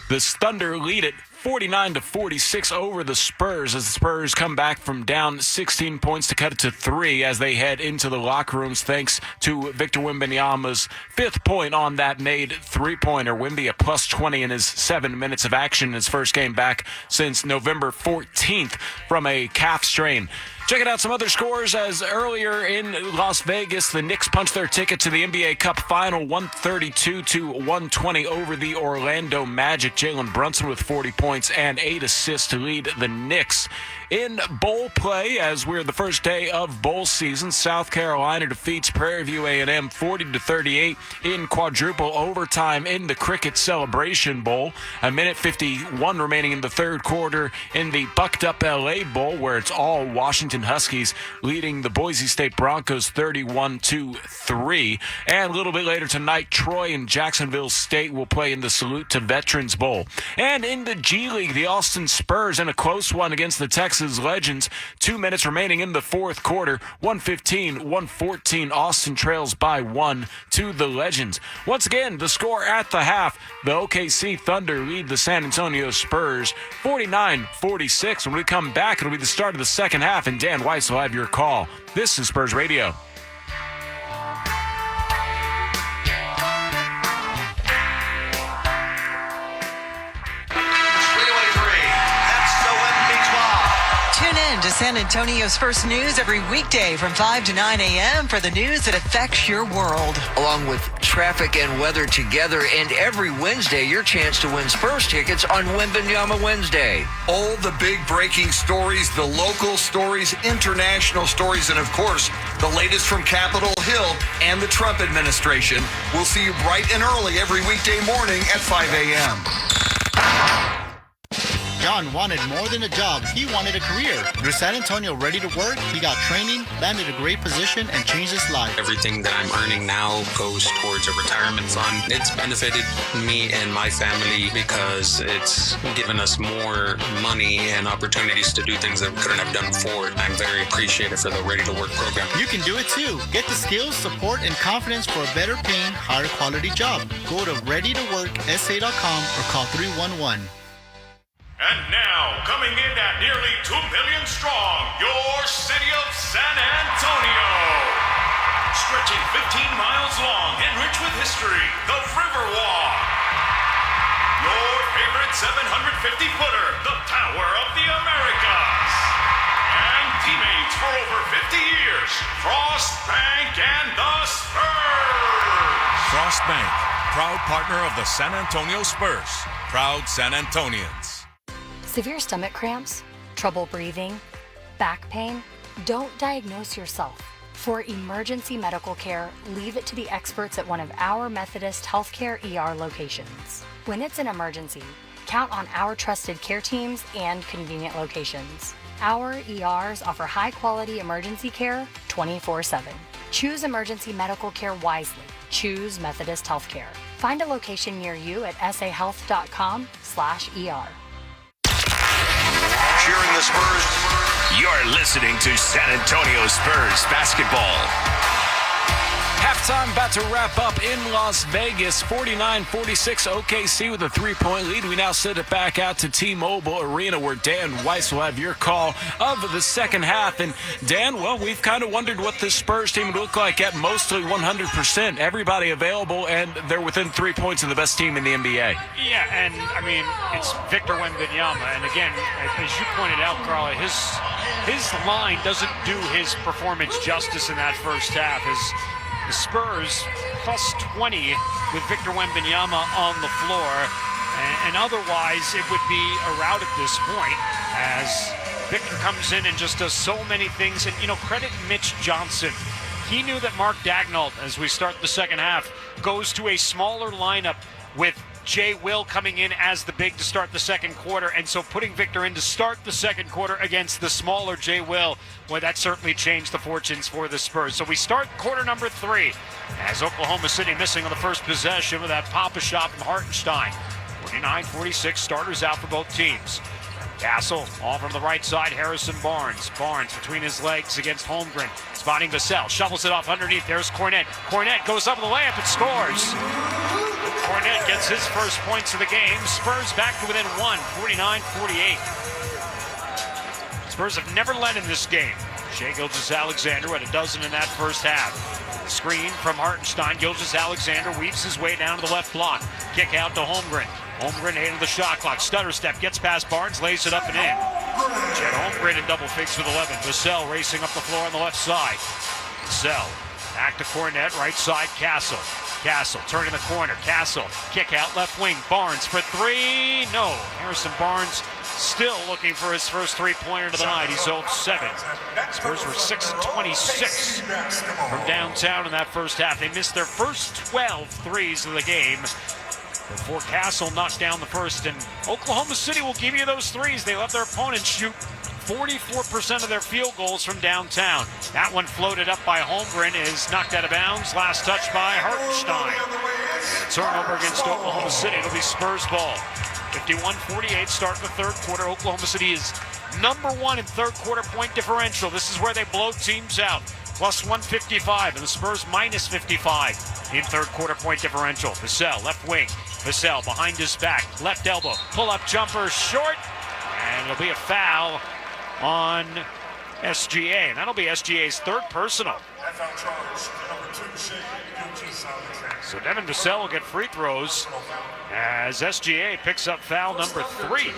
the Thunder lead it 49-46 over the Spurs as the Spurs come back from down 16 points to cut it to 3 as they head into the locker rooms thanks to Victor Wembanyama's 5th point on that made 3-pointer. Wemby a plus 20 in his 7 minutes of action in his first game back since November 14th from a calf strain. Checking out some other scores as earlier in Las Vegas, the Knicks punched their ticket to the NBA Cup Final 132-120 over the Orlando Magic. Jalen Brunson with 40 points and 8 assists to lead the Knicks. In bowl play, as we're the first day of bowl season, South Carolina defeats Prairie View A&M 40-38 in quadruple overtime in the Cricket Celebration Bowl. A minute 51 remaining in the third quarter in the Bucked Up LA Bowl, where it's all Washington Washington Huskies leading the Boise State Broncos 31-3. And a little bit later tonight, Troy and Jacksonville State will play in the Salute to Veterans Bowl. And in the G League, the Austin Spurs in a close one against the Texas Legends. 2 minutes remaining in the fourth quarter. 115-114. Austin trails by 1 to the Legends. Once again, the score at the half, the OKC Thunder lead the San Antonio Spurs 49-46. When we come back, it'll be the start of the second half, and Dan Weiss will have your call. This is Spurs Radio. Tune in to San Antonio's First News every weekday from 5 to 9 a.m. for the news that affects your world. Along with traffic and weather together, and every Wednesday, your chance to win Spurs tickets on Wembanyama Wednesday. All the big breaking stories, the local stories, international stories, and of course, the latest from Capitol Hill and the Trump administration. We'll see you bright and early every weekday morning at 5 a.m. John wanted more than a job. He wanted a career. Through San Antonio Ready to Work, he got training, landed a great position, and changed his life. Everything that I'm earning now goes towards a retirement fund. It's benefited me and my family because it's given us more money and opportunities to do things that we couldn't have done before. I'm very appreciative for the Ready to Work program. You can do it too. Get the skills, support, and confidence for a better paying, higher quality job. Go to readytoworksa.com or call 311. And now, coming in at nearly 2 million strong, your city of San Antonio. Stretching 15 miles long and rich with history, the Riverwalk. Your favorite 750-footer, the Tower of the Americas. And teammates for over 50 years, Frost Bank and the Spurs. Frost Bank, proud partner of the San Antonio Spurs. Proud San Antonians. Severe stomach cramps, trouble breathing, back pain? Don't diagnose yourself. For emergency medical care, leave it to the experts at one of our Methodist Healthcare ER locations. When it's an emergency, count on our trusted care teams and convenient locations. Our ERs offer high-quality emergency care 24/7. Choose emergency medical care wisely. Choose Methodist Healthcare. Find a location near you at sahealth.com/ER. Cheering the Spurs. You're listening to San Antonio Spurs basketball. Halftime about to wrap up in Las Vegas. 49-46 OKC with a 3-point lead. We now send it back out to T-Mobile Arena where Dan Weiss will have your call of the second half. And Dan, well, we've kind of wondered what this Spurs team would look like at mostly 100%. Everybody available, and they're within 3 points of the best team in the NBA. Yeah, and I mean, it's Victor Wembanyama. And again, as you pointed out, Carla, his line doesn't do his performance justice in that first half. The Spurs plus 20 with Victor Wembanyama on the floor, and otherwise it would be a rout at this point as Victor comes in and just does so many things. And, credit Mitch Johnson. He knew that Mark Daigneault, as we start the second half, goes to a smaller lineup with Jay Will coming in as the big to start the second quarter, and so putting Victor in to start the second quarter against the smaller Jay Will, well, that certainly changed the fortunes for the Spurs. So we start quarter number 3 as Oklahoma City missing on the first possession with that pop-a shot from Hartenstein. 49-46, starters out for both teams. Castle off on the right side, Harrison Barnes. Barnes between his legs against Holmgren. Spotting Vassell, shovels it off underneath. There's Cornette. Cornette goes up with a layup and scores. Cornette gets his first points of the game. Spurs back to within 1, 49-48. Spurs have never led in this game. Shai Gilgeous-Alexander had a dozen in that first half. Screen from Hartenstein. Gilgeous-Alexander weaves his way down to the left block. Kick out to Holmgren. Holmgren into the shot clock. Stutter step, gets past Barnes, lays it up and in. Chet Holmgren in double figs with 11. Vassell racing up the floor on the left side. Vassell back to Cornette, right side, Castle. Castle turning the corner. Castle kick out left wing. Barnes for 3. No. Harrison Barnes still looking for his first three-pointer of the night. He's 0-7. Spurs were 6-26 from downtown in that first half. They missed their first 12 threes of the game before Castle knocked down the first. And Oklahoma City will give you those threes. They let their opponents shoot 44% of their field goals from downtown. That one floated up by Holmgren, is knocked out of bounds. Last touch by Hartenstein. And a turnover against Oklahoma City. It'll be Spurs ball. 51-48, start the third quarter. Oklahoma City is number one in third quarter point differential. This is where they blow teams out. Plus 155, and the Spurs minus 55 in third quarter point differential. Vassell, left wing. Vassell behind his back, left elbow, pull-up jumper, short, and it'll be a foul on SGA, and that'll be SGA's third personal. So Devin Vassell will get free throws as SGA picks up foul number 3.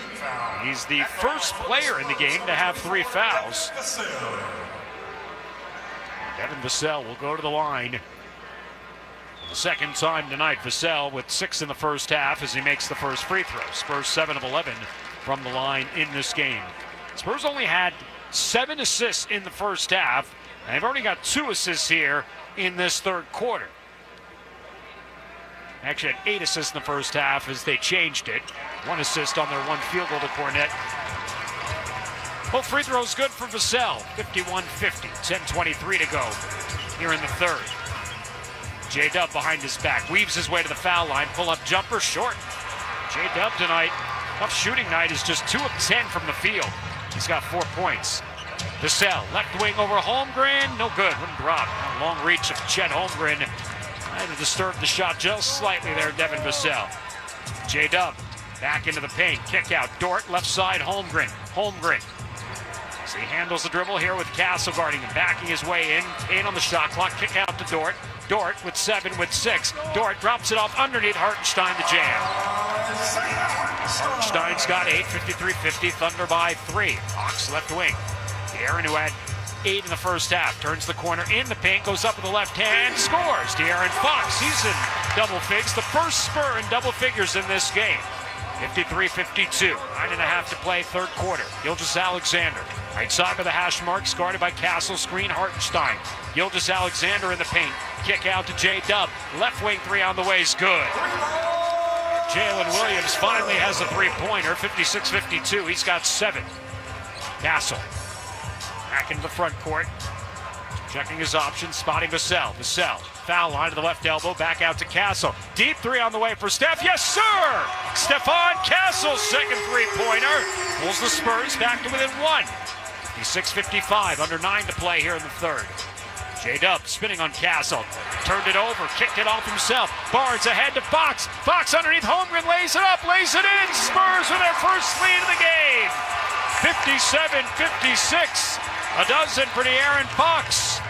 He's the first player in the game to have 3 fouls. Devin Vassell will go to the line. The second time tonight, Vassell with 6 in the first half as he makes the first free throw. Spurs 7 of 11 from the line in this game. Spurs only had 7 assists in the first half, and they've already got 2 assists here in this third quarter. Actually had 8 assists in the first half as they changed it. 1 assist on their 1 field goal to Cornette. Both free throws good for Vassell. 51-50, 10:23 to go here in the third. J-Dub behind his back, weaves his way to the foul line, pull-up jumper, short. J-Dub tonight, tough shooting night, is just 2 of 10 from the field. He's got 4 points. Vassell, left wing over Holmgren, no good, wouldn't drop. Long reach of Chet Holmgren. Had to disturb the shot just slightly there, Devin Vassell. J-Dub, back into the paint, kick out, Dort, left side, Holmgren. So he handles the dribble here with Castle guarding him, backing his way in on the shot clock, kick out to Dort. Dort with 7 with 6. Dort drops it off underneath Hartenstein, the jam. Hartenstein's got 8, 53-50, Thunder by 3. Hawks left wing. De'Aaron, who had 8 in the first half, turns the corner in the paint, goes up with the left hand, scores. De'Aaron Fox, he's in double figs, the first Spur in double figures in this game. 53-52, 9.5 to play, third quarter. Gilgeous-Alexander, right side by the hash marks, guarded by Castle, screen Hartenstein. Gilgeous-Alexander in the paint, kick out to J-Dub, left wing 3 on the way is good. Jalen Williams finally has a 3-pointer, 56-52, he's got 7. Castle, back into the front court, checking his options, spotting Vassell. Vassell, foul line to the left elbow, back out to Castle. Deep 3 on the way for Steph. Yes, sir! Stephon Castle's second 3-pointer. Pulls the Spurs back to within 1. 56-55, under 9 to play here in the third. J-Dub spinning on Castle. Turned it over, kicked it off himself. Barnes ahead to Fox. Fox underneath Holmgren, lays it up, lays it in. Spurs with their first lead of the game. 57-56. A dozen for De'Aaron Fox.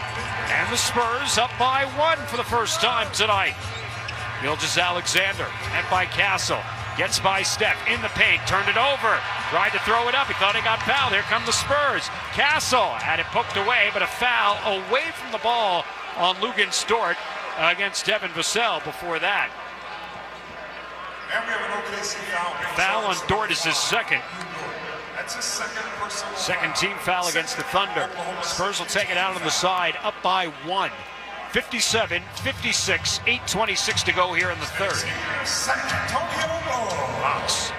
And the Spurs up by 1 for the first time tonight. Gilgeous-Alexander, met by Castle. Gets by Steph in the paint, turned it over. Tried to throw it up, he thought he got fouled. Here come the Spurs. Castle had it poked away, but a foul away from the ball on Lugan Dort against Devin Vassell before that. Foul on Dort is his second. That's his Second team foul against the Thunder. Spurs will take it out on the side, up by 1. 57-56, 8:26 to go here in the third. Fox.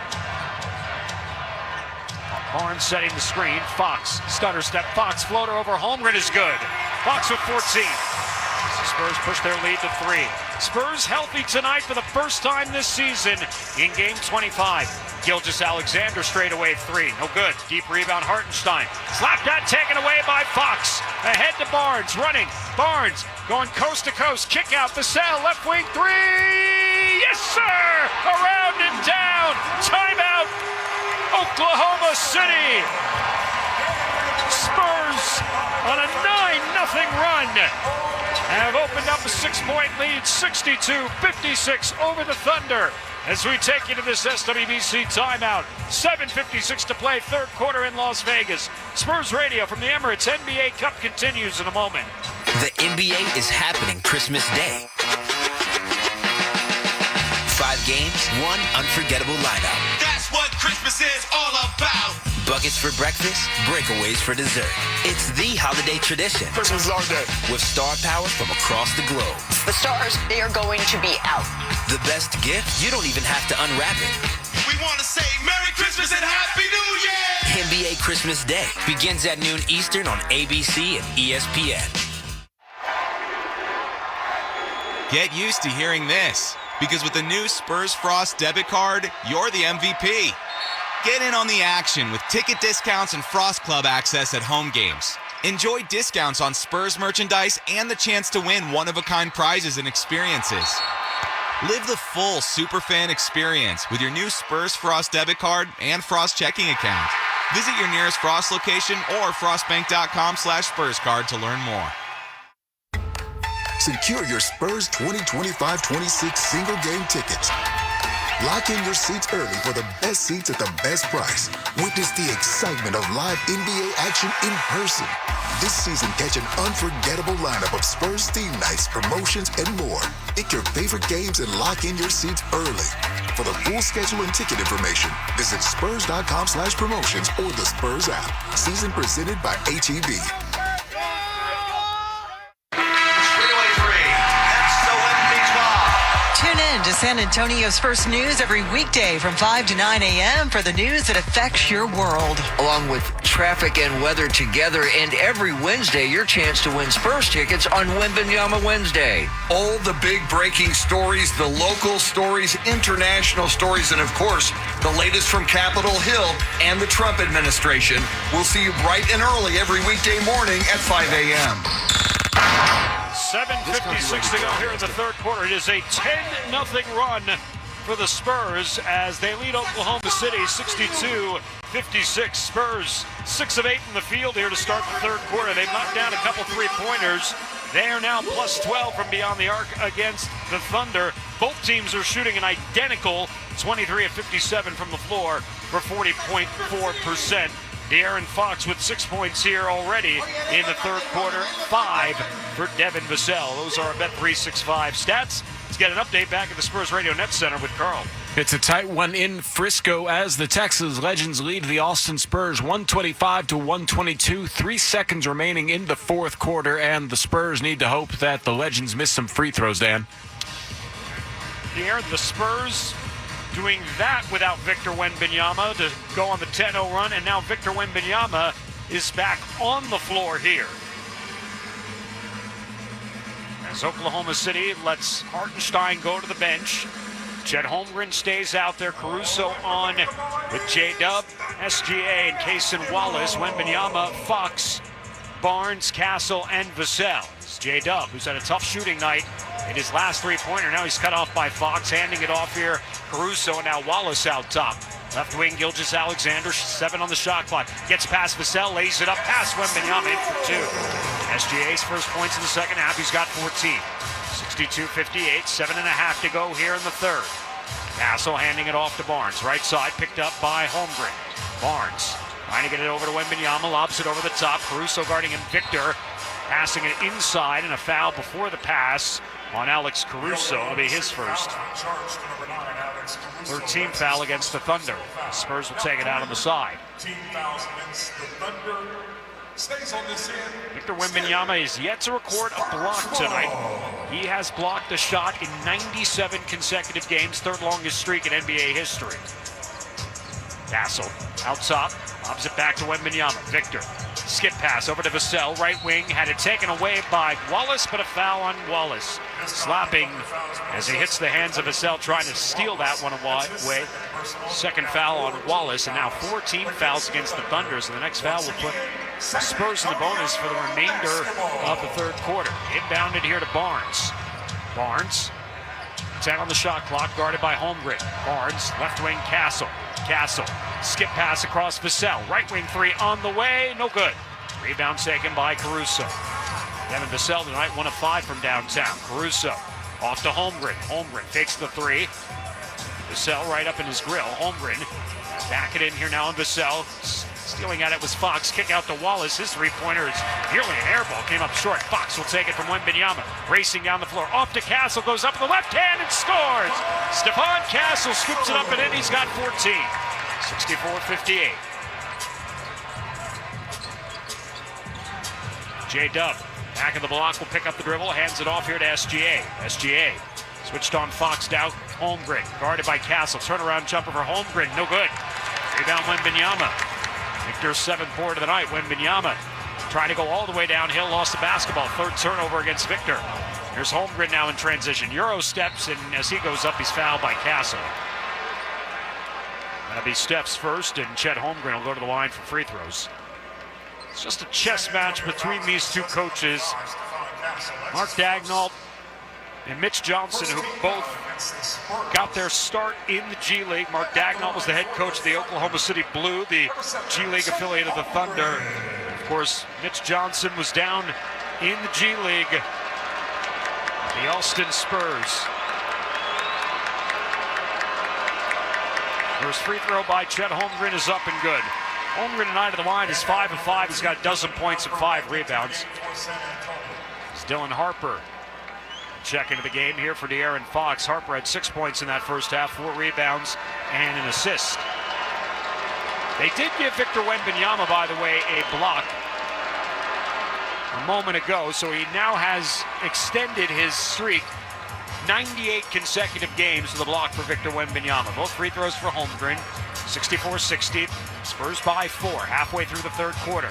Barnes setting the screen. Fox, stutter step. Fox, floater over Holmgren is good. Fox with 14. Spurs push their lead to 3. Spurs healthy tonight for the first time this season in game 25. Gilgeous-Alexander straight away 3. No good. Deep rebound Hartenstein. Slap that taken away by Fox. Ahead to Barnes. Running. Barnes going coast to coast. Kick out. Vassell. Left wing 3. Yes, sir! Around and down. Timeout. Oklahoma City. Spurs on a 9-0 run have opened up a 6-point lead, 62-56 over the Thunder as we take you to this SWBC timeout. 7:56 to play, third quarter in Las Vegas. Spurs Radio from the Emirates NBA Cup continues in a moment. The NBA is happening Christmas Day. 5 games, 1 unforgettable lineup. That's what Christmas is all about. Buckets for breakfast, breakaways for dessert. It's the holiday tradition. Christmas is our day. With star power from across the globe. The stars, they are going to be out. The best gift, you don't even have to unwrap it. We want to say Merry Christmas and Happy New Year! NBA Christmas Day begins at noon Eastern on ABC and ESPN. Get used to hearing this, because with the new Spurs Frost debit card, you're the MVP. Get in on the action with ticket discounts and Frost Club access at home games. Enjoy discounts on Spurs merchandise and the chance to win one-of-a-kind prizes and experiences. Live the full Superfan experience with your new Spurs Frost debit card and Frost checking account. Visit your nearest Frost location or frostbank.com/SpursCard to learn more. Secure your Spurs 2025-26 single game tickets. Lock in your seats early for the best seats at the best price. Witness the excitement of live NBA action in person. This season, catch an unforgettable lineup of Spurs theme nights, promotions, and more. Pick your favorite games and lock in your seats early. For the full schedule and ticket information, visit spurs.com/promotions or the Spurs app. Season presented by HEB. Tune in to San Antonio's First News every weekday from 5 to 9 a.m. for the news that affects your world. Along with traffic and weather together, and every Wednesday, your chance to win Spurs tickets on Wembanyama Wednesday. All the big breaking stories, the local stories, international stories, and of course, the latest from Capitol Hill and the Trump administration. We'll see you bright and early every weekday morning at 5 a.m. 7:56 to go here in the third quarter. It is a 10-0 run for the Spurs as they lead Oklahoma City 62-56. Spurs 6 of 8 in the field here to start the third quarter. They knocked down a couple three-pointers. They are now plus 12 from beyond the arc against the Thunder. Both teams are shooting an identical 23 of 57 from the floor for 40.4%. De'Aaron Fox with 6 points here already in the third quarter. 5 for Devin Vassell. Those are our Bet365 stats. Let's get an update back at the Spurs Radio Net Center with Carl. It's a tight one in Frisco as the Texas Legends lead the Austin Spurs 125-122. 3 seconds remaining in the fourth quarter, and the Spurs need to hope that the Legends miss some free throws, Dan. Here, the Spurs doing that without Victor Wembanyama to go on the 10-0 run, and now Victor Wembanyama is back on the floor here. As Oklahoma City lets Hartenstein go to the bench. Chet Holmgren stays out there. Caruso on with J-Dub, SGA, and Cason Wallace. Wembanyama, Fox, Barnes, Castle, and Vassell. It's J-Dub, who's had a tough shooting night in his last three-pointer. Now he's cut off by Fox, handing it off here. Caruso, and now Wallace out top. Left wing, Gilgeous-Alexander, 7 on the shot clock. Gets past Vassell, lays it up past Wembanyama, in for 2. SGA's first points in the second half. He's got 14. 62-58, 7.5 to go here in the third. Castle handing it off to Barnes. Right side picked up by Holmgren. Barnes trying to get it over to Wembanyama, lobs it over the top. Caruso guarding him. Victor passing it inside, and a foul before the pass on Alex Caruso. It'll be his first. 13th foul against the Thunder. Spurs will take it out on the side. Victor Wembanyama is yet to record a block tonight. He has blocked a shot in 97 consecutive games, third longest streak in NBA history. Castle out top, lobs it back to Wembanyama. Victor, skip pass over to Vassell, right wing, had it taken away by Wallace, but a foul on Wallace. Slapping as he hits the hands of Vassell, trying to steal that one away. Second foul on Wallace, and now 14 fouls against the Thunder, so the next foul will put the Spurs in the bonus for the remainder of the third quarter. Inbounded here to Barnes. Barnes, 10 on the shot clock, guarded by Holmgren. Barnes, left wing, Castle. Castle, skip pass across Vassell. Right wing three on the way, no good. Rebound taken by Caruso. Devin Vassell tonight 1 of 5 from downtown. Caruso off to Holmgren. Holmgren takes the three. Vassell right up in his grill. Holmgren back it in here now on Vassell. Stealing at it was Fox. Kick out to Wallace. His three-pointer is nearly an air ball. Came up short. Fox will take it from Wembanyama. Racing down the floor. Off to Castle. Goes up with the left hand and scores. Stephon Castle scoops it up and in. He's got 14. 64-58. J-Dub. Back of the block. Will pick up the dribble. Hands it off here to SGA. SGA. Switched on Fox down. Holmgren. Guarded by Castle. Turnaround jumper for Holmgren. No good. Rebound Wembanyama. Victor's 7th point of the night. Wembanyama trying to go all the way downhill, lost the basketball. Third turnover against Victor. Here's Holmgren now in transition. Euro steps, and as he goes up, he's fouled by Castle. That'll be Steps first, and Chet Holmgren will go to the line for free throws. It's just a chess match between these two coaches. Mark Daignault and Mitch Johnson, who both got their start in the G League. Mark Daignault was the head coach of the Oklahoma City Blue, the G League affiliate of the Thunder. Of course, Mitch Johnson was down in the G League, the Austin Spurs. First free throw by Chet Holmgren is up and good. Holmgren tonight to the line is 5 of 5. He's got a dozen points and 5 rebounds. It's Dylan Harper. Check into the game here for De'Aaron Fox. Harper had 6 points in that first half, 4 rebounds, and an assist. They did give Victor Wembanyama, by the way, a block a moment ago, so he now has extended his streak. 98 consecutive games with a block for Victor Wembanyama. Both free throws for Holmgren. 64-60. Spurs by 4 halfway through the third quarter.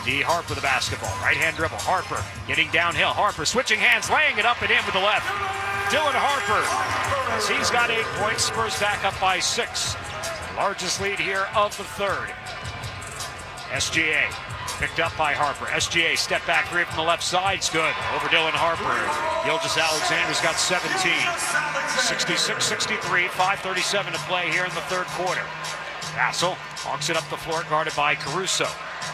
D. Harper the basketball. Right-hand dribble. Harper getting downhill. Harper switching hands, laying it up and in with the left. Dylan Harper, as he's got 8 points. Spurs back up by 6. Largest lead here of the third. SGA picked up by Harper. SGA step back three from the left side. It's good. Over Dylan Harper. Gilgeous-Alexander's got 17. 66-63. 5:37 to play here in the third quarter. Castle hawks it up the floor, guarded by Caruso.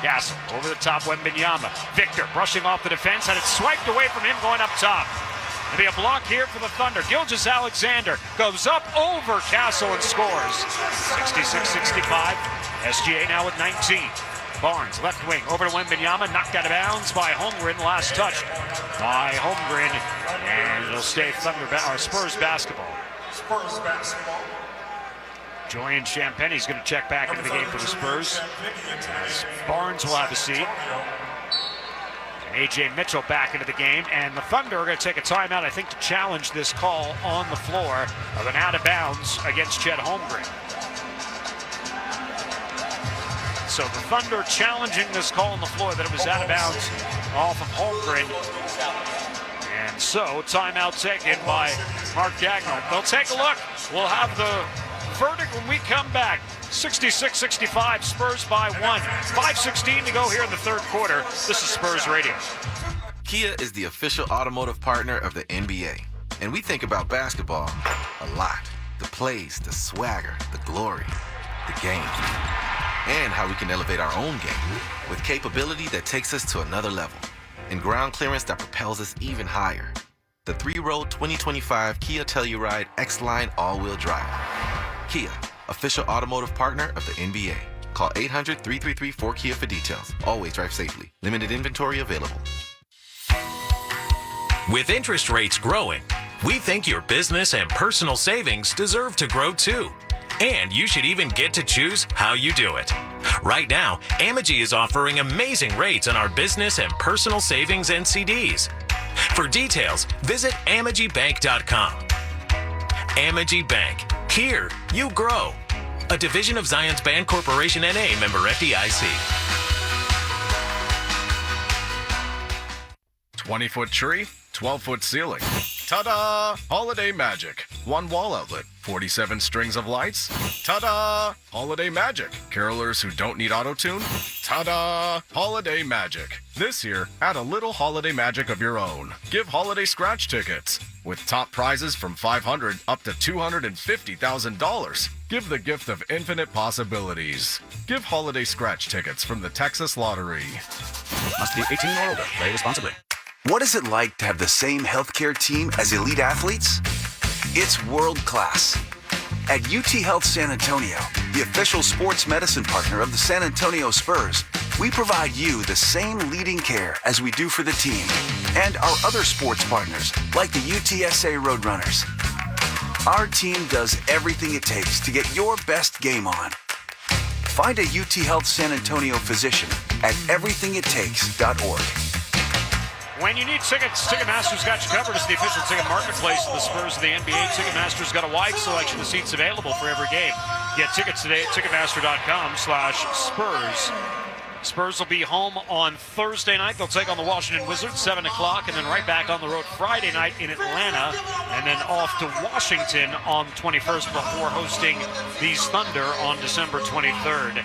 Castle over the top, Wembanyama. Victor brushing off the defense, had it swiped away from him going up top. There'll be a block here for the Thunder. Gilgeous-Alexander goes up over Castle and scores. 66-65. SGA now with 19. Barnes, left wing, over to Wembanyama, knocked out of bounds by Holmgren. Last touch by Holmgren, and it'll stay Spurs basketball. Spurs basketball. Julian Champagne's going to check back into the game for the Spurs. As Barnes will have a seat. And A.J. Mitchell back into the game, and the Thunder are going to take a timeout, I think, to challenge this call on the floor of an out of bounds against Chet Holmgren. So the Thunder challenging this call on the floor that it was out of bounds off of Holmgren. And so timeout taken by Mark Daignault. They'll take a look. We'll have the verdict when we come back. 66-65, Spurs by 1. 5:16 to go here in the third quarter. This is Spurs Radio. Kia is the official automotive partner of the NBA. And we think about basketball a lot. The plays, the swagger, the glory, the game. And how we can elevate our own game with capability that takes us to another level and ground clearance that propels us even higher. The 3-row 2025 Kia Telluride X-Line all-wheel drive. Kia, official automotive partner of the NBA. Call 800-333-4KIA for details. Always drive safely. Limited inventory available. With interest rates growing, we think your business and personal savings deserve to grow too. And you should even get to choose how you do it. Right now, Amegy is offering amazing rates on our business and personal savings and CDs. For details, visit AmegyBank.com. Amegy Bank. Here, you grow. A division of Zions Bank Corporation N.A. member FDIC. 20-foot tree, 12-foot ceiling. Ta-da! Holiday magic. One wall outlet, 47 strings of lights. Ta-da! Holiday magic. Carolers who don't need auto-tune. Ta-da! Holiday magic. This year, add a little holiday magic of your own. Give holiday scratch tickets. With top prizes from $500 up to $250,000. Give the gift of infinite possibilities. Give holiday scratch tickets from the Texas Lottery. Must be 18 or older. Play responsibly. What is it like to have the same healthcare team as elite athletes? It's world class. At UT Health San Antonio, the official sports medicine partner of the San Antonio Spurs, we provide you the same leading care as we do for the team and our other sports partners like the UTSA Roadrunners. Our team does everything it takes to get your best game on. Find a UT Health San Antonio physician at everythingittakes.org. When you need tickets, Ticketmaster's got you covered. It's the official ticket marketplace of the Spurs of the NBA. Ticketmaster's got a wide selection of seats available for every game. Get tickets today at Ticketmaster.com/Spurs. Spurs will be home on Thursday night. They'll take on the Washington Wizards, 7 o'clock, and then right back on the road Friday night in Atlanta, and then off to Washington on the 21st before hosting these Thunder on December 23rd.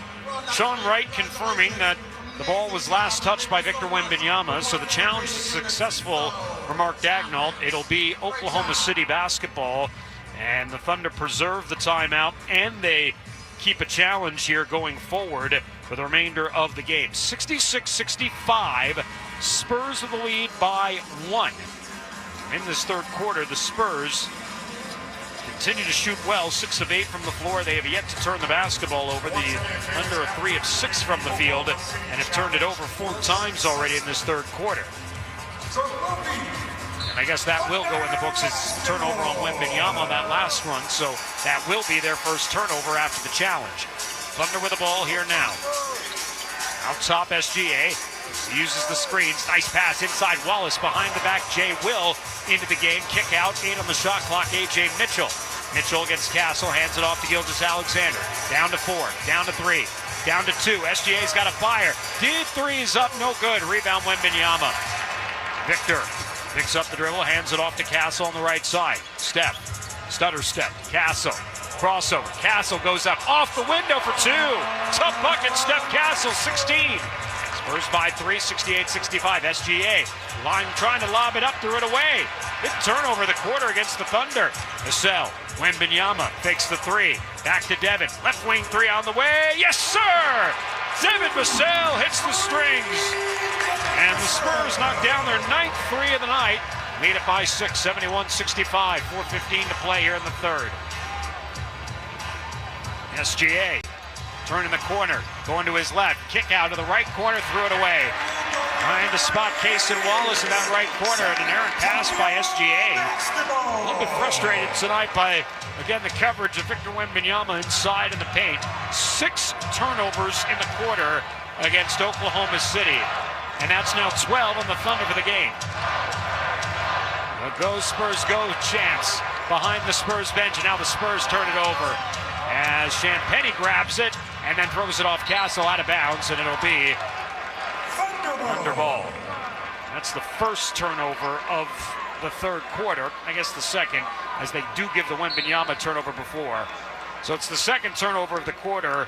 Sean Wright confirming that the ball was last touched by Victor Wembanyama, so the challenge is successful for Mark Daigneault. It'll be Oklahoma City basketball, and the Thunder preserve the timeout, and they keep a challenge here going forward for the remainder of the game. 66-65, Spurs with the lead by 1. In this third quarter, the Spurs continue to shoot well, 6 of 8 from the floor. They have yet to turn the basketball over. The Thunder are 3 of 6 from the field and have turned it over 4 times already in this third quarter. And I guess that will go in the books as turnover on Wembanyama on that last run, so that will be their first turnover after the challenge. Thunder with the ball here now. Out top, SGA uses the screens. Nice pass inside Wallace, behind the back. Jay Will into the game. Kick out, 8 on the shot clock. A.J. Mitchell. Mitchell against Castle, hands it off to Gilgeous-Alexander. Down to 4, down to 3, down to 2. SGA's got a fire. Deep threes up, no good. Rebound Wembanyama. Victor picks up the dribble, hands it off to Castle on the right side. Stutter step. Castle. Crossover. Castle goes up off the window for 2. Tough bucket, Steph Castle, 16. Spurs by 3, 68-65. SGA line trying to lob it up, threw it away. Big turnover the quarter against the Thunder. Vassell, Wembanyama fakes the 3. Back to Devin. Left wing 3 on the way. Yes, sir! Devin Vassell hits the strings. And the Spurs knock down their 9th 3 of the night. Lead it by 6, 71-65. 4:15 to play here in the third. SGA turning the corner, going to his left, kick out to the right corner, threw it away. Trying to spot Cason Wallace in that right corner, and an errant pass by SGA. A little bit frustrated tonight by, again, the coverage of Victor Wembanyama inside in the paint. 6 turnovers in the quarter against Oklahoma City, and that's now 12 on the Thunder for the game. The Go Spurs Go chants behind the Spurs bench, and now the Spurs turn it over as Champagnie grabs it and then throws it off Castle out of bounds, and it'll be Thunder ball. That's the first turnover of the third quarter. I guess the second, as they do give the Wembanyama turnover before. So it's the second turnover of the quarter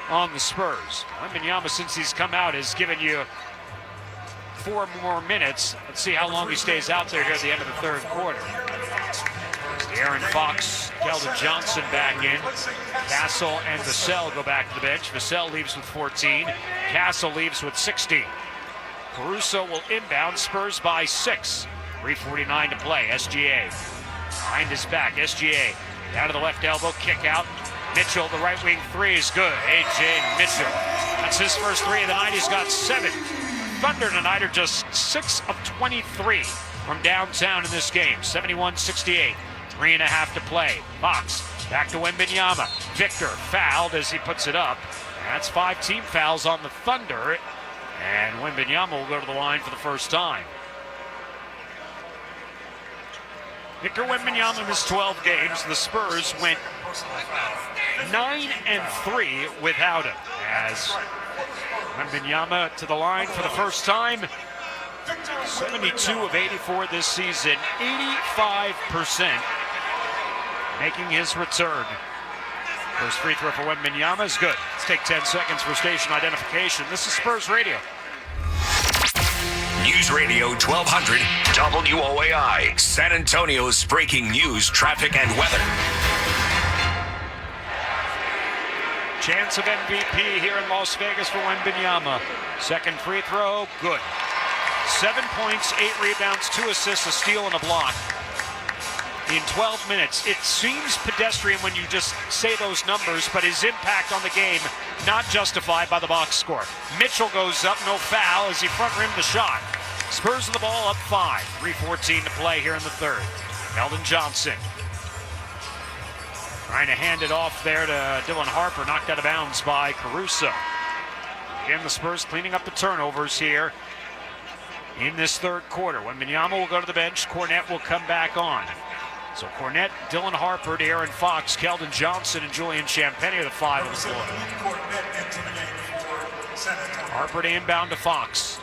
on the Spurs. Wembanyama, since he's come out, has given you 4 more minutes. Let's see how long he stays out there here at the end of the third quarter. Aaron Fox, Keldon Johnson back in. Castle and Vassell go back to the bench. Vassell leaves with 14. Castle leaves with 16. Caruso will inbound. Spurs by 6. 3:49 to play. SGA behind his back. SGA down to the left elbow. Kick out. Mitchell, the right wing 3 is good. A.J. Mitchell. That's his first 3 of the night. He's got 7. Thunder tonight are just 6 of 23 from downtown in this game. 71-68. 3.5 to play. Fox back to Wembanyama. Victor fouled as he puts it up. That's 5 team fouls on the Thunder. And Wembanyama will go to the line for the first time. Victor Wembanyama missed 12 games. The Spurs went 9-3 without him. As Wembanyama to the line for the first time. 72 of 84 this season. 85%. Making his return. First free throw for Wembanyama is good. Let's take 10 seconds for station identification. This is Spurs Radio. News Radio 1200 WOAI. San Antonio's breaking news, traffic, and weather. Chance of MVP here in Las Vegas for Wembanyama. Second free throw, good. 7 points, 8 rebounds, 2 assists, a steal, and a block. In 12 minutes. It seems pedestrian when you just say those numbers, but his impact on the game not justified by the box score. Mitchell goes up, no foul as he front rimmed the shot. Spurs of the ball up 5. 3:14 to play here in the third. Keldon Johnson trying to hand it off there to Dylan Harper, knocked out of bounds by Caruso. Again, the Spurs cleaning up the turnovers here in this third quarter. Wembanyama will go to the bench. Cornette will come back on. So Cornette, Dylan Harper, De'Aaron Fox, Keldon Johnson, and Julian Champagnie are the five on the floor. Harper to inbound to Fox.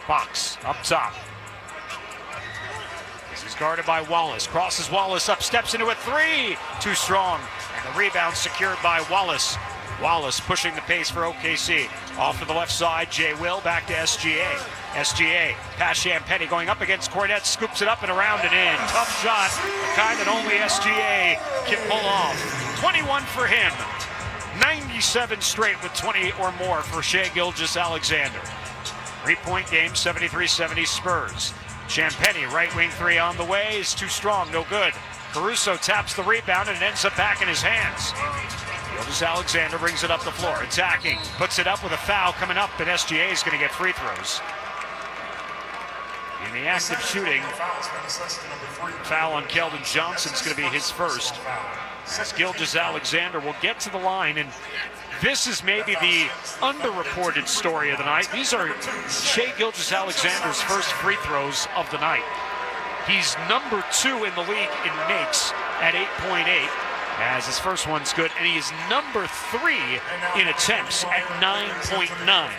Fox up top. This is guarded by Wallace. Crosses Wallace up, steps into a three. Too strong. And the rebound secured by Wallace. Wallace pushing the pace for OKC. Off to the left side, Jay Will back to SGA. SGA, pass Champagnie going up against Cornette, scoops it up and around and in. Tough shot, the kind that only SGA can pull off. 21 for him. 97 straight with 20 or more for Shai Gilgeous-Alexander. 3-point game, 73-70 Spurs. Champagnie, right wing three on the way, is too strong, no good. Caruso taps the rebound and it ends up back in his hands. Gilgeous-Alexander brings it up the floor, attacking, puts it up with a foul coming up, and SGA is going to get free throws. In the act of shooting, foul on Keldon Johnson is going to be his first. As Gilgeous-Alexander will get to the line, and this is maybe the underreported story of the night. These are Shai Gilgeous-Alexander's first free throws of the night. He's number 2 in the league in makes at 8.8, as his first one's good, and he is number 3 in attempts at 9.9.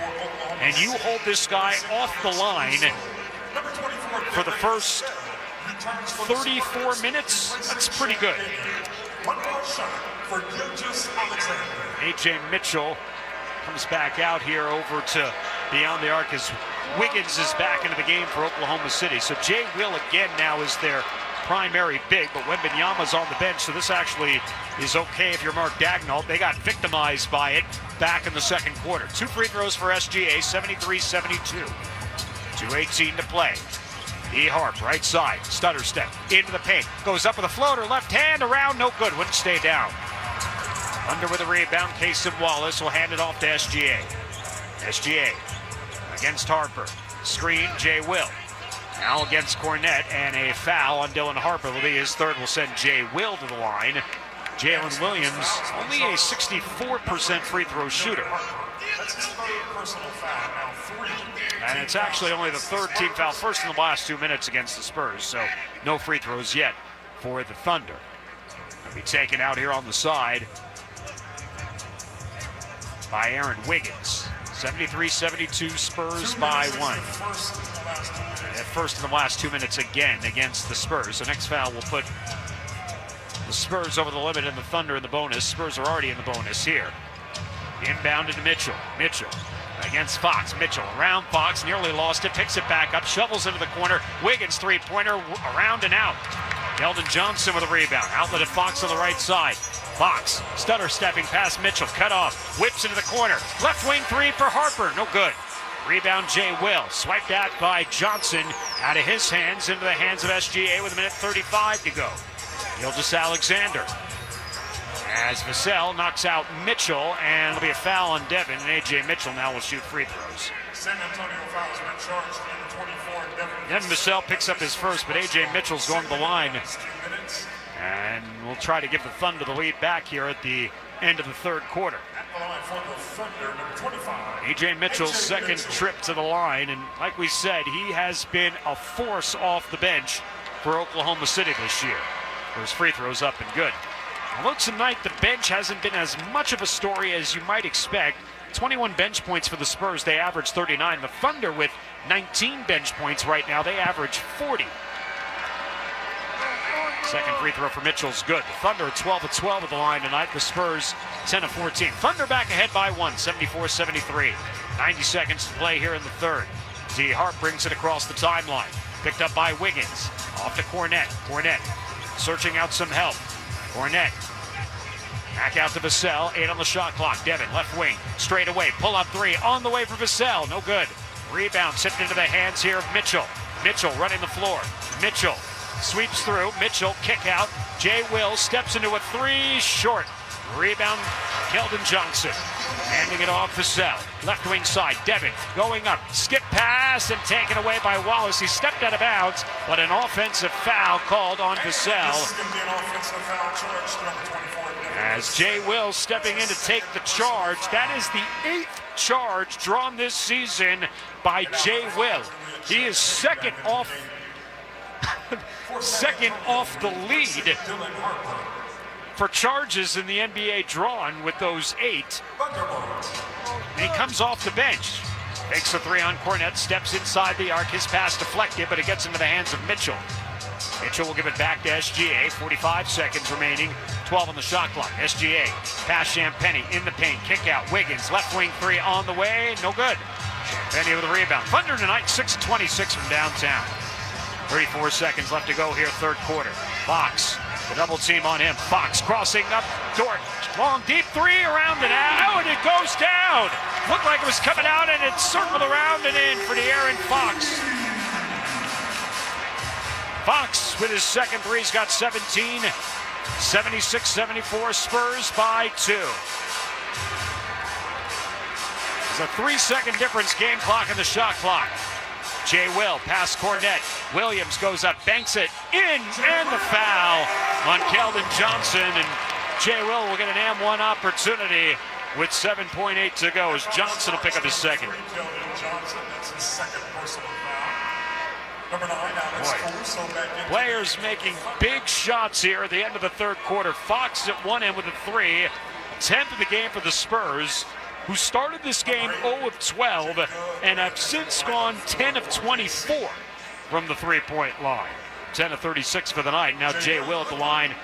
And you hold this guy off the line for the first 34 minutes, that's pretty good. A.J. Mitchell comes back out here over to beyond the arc as Wiggins is back into the game for Oklahoma City. So Jay Will again now is their primary big, but Wembanyama's on the bench, so this actually is okay if you're Mark Dagnall. They got victimized by it back in the second quarter. 2 free throws for SGA, 73-72. 2:18 to play. E. Harp, right side, stutter step, into the paint, goes up with a floater, left hand, around, no good, wouldn't stay down. Under with a rebound, Cason Wallace will hand it off to SGA. SGA against Harper, screen, Jay Will. Now against Cornette, and a foul on Dylan Harper will be his third, will send Jay Will to the line. Jalen Williams, only a 64% free throw shooter. That's his third personal foul, now 3. And it's actually only the third team foul, first in the last 2 minutes against the Spurs, so no free throws yet for the Thunder. They'll be taken out here on the side by Aaron Wiggins. 73-72 Spurs by 1. First in the last 2 minutes again against the Spurs. The next foul will put the Spurs over the limit and the Thunder in the bonus. Spurs are already in the bonus here. Inbound into Mitchell. Mitchell against Fox. Mitchell around Fox, nearly lost it, picks it back up, shovels into the corner. Wiggins three-pointer, around and out. Keldon Johnson with a rebound. Outlet at Fox on the right side. Fox, stutter stepping past Mitchell, cut off, whips into the corner. Left wing three for Harper, no good. Rebound Jay Will, swiped at by Johnson, out of his hands into the hands of SGA with 1:35 to go. Gilgeous-Alexander. As Vassell knocks out Mitchell, and it'll be a foul on Devin, and A.J. Mitchell now will shoot free throws. San Antonio fouls been charged, number 24, Devin Vassell picks up his first, but A.J. Mitchell's going to the line. And we'll try to give the Thunder the lead back here at the end of the third quarter. At the line for the Thunder, number 25. A.J. Mitchell's second trip to the line, and like we said, he has been a force off the bench for Oklahoma City this year. His free throws up and good. Although tonight the bench hasn't been as much of a story as you might expect. 21 bench points for the Spurs, they average 39. The Thunder with 19 bench points right now, they average 40. Second free throw for Mitchell's good. The Thunder are 12 of 12 at the line tonight. The Spurs 10 of 14. Thunder back ahead by 1, 74-73. 90 seconds to play here in the third. D. Hart brings it across the timeline. Picked up by Wiggins. Off to Cornette. Cornette searching out some help. Cornette. Back out to Vassell. 8 on the shot clock. Devin, left wing. Straight away. Pull up three. On the way for Vassell. No good. Rebound tipped into the hands here of Mitchell. Mitchell running the floor. Mitchell sweeps through. Mitchell kick out. Jay Will steps into a three. Short. Rebound. Keldon Johnson. Handing it off Vassell. Left wing side. Devin going up. Skip pass and taken away by Wallace. He stepped out of bounds, but an offensive foul called on Vassell. This is going to be an offensive foul charge, number 24. As Jay Will stepping in to take the charge. That is the 8th charge drawn this season by Jay Will. He is second off the lead for charges in the NBA drawn with those 8. And he comes off the bench. Takes a 3 on Cornette, steps inside the arc. His pass deflected, but it gets into the hands of Mitchell. Mitchell will give it back to SGA. 45 seconds remaining. 12 on the shot clock. SGA, pass Champagnie in the paint. Kick out. Wiggins, left wing 3 on the way. No good. Champagnie with a rebound. Thunder tonight, 6:26 from downtown. 34 seconds left to go here, third quarter. Fox, the double team on him. Fox crossing up Dort. Long deep 3 around and out, and it goes down. Looked like it was coming out, and it circled around and in for the Aaron Fox. Fox with his second 3, he's got 17. 76-74, Spurs by 2. There's a 3-second difference, game clock and the shot clock. Jay Will, pass Cornette. Williams goes up, banks it in, and the foul on Keldon Johnson. And Jay Will get an M1 opportunity with 7.8 to go as Johnson will pick up his second. Boy, players making big shots here at the end of the third quarter. Fox at one end with a 3. 10th of the game for the Spurs, who started this game 0 of 12 and have since gone 10 of 24 from the three-point line. 10 of 36 for the night. Now Jay Will at the line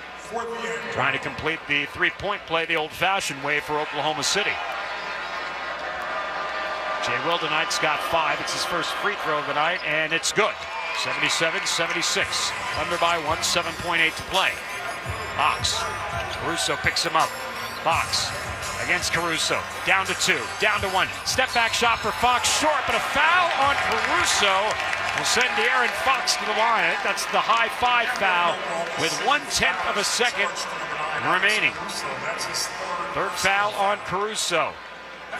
trying to complete the three-point play the old-fashioned way for Oklahoma City. Jay Will tonight's got 5. It's his first free throw of the night, and it's good. 77-76. Thunder by 1, 7.8 to play. Fox. Caruso picks him up. Fox against Caruso. Down to 2. Down to 1. Step back shot for Fox. Short, but a foul on Caruso will send De'Aaron Fox to the line. I think that's the high 5 foul with 1/10 of a second remaining. Third foul on Caruso.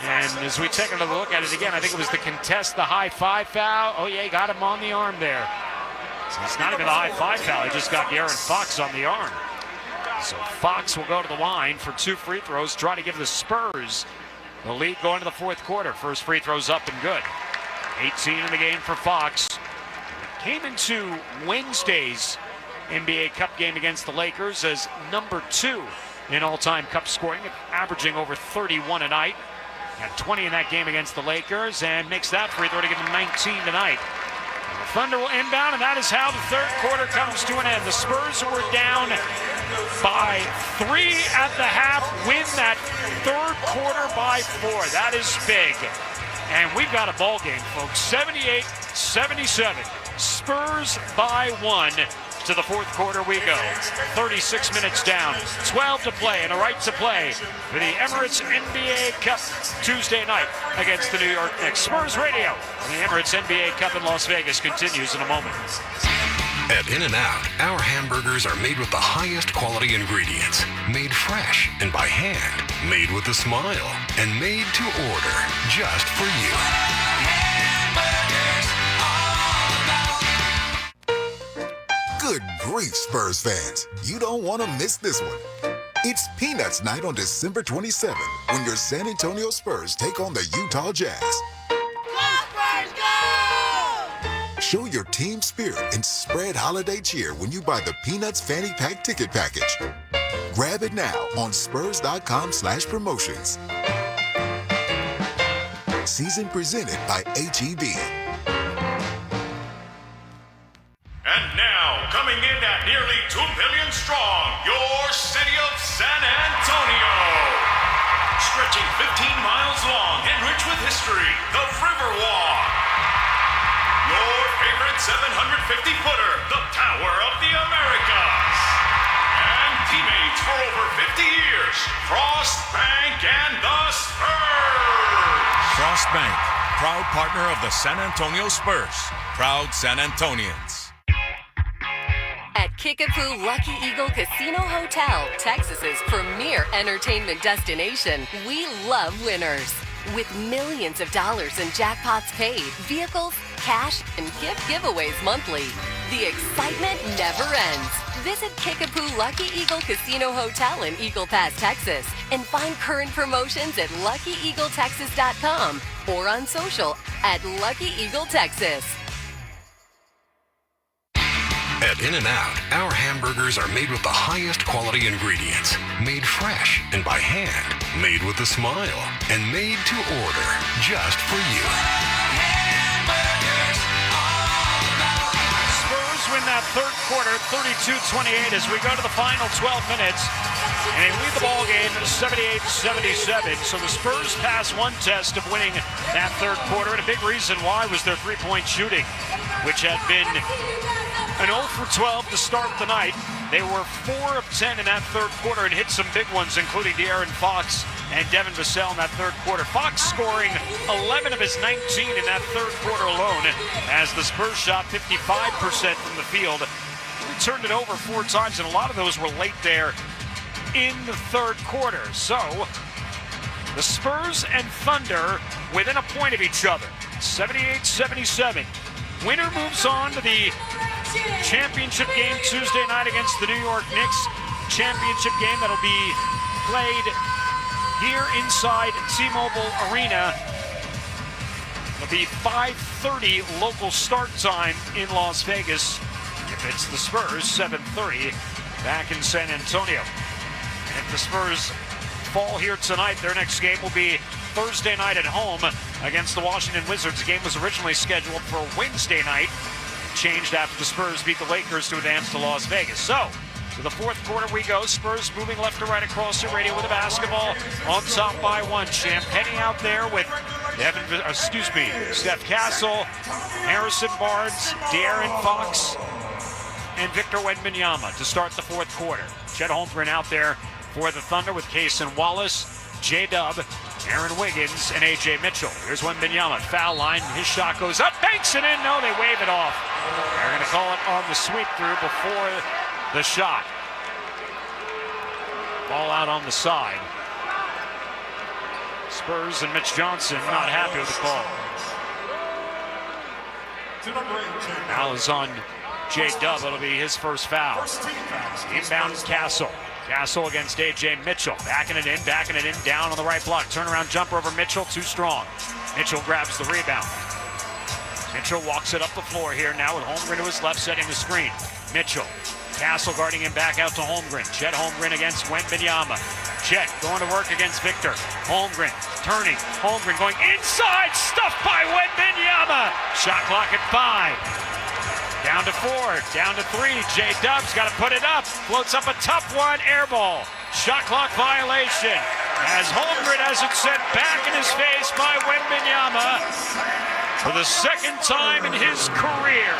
And as we take another look at it again, I think it was the contest, the high 5 foul. Oh yeah, he got him on the arm there. So it's not even the high 5 foul, he just got De'Aaron Fox on the arm. So Fox will go to the line for 2 free throws, try to give the Spurs the lead going to the fourth quarter. First free throw's up and good. 18 in the game for Fox. Came into Wednesday's NBA Cup game against the Lakers as number 2 in all-time Cup scoring, averaging over 31 a night. Had 20 in that game against the Lakers and makes that free throw to give him 19 tonight. And the Thunder will inbound, and that is how the third quarter comes to an end. The Spurs, who were down by 3 at the half, win that third quarter by 4. That is big. And we've got a ball game, folks. 78-77. Spurs by 1. To the fourth quarter we go. 36 minutes down, 12 to play, and a right to play for the Emirates NBA Cup Tuesday night against the New York Knicks. Spurs Radio on the Emirates NBA Cup in Las Vegas continues in a moment. At In-N-Out, our hamburgers are made with the highest quality ingredients, made fresh and by hand, made with a smile, and made to order just for you. Good grief, Spurs fans. You don't want to miss this one. It's Peanuts Night on December 27th when your San Antonio Spurs take on the Utah Jazz. Show your team spirit and spread holiday cheer when you buy the Peanuts Fanny Pack ticket package. Grab it now on spurs.com/promotions. Season presented by H-E-B. And now, coming in at nearly 2 million strong, your city of San Antonio. Stretching 15 miles long and rich with history, the Riverwalk. Your favorite 750-footer, the Tower of the Americas. And teammates for over 50 years, Frost Bank and the Spurs. Frost Bank, proud partner of the San Antonio Spurs. Proud San Antonians. At Kickapoo Lucky Eagle Casino Hotel, Texas's premier entertainment destination, we love winners. With millions of dollars in jackpots paid, vehicles, cash, and gift giveaways monthly. The excitement never ends. Visit Kickapoo Lucky Eagle Casino Hotel in Eagle Pass, Texas, and find current promotions at LuckyEagleTexas.com or on social at Lucky Eagle Texas. At In-N-Out, our hamburgers are made with the highest quality ingredients, made fresh and by hand, made with a smile, and made to order just for you. Spurs win that third quarter, 32-28 as we go to the final 12 minutes. And they lead the ball game 78-77. So the Spurs pass one test of winning that third quarter. And a big reason why was their three-point shooting, which had been an 0 for 12 to start the night. They were 4 of 10 in that third quarter and hit some big ones, including De'Aaron Fox and Devin Vassell in that third quarter. Fox scoring 11 of his 19 in that third quarter alone, as the Spurs shot 55% from the field. We turned it over 4 times, and a lot of those were late there in the third quarter. So the Spurs and Thunder within a point of each other, 78-77. Winner moves on to the championship game Tuesday night against the New York Knicks. Championship game that'll be played here inside T-Mobile Arena. It'll be 5:30 local start time in Las Vegas. If it's the Spurs, 7:30 back in San Antonio. And if the Spurs fall here tonight, their next game will be Thursday night at home against the Washington Wizards. The game was originally scheduled for Wednesday night, changed after the Spurs beat the Lakers to advance to Las Vegas. So, to the fourth quarter we go. Spurs moving left to right across the radio with the basketball on top by one. Champ heading out there with Steph Castle, Harrison Barnes, De'Aaron Fox, and Victor Wembanyama to start the fourth quarter. Chet Holmgren out there for the Thunder with Cason Wallace, J-Dub, Aaron Wiggins, and A.J. Mitchell. Here's Wembanyama, foul line. His shot goes up, banks it in. No, they wave it off. They're going to call it on the sweep through before the shot. Ball out on the side. Spurs and Mitch Johnson not happy with the call. Foul is on J-Dub. It'll be his first foul. Inbound Castle. Castle against A.J. Mitchell. Backing it in, down on the right block. Turnaround jumper over Mitchell, too strong. Mitchell grabs the rebound. Mitchell walks it up the floor here now with Holmgren to his left, setting the screen. Mitchell. Castle guarding him back out to Holmgren. Chet Holmgren against Wembanyama. Chet going to work against Victor. Holmgren turning. Holmgren going inside. Stuffed by Wembanyama. Shot clock at 5. Down to 4, down to 3. J-Dub's got to put it up. Floats up a tough one, air ball. Shot clock violation. As Holmgren has it sent back in his face by Wembanyama for the second time in his career.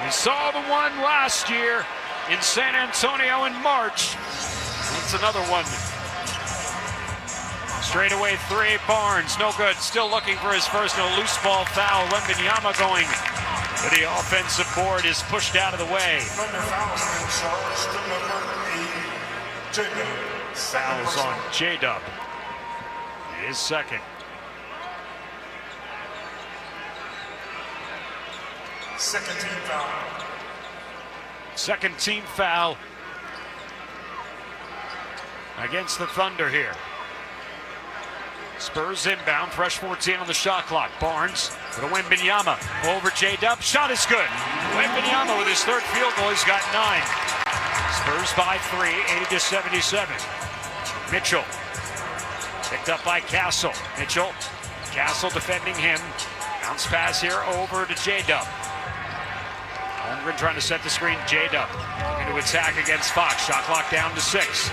We saw the one last year in San Antonio in March. It's another one. Straightaway 3, Barnes, no good. Still looking for his first, no loose ball foul. Wembanyama going to the offensive board, is pushed out of the way. Fouls on J-Dub. His second. Second team foul against the Thunder here. Spurs inbound, fresh 14 on the shot clock. Barnes for the Wembanyama over J-Dub. Shot is good. Wembanyama with his third field goal, he's got 9. Spurs by 3, 80-77. Mitchell picked up by Castle. Castle defending him. Bounce pass here over to J-Dub. Holmgren trying to set the screen. J-Dub looking to attack against Fox. Shot clock down to 6.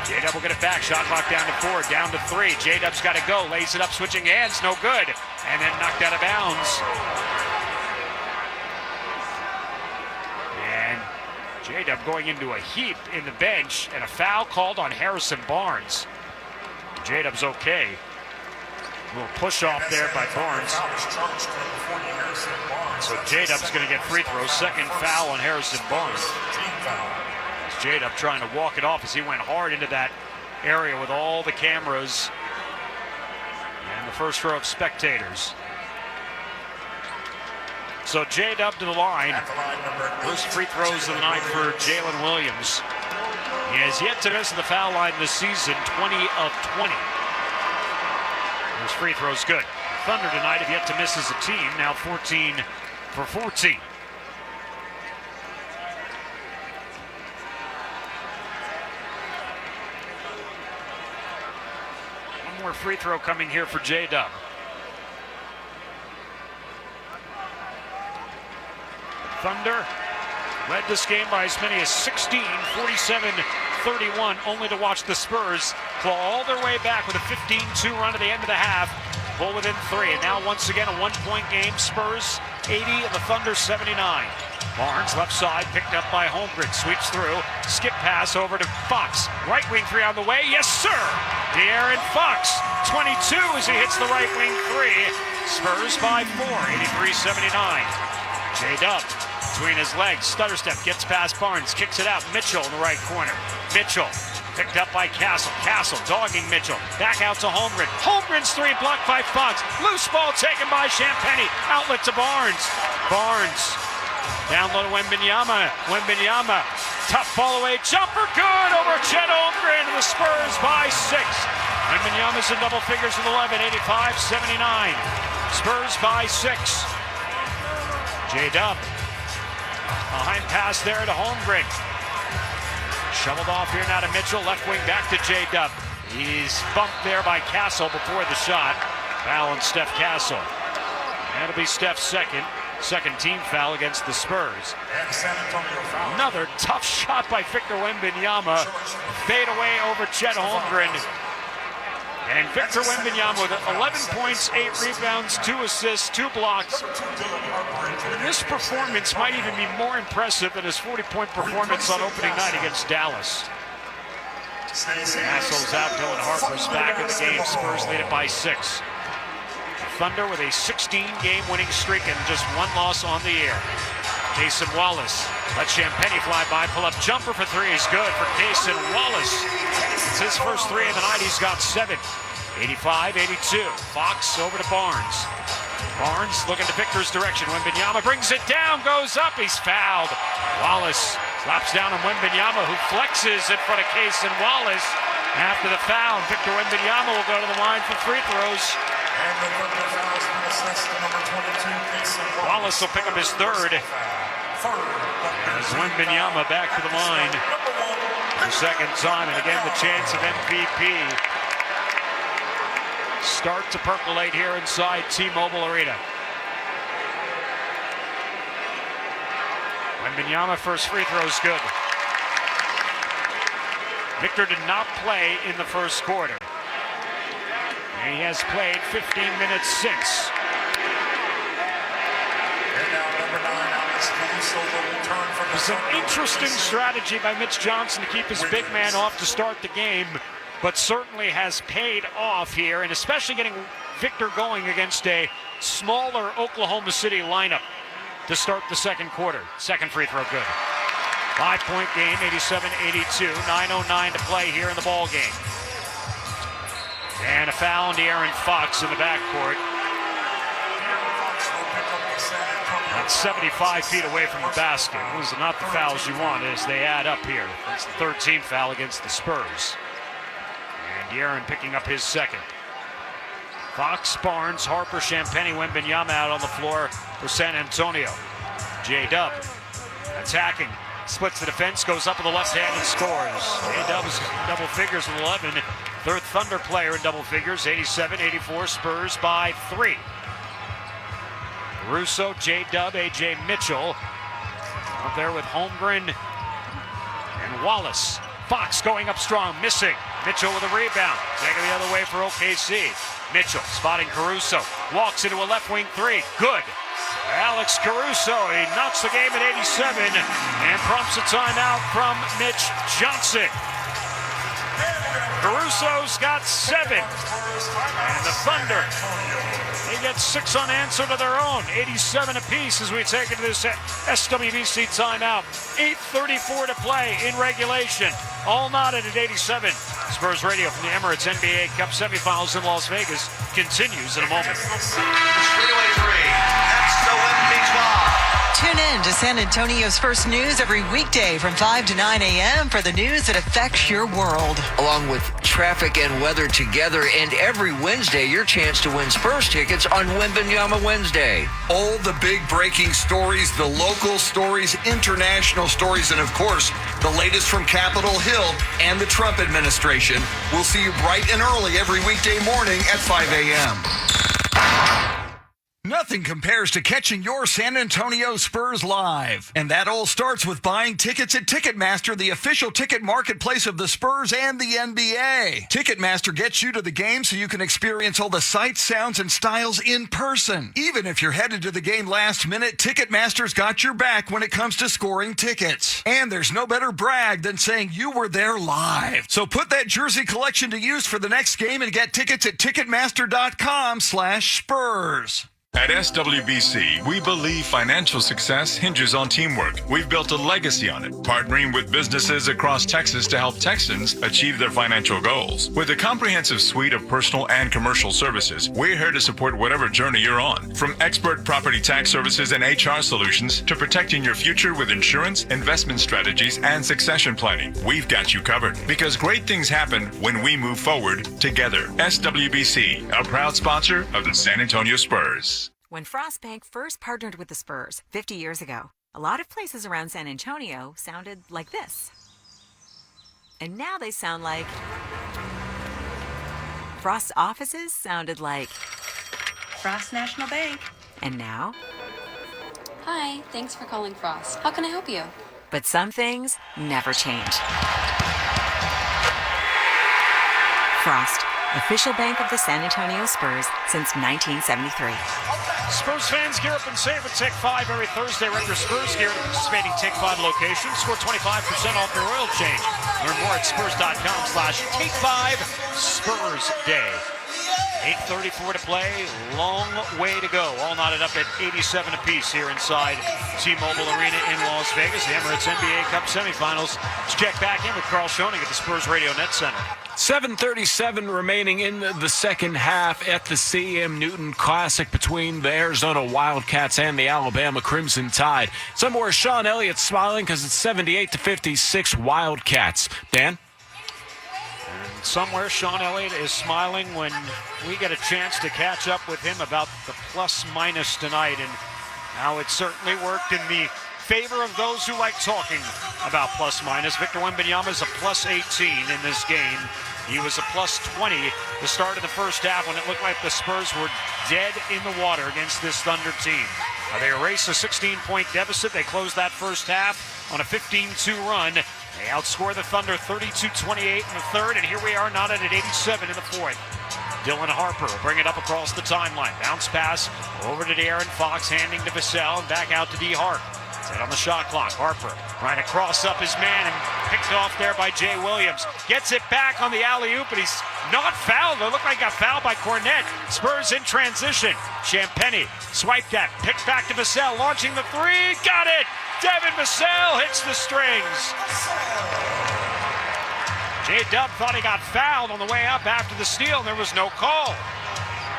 J-Dub will get it back. Shot clock down to 4, down to 3. J-Dub's got to go. Lays it up, switching hands. No good. And then knocked out of bounds. And J-Dub going into a heap in the bench, and a foul called on Harrison Barnes. J-Dub's okay. A little push off there by Barnes. So J-Dub's going to get free throws. Second foul on Harrison Barnes. J-Dub trying to walk it off as he went hard into that area with all the cameras and the first row of spectators. So J-Dub to the line. First free throws of the night for Jalen Williams. He has yet to miss the foul line this season, 20 of 20. His free throw's good. Thunder tonight have yet to miss as a team, now 14 for 14. One more free throw coming here for J-Dub. Thunder led this game by as many as 16, 47-31, only to watch the Spurs claw all their way back with a 15-2 run at the end of the half, pull within 3. And now once again a one-point game, Spurs 80 and the Thunder 79. Barnes left side, picked up by Holmgren, sweeps through, skip pass over to Fox. Right wing 3 on the way, yes sir! De'Aaron Fox, 22 as he hits the right wing 3. Spurs by 4, 83-79. J-Dub between his legs, stutter step, gets past Barnes, kicks it out. Mitchell in the right corner. Mitchell picked up by Castle. Castle dogging Mitchell. Back out to Holmgren. Holmgren's 3 blocked by Fox. Loose ball taken by Champagny. Outlet to Barnes. Barnes down low to Wembanyama. Wembanyama, tough ball away. Jumper good over Chet Holmgren. And the Spurs by 6. Wembanyama's in double figures with 11, 85-79. Spurs by 6. J-Dub. Behind pass there to Holmgren. Shoveled off here now to Mitchell. Left wing back to J-Dub. He's bumped there by Castle before the shot. Foul on Steph Castle. That'll be Steph's second team foul against the Spurs. Another tough shot by Victor Wembanyama. Fade away over Chet Holmgren. And Victor Wembanyama with 11 points, 8 rebounds, 2 assists, 2 blocks. This performance might even be more impressive than his 40-point performance on opening night against Dallas. Castle's out, Dylan Harper's back in the game. Spurs lead it by 6. Thunder with a 16-game winning streak and just 1 loss on the year. Cason Wallace let Champagny fly by, pull up jumper for 3 is good for Cason Wallace. It's his first 3 of the night, he's got 7. 85-82, Fox over to Barnes. Barnes looking to Victor's direction. Wembanyama brings it down, goes up, he's fouled. Wallace slaps down on Wembanyama, who flexes in front of Cason Wallace. After the foul, Victor Wembanyama will go to the line for free throws. Wallace will pick up his 3rd. As Wembanyama back to the line for 2nd time, and again the chance of MVP start to percolate here inside T-Mobile Arena. Wembanyama first free throw is good. Victor did not play in the first quarter. And he has played 15 minutes since. It's an interesting strategy by Mitch Johnson to keep his big man off to start the game, but certainly has paid off here, and especially getting Victor going against a smaller Oklahoma City lineup to start the second quarter. Second free throw good. 5-point game, 87-82, 9:09 to play here in the ball game. And a foul on De'Aaron Fox in the backcourt. That's 75 feet away from the basket. Those are not the fouls you want as they add up here. That's the 3rd team foul against the Spurs. And De'Aaron picking up his 2nd. Fox, Barnes, Harper, Champagny, Wembanyama out on the floor for San Antonio. J-Dub attacking. Splits the defense, goes up with the left hand and scores. J-Dub is double figures with 11. 3rd Thunder player in double figures, 87-84, Spurs by 3. Russo, J-Dub, A.J. Mitchell. Out there with Holmgren and Wallace. Fox going up strong, missing. Mitchell with a rebound. Taking the other way for OKC. Mitchell spotting Caruso. Walks into a left wing 3. Good. Alex Caruso, he knocks the game at 87 and prompts a timeout from Mitch Johnson. Caruso's got 7. And the Thunder, they get 6 unanswered of their own. 87 apiece as we take into this SWBC timeout. 8:34 to play in regulation. All knotted at 87. Spurs Radio from the Emirates NBA Cup semifinals in Las Vegas continues in a moment. Straightaway 3. That's the Wemby 12. Tune in to San Antonio's First News every weekday from 5 to 9 a.m. for the news that affects your world. Along with traffic and weather together, and every Wednesday, your chance to win Spurs tickets on Wembanyama Wednesday. All the big breaking stories, the local stories, international stories, and of course, the latest from Capitol Hill and the Trump administration. We'll see you bright and early every weekday morning at 5 a.m. Nothing compares to catching your San Antonio Spurs live. And that all starts with buying tickets at Ticketmaster, the official ticket marketplace of the Spurs and the NBA. Ticketmaster gets you to the game so you can experience all the sights, sounds, and styles in person. Even if you're headed to the game last minute, Ticketmaster's got your back when it comes to scoring tickets. And there's no better brag than saying you were there live. So put that jersey collection to use for the next game and get tickets at Ticketmaster.com/Spurs. At SWBC, we believe financial success hinges on teamwork. We've built a legacy on it, partnering with businesses across Texas to help Texans achieve their financial goals. With a comprehensive suite of personal and commercial services, we're here to support whatever journey you're on. From expert property tax services and HR solutions to protecting your future with insurance, investment strategies, and succession planning, we've got you covered. Because great things happen when we move forward together. SWBC, a proud sponsor of the San Antonio Spurs. When Frost Bank first partnered with the Spurs 50 years ago, a lot of places around San Antonio sounded like this. And now they sound like... Frost's offices sounded like... Frost National Bank. And now... Hi, thanks for calling Frost. How can I help you? But some things never change. Frost, official bank of the San Antonio Spurs since 1973. Spurs fans, gear up and save at Take 5 every Thursday. Rent your Spurs gear at participating Take 5 locations. Score 25% off your oil change. Learn more at spurs.com/Take5 Spurs Day. 8:34 to play. Long way to go. All knotted up at 87 apiece here inside T-Mobile Arena in Las Vegas. The Emirates NBA Cup semifinals. Let's check back in with Carl Schoening at the Spurs Radio Net Center. 7:37 remaining in the second half at the CM Newton Classic between the Arizona Wildcats and the Alabama Crimson Tide. Somewhere Sean Elliott's smiling because it's 78-56 Wildcats. Dan? And somewhere Sean Elliott is smiling when we get a chance to catch up with him about the plus-minus tonight and how it certainly worked in the favor of those who like talking about plus-minus. Victor Wembanyama is a plus-18 in this game. He was a plus-20 the start of the first half when it looked like the Spurs were dead in the water against this Thunder team. They erased a 16-point deficit. They closed that first half on a 15-2 run. They outscore the Thunder 32-28 in the third, and here we are knotted at 87 in the fourth. Dylan Harper will bring it up across the timeline. Bounce pass over to De'Aaron Fox, handing to Vassell, and back out to D. Hart. Set on the shot clock. Harper trying to cross up his man and picked off there by Jay Williams. Gets it back on the alley-oop, but he's not fouled. It looked like he got fouled by Cornette. Spurs in transition. Champagnie swiped that. Picked back to Vassell, launching the three. Got it! Devin Vassell hits the strings. J-Dub thought he got fouled on the way up after the steal, and there was no call.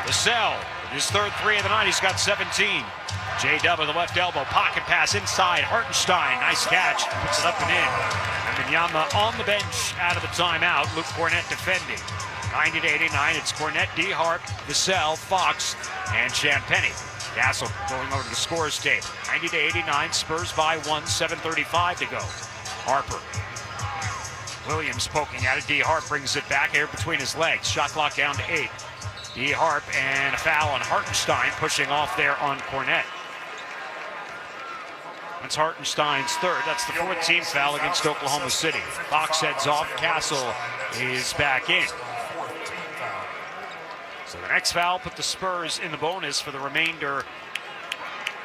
Vassell, his third three of the night, he's got 17. J-Dub with the left elbow, pocket pass inside. Hartenstein, nice catch, puts it up and in. Wembanyama on the bench out of the timeout. Luke Cornette defending. 90-89, it's Cornette, D. Hart, Vassell, Fox, and Champagnie. Castle going over to the scores tape. 90-89, Spurs by 1, 7:35 to go. Harper. Williams poking at it. D. Hart brings it back here between his legs. Shot clock down to 8. D. Hart and a foul on Hartenstein, pushing off there on Cornette. That's Hartenstein's third. That's the fourth team foul against Oklahoma City. Fox heads off. Castle is back in. So the next foul put the Spurs in the bonus for the remainder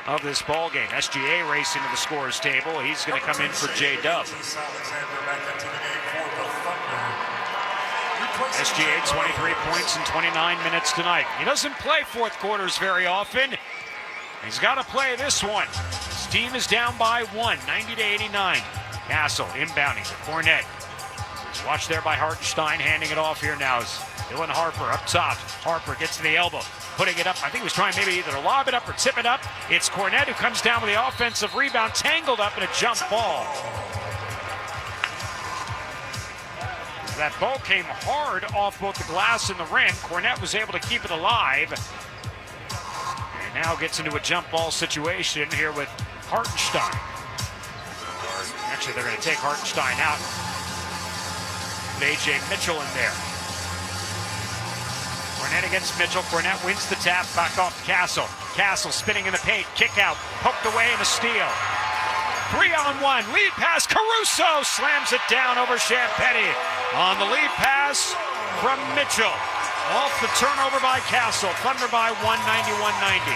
of this ball game. SGA racing to the scores table. He's going to come in for J-Dub. SGA 23 points in 29 minutes tonight. He doesn't play fourth quarters very often. He's got to play this one. His team is down by 1, 90-89. Castle inbounding to Cornette. He's watched there by Hartenstein, handing it off here now. Dylan Harper up top. Harper gets to the elbow. putting it up. I think he was trying maybe either to lob it up or tip it up. It's Cornette who comes down with the offensive rebound, tangled up in a jump ball. That ball came hard off both the glass and the rim. Cornette was able to keep it alive. And now gets into a jump ball situation here with Hartenstein. Actually, they're going to take Hartenstein out. With A.J. Mitchell in there. Cornette against Mitchell. Cornette wins the tap. Back off Castle. Castle spinning in the paint. Kick out. Poked away and a steal. 3-on-1. Lead pass. Caruso slams it down over Champetti. On the lead pass from Mitchell. Off the turnover by Castle. Thunder by 191-90.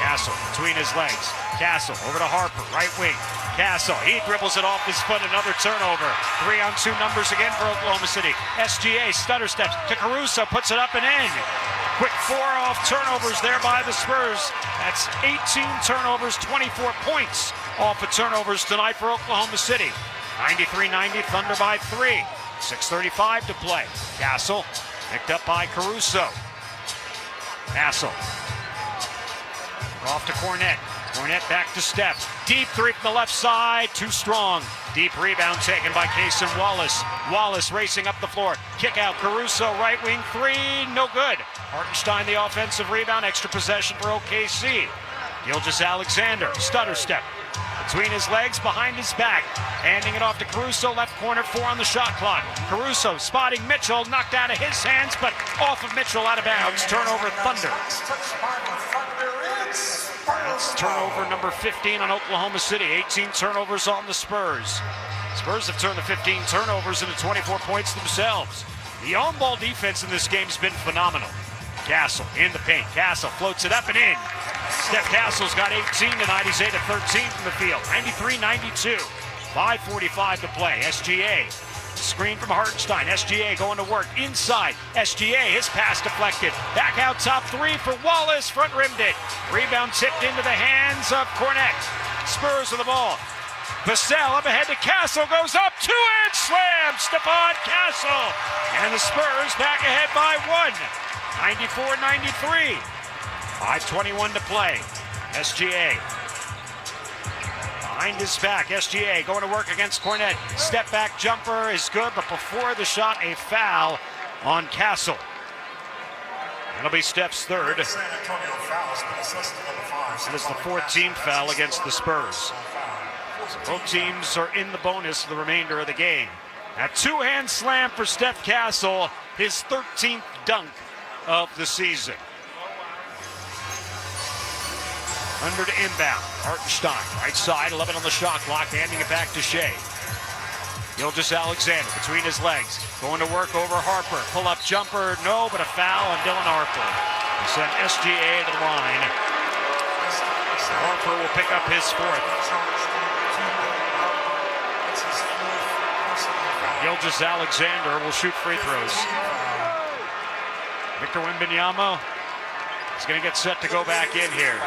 Castle between his legs. Castle over to Harper. Right wing. Castle. He dribbles it off his foot. Another turnover. 3-on-2 numbers again for Oklahoma City. SGA stutter steps to Caruso. Puts it up and in. Quick 4 off turnovers there by the Spurs. That's 18 turnovers, 24 points off of turnovers tonight for Oklahoma City. 93-90, Thunder by 3. 6:35 to play. Castle picked up by Caruso. Castle off to Cornette. Cornette back to Steph. Deep three from the left side. Too strong. Deep rebound taken by Cason Wallace. Wallace racing up the floor. Kick out Caruso. Right wing 3. No good. Hartenstein the offensive rebound. Extra possession for OKC. Gilgeous-Alexander. Stutter step. Between his legs, behind his back. Handing it off to Caruso. Left corner 4 on the shot clock. Caruso spotting Mitchell. Knocked out of his hands, but off of Mitchell out of bounds. Turnover Thunder. That's turnover number 15 on Oklahoma City. 18 turnovers on the Spurs. Spurs have turned the 15 turnovers into 24 points themselves. The on-ball defense in this game has been phenomenal. Castle in the paint. Castle floats it up and in. Steph Castle's got 18 tonight. He's 8 of 13 from the field. 93-92. 5:45 to play. SGA. Screen from Hartenstein. SGA going to work inside. SGA, his pass deflected. Back out top 3 for Wallace. Front rimmed it. Rebound tipped into the hands of Cornette. Spurs with the ball. Vassell up ahead to Castle. Goes up. 2-hand slam. Stephon Castle. And the Spurs back ahead by 1. 94-93. 5:21 to play. SGA. Behind his back, SGA going to work against Cornette. Step back jumper is good, but before the shot, a foul on Castle. That'll be Steph's third. That is the 4th team foul against the Spurs. So both teams are in the bonus for the remainder of the game. A 2-hand slam for Steph Castle, his 13th dunk of the season. Under to inbound. Hartenstein, right side, 11 on the shot clock, handing it back to Shea. Gilgeous-Alexander between his legs, going to work over Harper. Pull-up jumper, no, but a foul on Dylan Harper. He sent SGA to the line. Harper will pick up his 4th. Gilgeous-Alexander will shoot free throws. Victor Wembanyama is going to get set to go back in here.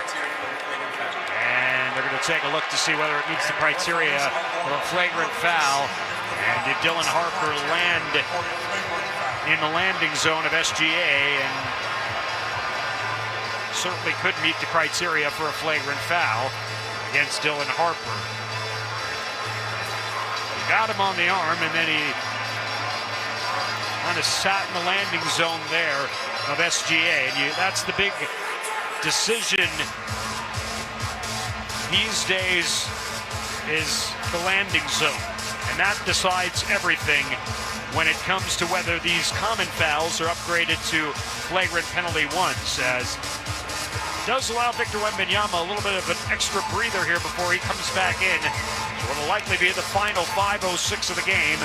And they're going to take a look to see whether it meets the criteria of a flagrant foul. And did Dylan Harper land in the landing zone of SGA? And certainly could meet the criteria for a flagrant foul against Dylan Harper. He got him on the arm, and then he kind of sat in the landing zone there of SGA. And that's the big decision these days, is the landing zone. And that decides everything when it comes to whether these common fouls are upgraded to flagrant penalty ones, as it does allow Victor Wembanyama a little bit of an extra breather here before he comes back in. What will likely be the final 5:06 of the game.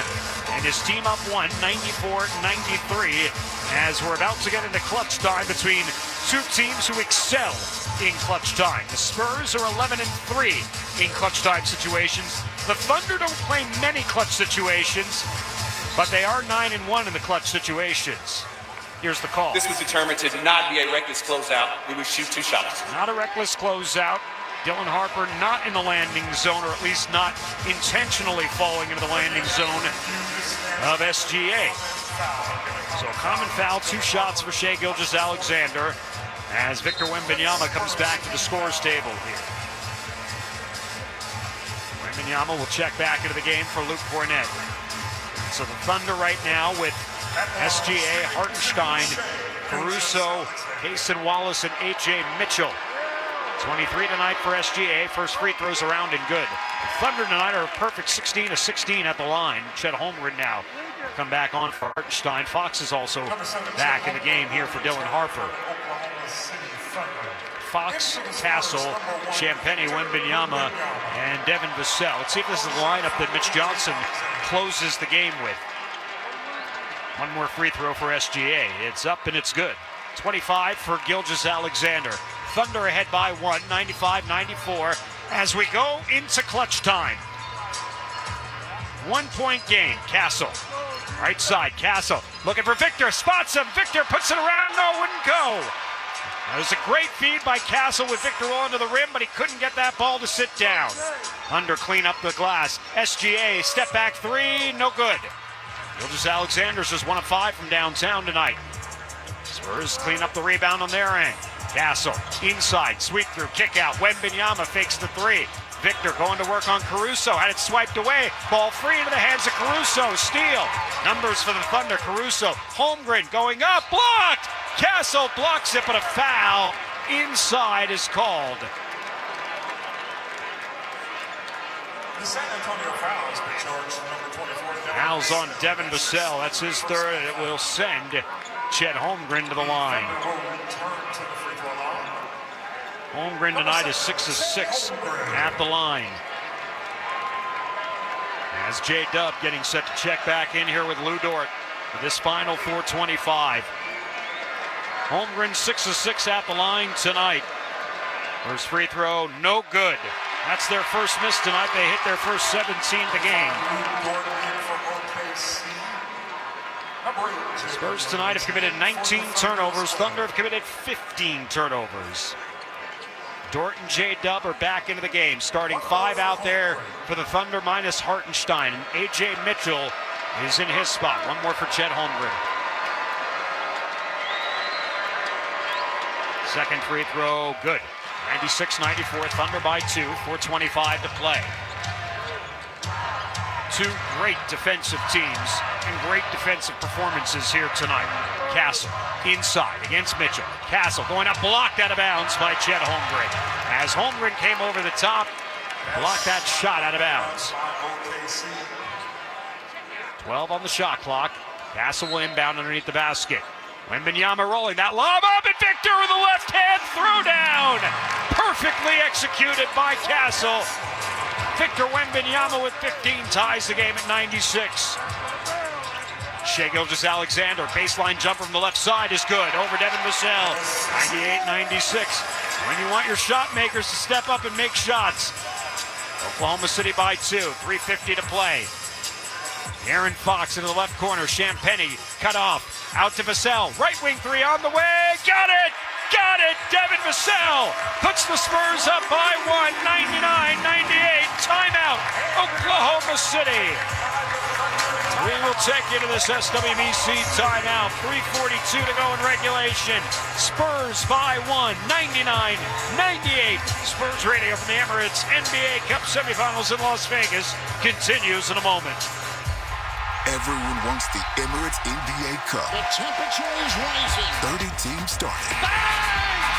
And his team up 1, 94-93, as we're about to get into clutch time between two teams who excel in clutch time. The Spurs are 11-3 in clutch time situations. The Thunder don't play many clutch situations, but they are 9-1 in the clutch situations. Here's the call. This was determined to not be a reckless closeout. We would shoot 2 shots. Not a reckless closeout. Dylan Harper not in the landing zone, or at least not intentionally falling into the landing zone of SGA. So a common foul, 2 shots for Shai Gilgeous-Alexander. as Victor Wembanyama comes back to the scores table here. Wembanyama will check back into the game for Luke Cornett. So the Thunder right now with SGA, Hartenstein, Caruso, Payson Wallace, and A.J. Mitchell. 23 tonight for SGA. First free throws around and good. The Thunder tonight are a perfect 16 of 16 at the line. Chet Holmgren now come back on for Hartenstein. Fox is also back in the game here for Dylan Harper. Fox, Castle, Champagnie, Wembanyama, and Devin Vassell. Let's see if this is the lineup that Mitch Johnson closes the game with. One more free throw for SGA. It's up and it's good. 25 for Gilgeous-Alexander. Thunder ahead by 1, 95-94, as we go into clutch time. 1 point game. Castle, right side. Castle looking for Victor. Spots him. Victor puts it around. No, wouldn't go. That was a great feed by Castle with Victor rolling to the rim, but he couldn't get that ball to sit down. Thunder clean up the glass. SGA step back three. No good. Gilgeous-Alexander's is 1 of 5 from downtown tonight. Spurs clean up the rebound on their end. Castle inside, sweep through, kick out. Wembanyama fakes the three. Victor going to work on Caruso, had it swiped away. Ball free into the hands of Caruso. Steal. Numbers for the Thunder. Caruso, Holmgren going up, blocked. Castle blocks it, but a foul inside is called. The San Antonio foul has been charged number 24. Fouls on Devin Vassell. That's his third, and it will send Chet Holmgren to the line. Holmgren tonight is 6 of 6 at the line. As J-Dub getting set to check back in here with Lou Dort for this final 4:25. Holmgren 6 of 6 at the line tonight. First free throw, no good. That's their first miss tonight. They hit their first 17 of the game. Spurs tonight have committed 19 turnovers. Thunder have committed 15 turnovers. Dort and J-Dub are back into the game. Starting 5 out there for the Thunder minus Hartenstein. And A.J. Mitchell is in his spot. One more for Chet Holmgren. Second free throw, good. 96-94, Thunder by 2, 4:25 to play. Two great defensive teams and great defensive performances here tonight. Castle inside against Mitchell. Castle going up, blocked out of bounds by Chet Holmgren. As Holmgren came over the top, blocked that shot out of bounds. 12 on the shot clock. Castle will inbound underneath the basket. Wembanyama rolling that lob up, and Victor with a left hand throwdown. Perfectly executed by Castle. Victor Wembanyama with 15 ties the game at 96. Shai Gilgeous-Alexander, baseline jumper from the left side is good. Over Devin Vassell, 98-96. When you want your shot makers to step up and make shots. Oklahoma City by 2, 3:50 to play. Aaron Fox into the left corner. Champagnie cut off. Out to Vassell. Right wing three on the way. Got it! Got it! Devin Vassell puts the Spurs up by 1, 99-98. Timeout, Oklahoma City. We will take you to this SWBC timeout. 3:42 to go in regulation. Spurs by 1, 99-98. Spurs radio from the Emirates NBA Cup semifinals in Las Vegas continues in a moment. Everyone wants the Emirates NBA Cup. The temperature is rising. 30 teams started.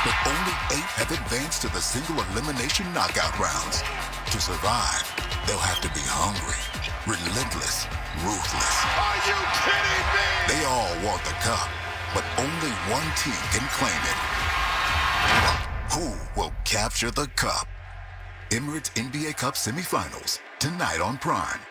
But only 8 have advanced to the single elimination knockout rounds. To survive, they'll have to be hungry, relentless, ruthless. Are you kidding me? They all want the cup, but only one team can claim it. Who will capture the cup? Emirates NBA Cup semifinals, tonight on Prime.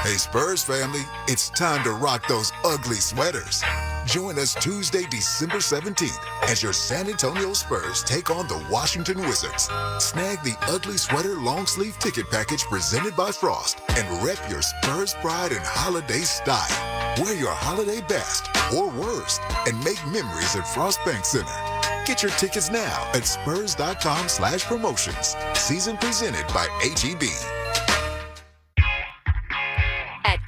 Hey Spurs family, it's time to rock those ugly sweaters. Join us Tuesday, December 17th as your San Antonio Spurs take on the Washington Wizards. Snag the ugly sweater long sleeve ticket package presented by Frost and rep your Spurs pride and holiday style. Wear your holiday best or worst and make memories at Frost Bank Center. Get your tickets now at spurs.com/promotions. Season presented by H-E-B.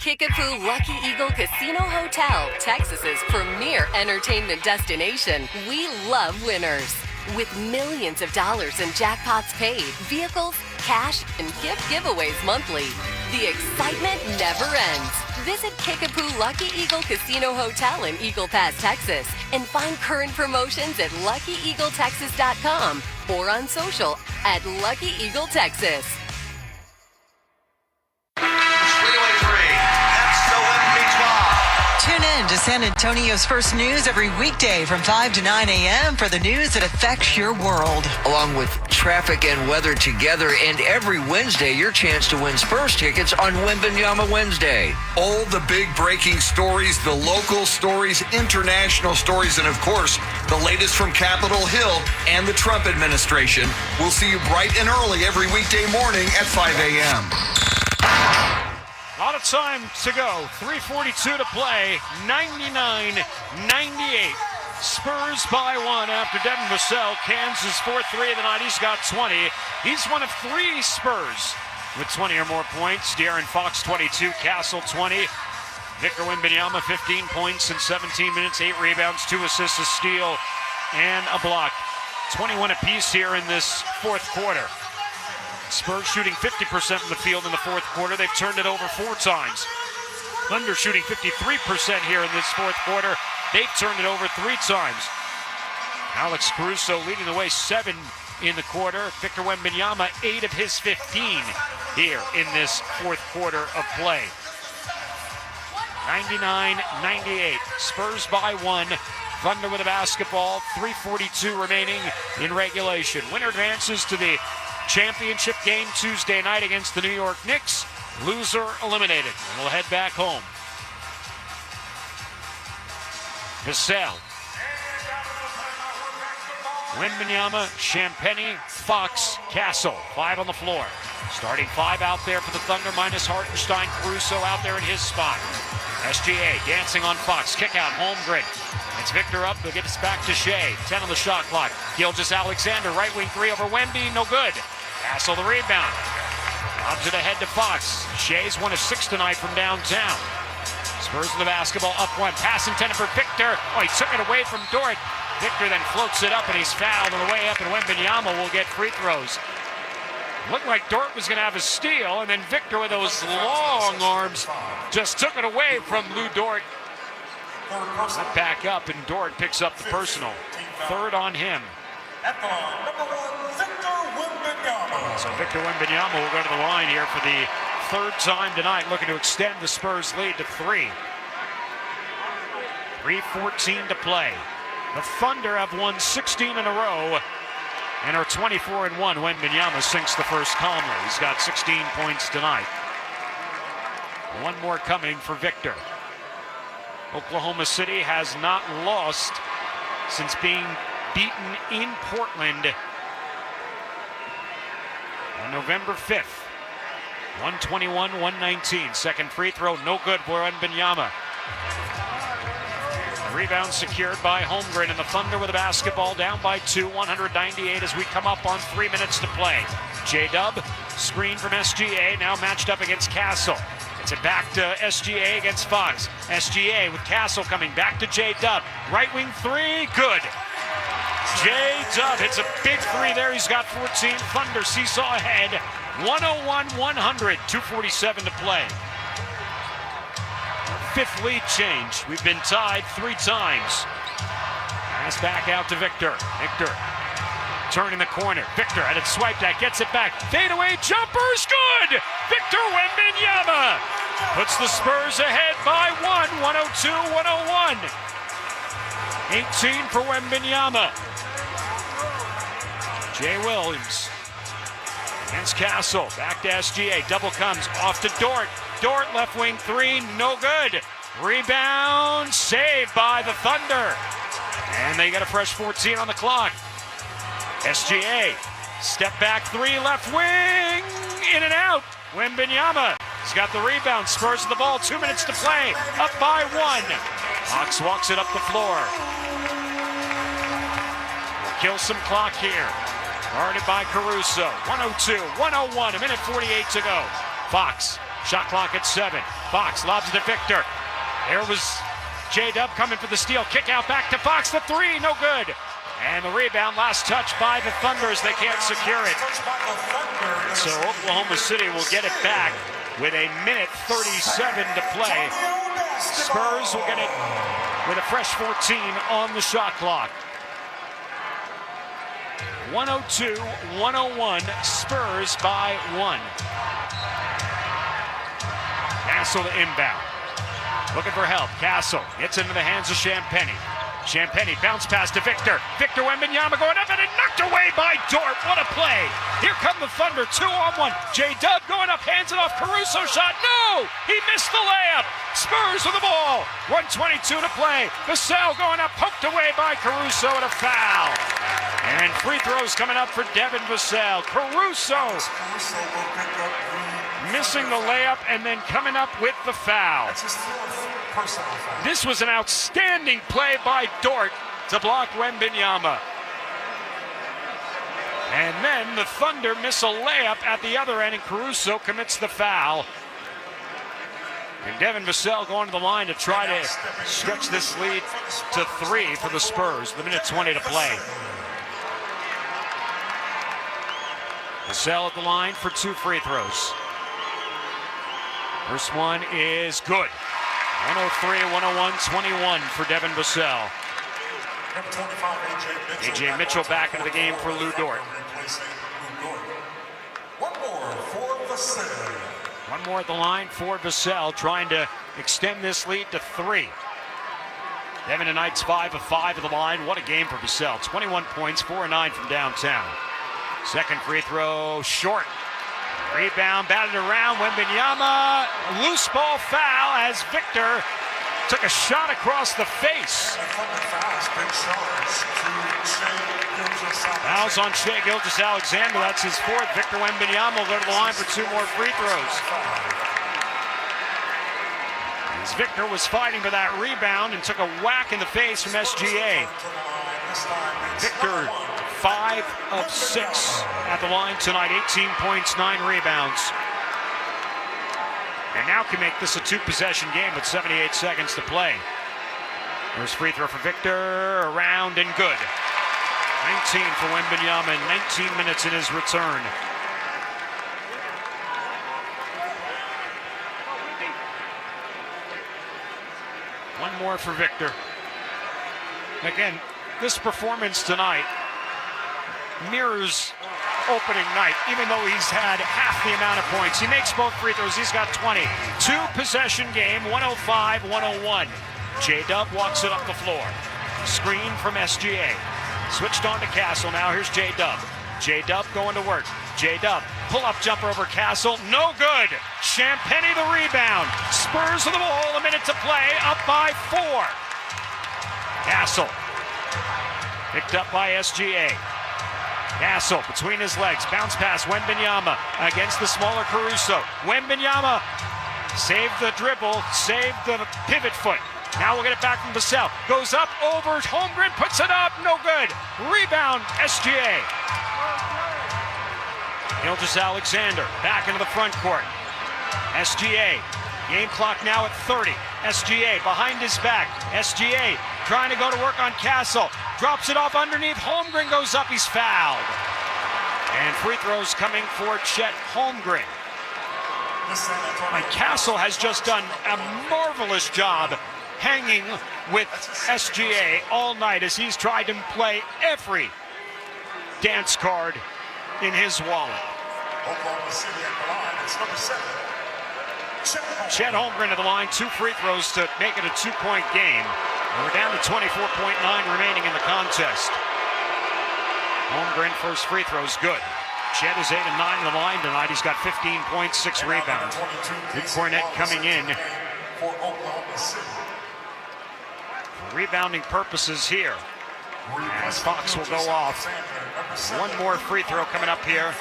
Kickapoo Lucky Eagle Casino Hotel, Texas's premier entertainment destination. We love winners. With millions of dollars in jackpots paid, vehicles, cash, and gift giveaways monthly, the excitement never ends. Visit Kickapoo Lucky Eagle Casino Hotel in Eagle Pass, Texas, and find current promotions at LuckyEagleTexas.com or on social at Lucky Eagle Texas. Tune in to San Antonio's First News every weekday from 5 to 9 a.m. for the news that affects your world. Along with traffic and weather together, and every Wednesday, your chance to win Spurs tickets on Wembanyama Wednesday. All the big breaking stories, the local stories, international stories, and of course, the latest from Capitol Hill and the Trump administration. We'll see you bright and early every weekday morning at 5 a.m. Out of time to go. 3:42 to play. 99-98. Spurs by one after Devin Vassell. Kansas 4-3 of the night. He's got 20. He's one of three Spurs with 20 or more points. De'Aaron Fox 22. Castle 20. Victor Wembanyama 15 points in 17 minutes. 8 rebounds, 2 assists, a steal, and a block. 21 apiece here in this fourth quarter. Spurs shooting 50% from the field in the fourth quarter. They've turned it over 4 times. Thunder shooting 53% here in this fourth quarter. They've turned it over 3 times. Alex Caruso leading the way, 7 in the quarter. Victor Wembanyama, 8 of his 15 here in this fourth quarter of play. 99-98. Spurs by 1. Thunder with a basketball. 3:42 remaining in regulation. Winner advances to the championship game Tuesday night against the New York Knicks. Loser eliminated. And we'll head back home. Vassell. Wembanyama, Champagny, Fox, Castle. 5 on the floor. Starting 5 out there for the Thunder minus Hartenstein. Caruso out there in his spot. SGA dancing on Fox. Kick out, Holmgren. It's Victor up. They'll get us back to Shea. 10 on the shot clock. Gilgeous-Alexander, right wing 3 over Wemby. No good. Castle the rebound. Lobs it ahead to Fox. Shea's 1 of 6 tonight from downtown. Spurs in the basketball up 1. Pass intended for Victor. Oh, he took it away from Dort. Victor then floats it up and he's fouled on the way up, and Wembanyama will get free throws. Looked like Dort was going to have a steal, and then Victor with those long arms just took it away from Lou Dort. Set back up, and Dort picks up the personal. 3rd on him. So Victor Wembanyama will go to the line here for the 3rd time tonight, looking to extend the Spurs lead to 3. 3:14 to play. The Thunder have won 16 in a row and are 24-1. Wembanyama sinks the first calmly. He's got 16 points tonight. 1 more coming for Victor. Oklahoma City has not lost since being beaten in Portland on November 5th. 121-119. Second free throw, no good for Wembanyama. Rebound secured by Holmgren, and the Thunder with the basketball down by 2, 198 as we come up on 3 minutes to play. J-Dub, screen from SGA, now matched up against Castle. It's it back to SGA against Fox. SGA with Castle coming back to J-Dub. Right wing 3, good. J-Dub hits a big 3 there. He's got 14. Thunder seesaw ahead. 101-100, 2:47 to play. 5th lead change. We've been tied 3 times. Pass back out to Victor. Victor turning the corner. Victor had it swiped at, gets it back. Fadeaway jumper's good! Victor Wembanyama puts the Spurs ahead by 1, 102-101. 18 for Wembanyama. Jay Williams against Castle. Back to SGA. Double comes off to Dort. Dort left wing 3, no good. Rebound saved by the Thunder. And they get a fresh 14 on the clock. SGA, step back 3, left wing, in and out. Wembanyama has got the rebound. Spurs with the ball, 2 minutes to play, up by 1. Fox walks it up the floor. Kill some clock here. Guarded by Caruso. 102-101, a minute 48 to go. Fox Shot clock at 7. Fox lobs it to Victor. There was J-Dub coming for the steal. Kick out back to Fox. The 3, no good. And the rebound, last touch by the Thunder as they can't secure it. So Oklahoma City will get it back with 1:37 to play. Spurs will get it with a fresh 14 on the shot clock. 102-101, Spurs by 1. Castle to inbound. Looking for help. Castle gets into the hands of Champagny. Champagny bounce pass to Victor. Victor Wembanyama going up and it knocked away by Dort. What a play. Here come the Thunder, 2-on-1. J-Dub going up, hands it off. Caruso shot. No! He missed the layup. Spurs with the ball. 1:22 to play. Vassell going up, poked away by Caruso and a foul. And free throws coming up for Devin Vassell. Caruso missing the layup and then coming up with the foul. This was an outstanding play by Dort to block Wembanyama. And then the Thunder miss a layup at the other end and Caruso commits the foul. And Devin Vassell going to the line to try to stretch this lead to 3 for the Spurs. The minute 20 to play. Vassell at the line for 2 free throws. First one is good. 103-101-21 for Devin Vassell. A.J. Mitchell back into the game for Lou Dort. One more at the line for Vassell, trying to extend this lead to 3. Devin tonight's 5 of 5 at the line. What a game for Vassell. 21 points, 4 of 9 from downtown. Second free throw, short. Rebound, batted around. Wembanyama, loose ball foul as Victor took a shot across the face. Fouls on Shai Gilgeous-Alexander. That's his 4th. Victor Wembanyama will go to the line for 2 more free throws. As Victor was fighting for that rebound and took a whack in the face from SGA. Victor, 5 of 6 at the line tonight. 18 points, 9 rebounds. And now can make this a 2-possession game with 78 seconds to play. There's free throw for Victor, around and good. 19 for Wembanyama, 19 minutes in his return. One more for Victor. Again, this performance tonight mirrors opening night, even though he's had half the amount of points. He makes both free throws. He's got 20. 2-possession game, 105-101. J-Dub walks it up the floor. Screen from SGA. Switched on to Castle. Now here's J-Dub. J-Dub going to work. J-Dub, pull-up jumper over Castle. No good. Champagny the rebound. Spurs with the ball. A minute to play. Up by 4. Castle. Picked up by SGA. Castle between his legs. Bounce pass. Wembanyama against the smaller Caruso. Wembanyama saved the dribble. Saved the pivot foot. Now we'll get it back from Vassell. Goes up over Holmgren. Puts it up. No good. Rebound. SGA. Gilgeous-Alexander back into the front court. SGA. Game clock now at 30. SGA behind his back. SGA trying to go to work on Castle. Drops it off underneath. Holmgren goes up. He's fouled. And free throws coming for Chet Holmgren. And Castle has just done a marvelous job hanging with SGA all night as he's tried to play every dance card in his wallet. Chet Holmgren to the line, 2 free throws to make it a 2-point game. And we're down to 24.9 remaining in the contest. Holmgren first free throws good. Chet is 8 of 9 in the line tonight. He's got 15 points, 6 rebounds. Big Cornette coming in for rebounding purposes here. As Fox will go off. One more free throw coming up here.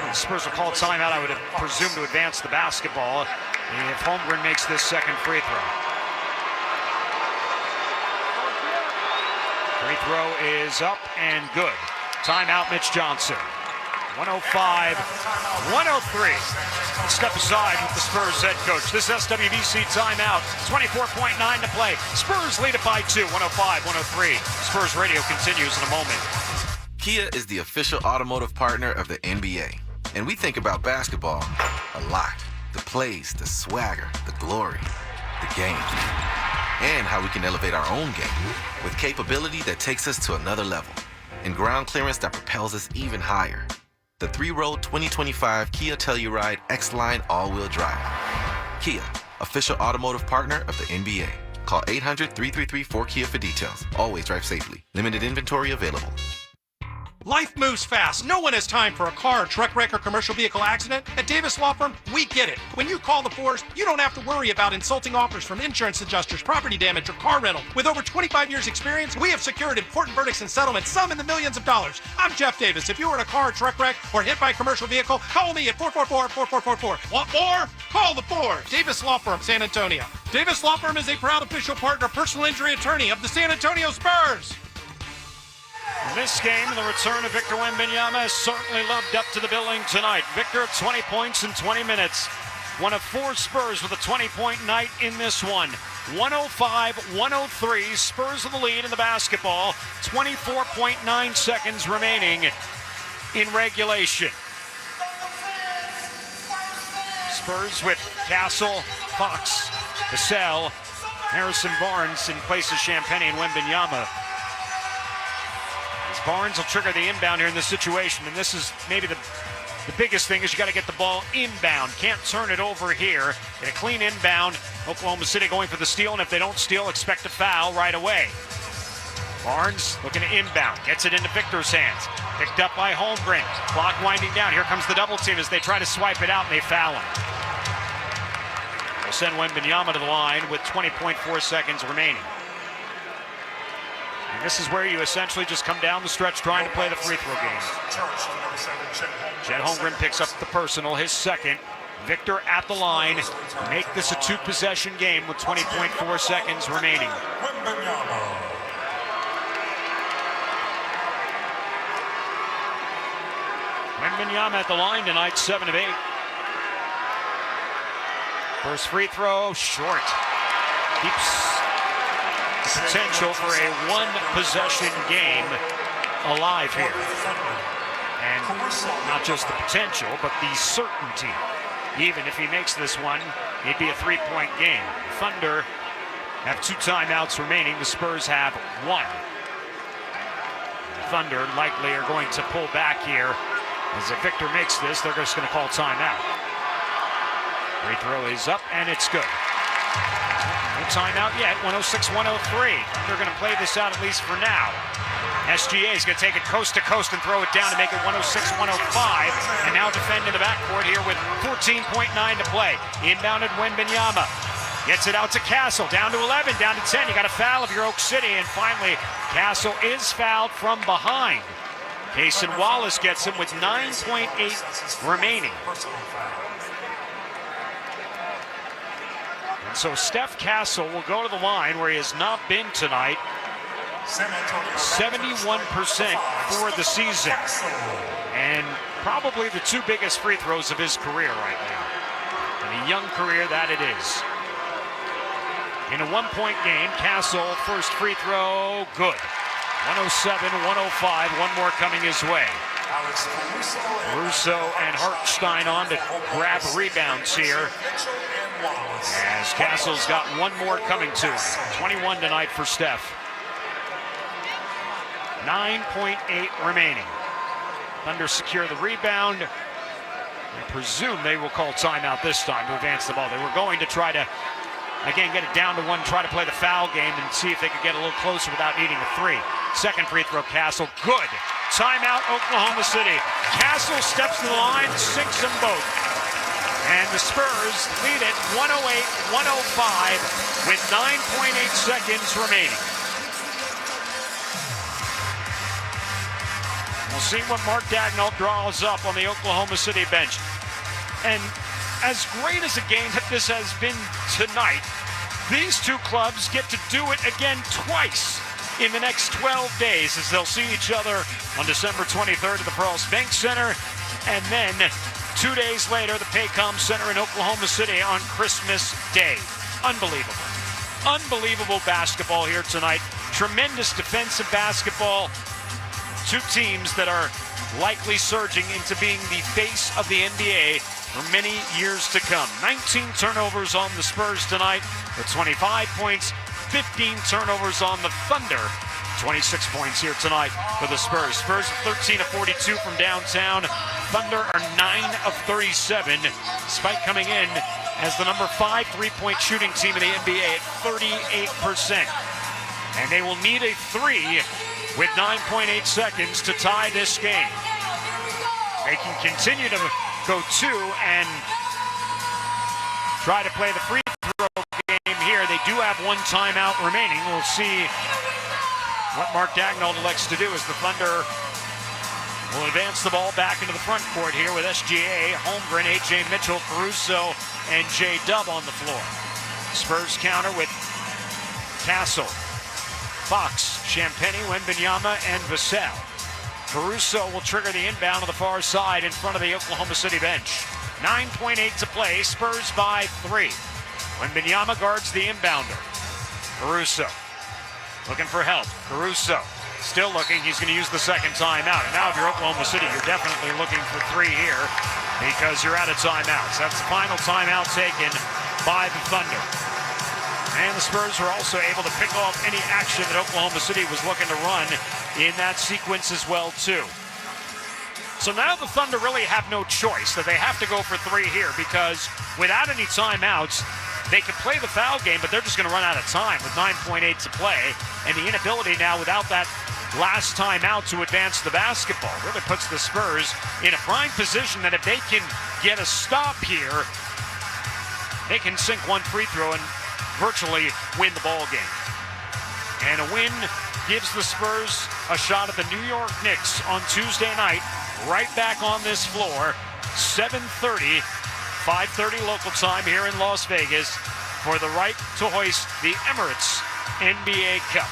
The Spurs will call timeout, I would have presumed, to advance the basketball if Holmgren makes this second free throw. Free throw is up and good. Timeout, Mitch Johnson. 105-103. Let's step aside with the Spurs head coach. This SWBC timeout. 24.9 to play. Spurs lead it by 2. 105-103. Spurs radio continues in a moment. Kia is the official automotive partner of the NBA. And we think about basketball a lot. The plays, the swagger, the glory, the game. And how we can elevate our own game with capability that takes us to another level. And ground clearance that propels us even higher. The 3-row 2025 Kia Telluride X-Line all-wheel drive. Kia, official automotive partner of the NBA. Call 800-333-4KIA for details. Always drive safely. Limited inventory available. Life moves fast. No one has time for a car, truck wreck, or commercial vehicle accident. At Davis Law Firm, we get it. When you call the force, you don't have to worry about insulting offers from insurance adjusters, property damage, or car rental. With over 25 years experience, we have secured important verdicts and settlements, some in the millions of dollars. I'm Jeff Davis. If you are in a car, truck wreck, or hit by a commercial vehicle, call me at 444-4444. Want more? Call the Force. Davis Law Firm, San Antonio. Davis Law Firm is a proud official partner, personal injury attorney of the San Antonio Spurs. This game, the return of Victor Wembanyama has certainly lived up to the billing tonight. Victor at 20 points in 20 minutes. One of 4 Spurs with a 20-point night in this one. 105-103. Spurs with the lead in the basketball. 24.9 seconds remaining in regulation. Spurs with Castle, Fox, Vassell, Harrison Barnes in place of Champagnie and Wembanyama. Barnes will trigger the inbound here in this situation, and this is maybe the biggest thing is you got to get the ball inbound. Can't turn it over here. Get a clean inbound. Oklahoma City going for the steal, and if they don't steal, expect a foul right away. Barnes looking to inbound. Gets it into Victor's hands. Picked up by Holmgren. Clock winding down. Here comes the double team as they try to swipe it out, and they foul him. They'll send Wembanyama to the line with 20.4 seconds remaining. And this is where you essentially just come down the stretch trying to play the free throw game. Chet Holmgren picks up the personal, his second. Victor at the line. Make this a 2-possession game with 20.4 seconds remaining. Wembanyama at the line tonight, 7 of 8. First free throw, short. Keeps potential for a 1-possession game alive here. And not just the potential, but the certainty. Even if he makes this one, it'd be a 3-point game. Thunder have 2 timeouts remaining. The Spurs have 1. Thunder likely are going to pull back here. As if Victor makes this, they're just going to call timeout. Free throw is up, and it's good. No timeout yet, 106-103. They're going to play this out at least for now. SGA is going to take it coast to coast and throw it down to make it 106-105. And now defend in the backcourt here with 14.9 to play. Inbounded Wembanyama. Gets it out to Castle. Down to 11, down to 10. You got a foul of your Oak City. And finally, Castle is fouled from behind. Cason Wallace gets him with 9.8 remaining. So Steph Castle will go to the line where he has not been tonight. 71% for the season. And probably the 2 biggest free throws of his career right now. And a young career that it is. In a 1-point game, Castle, first free throw, good. 107-105, one more coming his way. Russo and Hartenstein on to grab rebounds here. As Castle's got 1 more coming to him. 21 tonight for Steph. 9.8 remaining. Thunder secure the rebound. I presume they will call timeout this time to advance the ball. They were going to try to, again, get it down to 1, try to play the foul game and see if they could get a little closer without needing a 3. Second free throw, Castle, good. Timeout, Oklahoma City. Castle steps to the line, sinks them both. And the Spurs lead it 108-105 with 9.8 seconds remaining. We'll see what Mark Dagnall draws up on the Oklahoma City bench. And as great as a game that this has been tonight, these 2 clubs get to do it again twice in the next 12 days as they'll see each other on December 23rd at the Pearls Bank Center. And then 2 days later, the Paycom Center in Oklahoma City on Christmas Day. Unbelievable. Unbelievable basketball here tonight. Tremendous defensive basketball. Two teams that are likely surging into being the face of the NBA for many years to come. 19 turnovers on the Spurs tonight with 25 points, 15 turnovers on the Thunder. 26 points here tonight for the Spurs. Spurs 13 of 42 from downtown. Thunder are 9 of 37, despite coming in as the number 5 three-point shooting team in the NBA at 38%. And they will need a 3 with 9.8 seconds to tie this game. They can continue to go 2 and try to play the free throw game here. They do have one timeout remaining. We'll see what Mark Dagnall elects to do as the Thunder will advance the ball back into the front court here with SGA, Holmgren, A.J. Mitchell, Caruso, and J-Dub on the floor. Spurs counter with Castle, Fox, Champagny, Wembanyama, and Vassell. Caruso will trigger the inbound on the far side in front of the Oklahoma City bench. 9.8 to play, Spurs by 3. Wembanyama guards the inbounder. Caruso looking for help. Caruso still looking. He's going to use the second timeout. And now if you're Oklahoma City, you're definitely looking for 3 here because you're out of timeouts. That's the final timeout taken by the Thunder. And the Spurs were also able to pick off any action that Oklahoma City was looking to run in that sequence as well, too. So now the Thunder really have no choice, that they have to go for 3 here because without any timeouts, they could play the foul game, but they're just going to run out of time with 9.8 to play. And the inability now without that last timeout to advance the basketball really puts the Spurs in a prime position that if they can get a stop here, they can sink one free throw and virtually win the ball game. And a win gives the Spurs a shot at the New York Knicks on Tuesday night, right back on this floor, 7:30, 5:30 local time here in Las Vegas for the right to hoist the Emirates NBA Cup.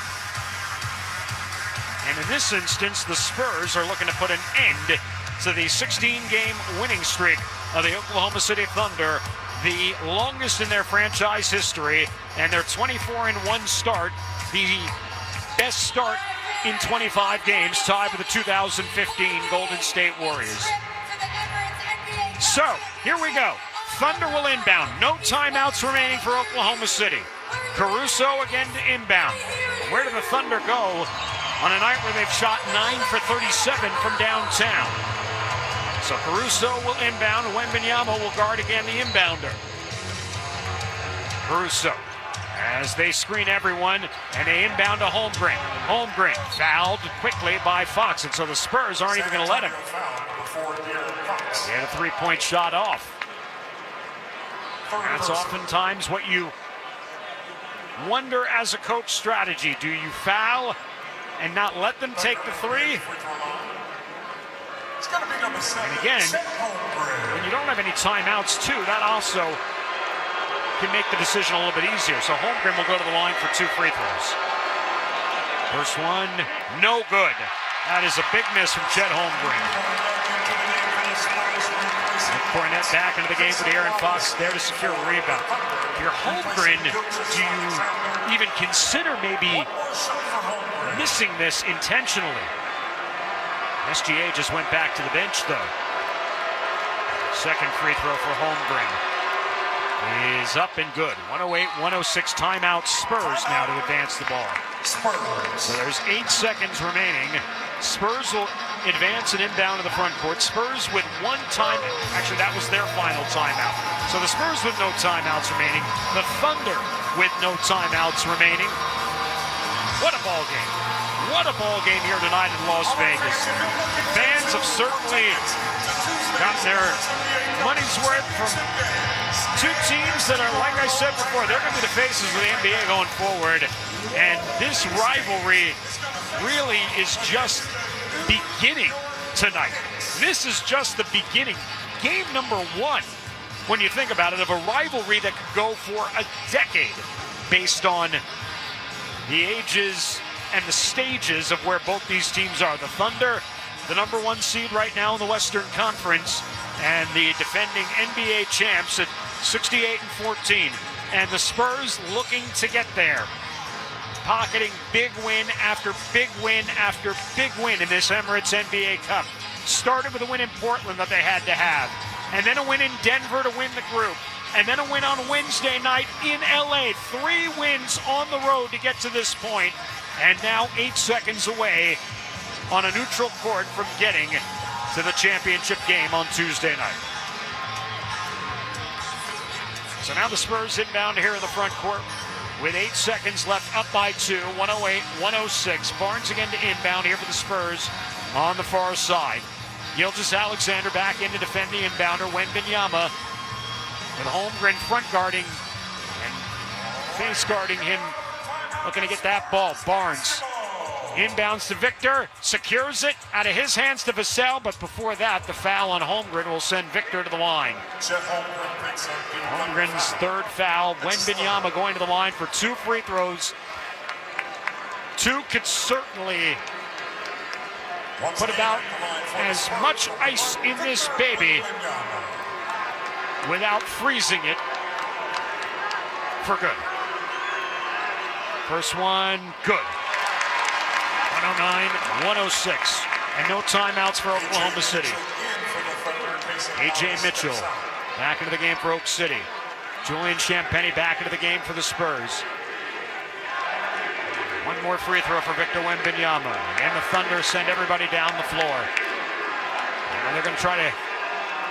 And in this instance, the Spurs are looking to put an end to the 16-game winning streak of the Oklahoma City Thunder, the longest in their franchise history, and their 24-1 start, the best start in 25 games, tied with the 2015 Golden State Warriors. So, here we go. Thunder will inbound. No timeouts remaining for Oklahoma City. Caruso again to inbound. Where do the Thunder go on a night where they've shot 9 for 37 from downtown? So Caruso will inbound. Wembanyama will guard again the inbounder. Caruso as they screen everyone and they inbound to Holmgren. Holmgren fouled quickly by Fox, and so the Spurs aren't even going to let him get a three-point shot off. That's oftentimes what you wonder as a coach strategy. Do you foul and not let them take the 3? And again, when you don't have any timeouts too, that also can make the decision a little bit easier. So Holmgren will go to the line for 2 free throws. First one, no good. That is a big miss from Chet Holmgren. Cornette back into the game with Aaron Fox there to secure a rebound. If you're Holmgren, do you even consider maybe missing this intentionally? SGA just went back to the bench, though. Second free throw for Holmgren is up and good. 108-106 timeout Spurs now to advance the ball. So there's 8 seconds remaining. Spurs will advance and inbound to the front court. Spurs with one time. Actually, that was their final timeout. So the Spurs with no timeouts remaining. The Thunder with no timeouts remaining. What a ball game. What a ball game here tonight in Las Vegas. Fans have certainly gotten their money's worth from two teams that are, like I said before, they're going to be the faces of the NBA going forward. And this rivalry really is just beginning tonight. This is just the beginning. Game number 1, when you think about it, of a rivalry that could go for a decade based on the ages and the stages of where both these teams are. The Thunder the number 1 seed right now in the Western Conference, and the defending NBA champs at 68-14. And the Spurs looking to get there, pocketing big win after big win after big win in this Emirates NBA Cup. Started with a win in Portland that they had to have, and then a win in Denver to win the group, and then a win on Wednesday night in LA. 3 wins on the road to get to this point, and now 8 seconds away on a neutral court from getting to the championship game on Tuesday night. So now the Spurs inbound here in the front court with 8 seconds left, up by 2, 108-106. Barnes again to inbound here for the Spurs on the far side. Gilgeous-Alexander back in to defend the inbounder. Wembanyama with Holmgren front guarding and face guarding him, looking to get that ball. Barnes inbounds to Victor, secures it out of his hands to Vassell, but before that, the foul on Holmgren will send Victor to the line. Holmgren's 3rd foul. Wembanyama going to the line for 2 free throws. 2 could certainly put about as much ice in this baby without freezing it for good. First one, good. 109-106. And no timeouts for Oklahoma City. A.J. Mitchell back into the game for Oak City. Julian Champagnie back into the game for the Spurs. One more free throw for Victor Wembanyama. And the Thunder send everybody down the floor. And they're going to try to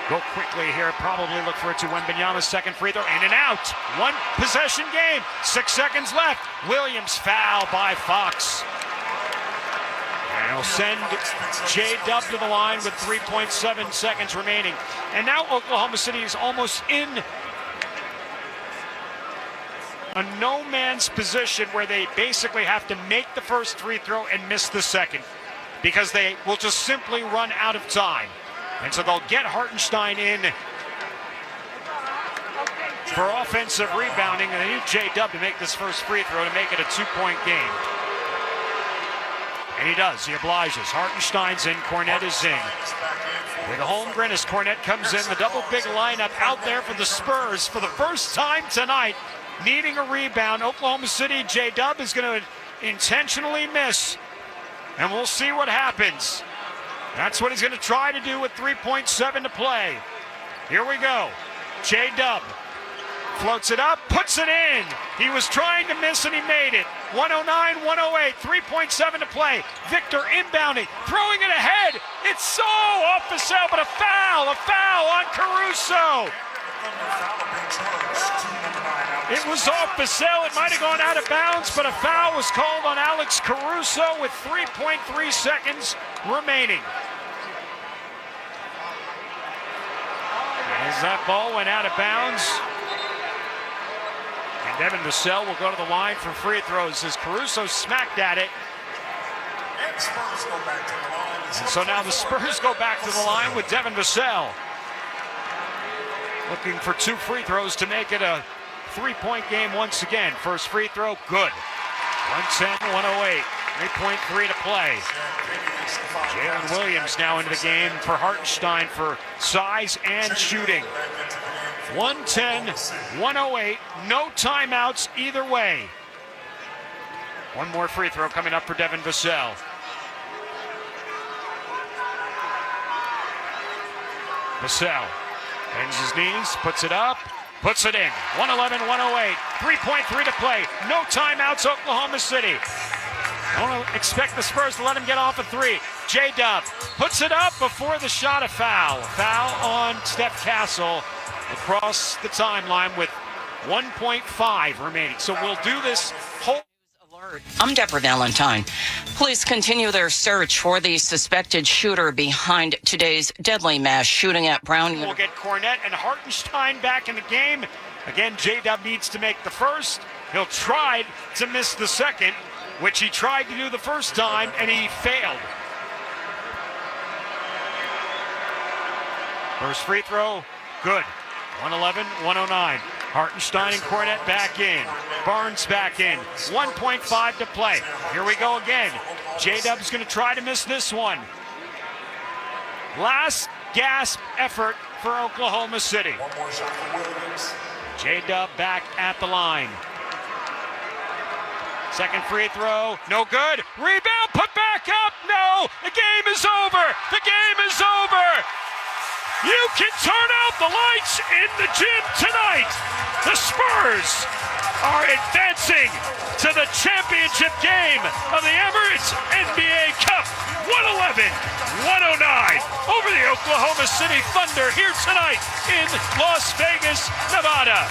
go quickly here. Probably look for it to Wembanyama's 2nd free throw. In and out. 1 possession game. 6 seconds left. Williams foul by Fox. And he'll send J-Dub to the line with 3.7 seconds remaining. And now Oklahoma City is almost in a no-man's position where they basically have to make the first free throw and miss the second, because they will just simply run out of time. And so they'll get Hartenstein in for offensive rebounding, and they need J-Dub to make this first free throw to make it a 2-point game. And he does. He obliges. Hartenstein's in. Cornette is in. With Holmgren as Cornette comes in. The double big lineup out there for the Spurs for the first time tonight. Needing a rebound. Oklahoma City, J-Dub is going to intentionally miss. And we'll see what happens. That's what he's going to try to do with 3.7 to play. Here we go. J-Dub floats it up, puts it in. He was trying to miss and he made it. 109-108, 3.7 to play. Victor inbounding, throwing it ahead. It's so off the cell, but a foul on Caruso. It was off the cell. It might have gone out of bounds, but a foul was called on Alex Caruso with 3.3 seconds remaining. As that ball went out of bounds, and Devin Vassell will go to the line for free throws as Caruso smacked at it. And so now the Spurs go back to the line with Devin Vassell, looking for 2 free throws to make it a 3-point game once again. First free throw, good. 110-108, 3.3 to play. Jalen Williams now into the game for Hartenstein for size and shooting. 110-108, no timeouts either way. One more free throw coming up for Devin Vassell. Vassell bends his knees, puts it up, puts it in. 111-108, 3.3 to play. No timeouts, Oklahoma City. I don't expect the Spurs to let him get off a 3. J-Dub puts it up before the shot. A foul. Foul on Steph Castle across the timeline with 1.5 remaining. So we'll do this whole... I'm Deborah Valentine. Police continue their search for the suspected shooter behind today's deadly mass shooting at Brown University. We'll get Cornette and Hartenstein back in the game. Again, J-Dub needs to make the first. He'll try to miss the second, which he tried to do the first time, and he failed. First free throw, good. 111-109. Hartenstein and Cornette back in. Barnes back in. 1.5 to play. Here we go again. J-Dub's going to try to miss this one. Last gasp effort for Oklahoma City. J-Dub back at the line. Second free throw, no good. Rebound, put back up. No, the game is over. The game is over. You can turn out the lights in the gym tonight. The Spurs are advancing to the championship game of the Emirates NBA Cup. 111-109 over the Oklahoma City Thunder here tonight in Las Vegas, Nevada.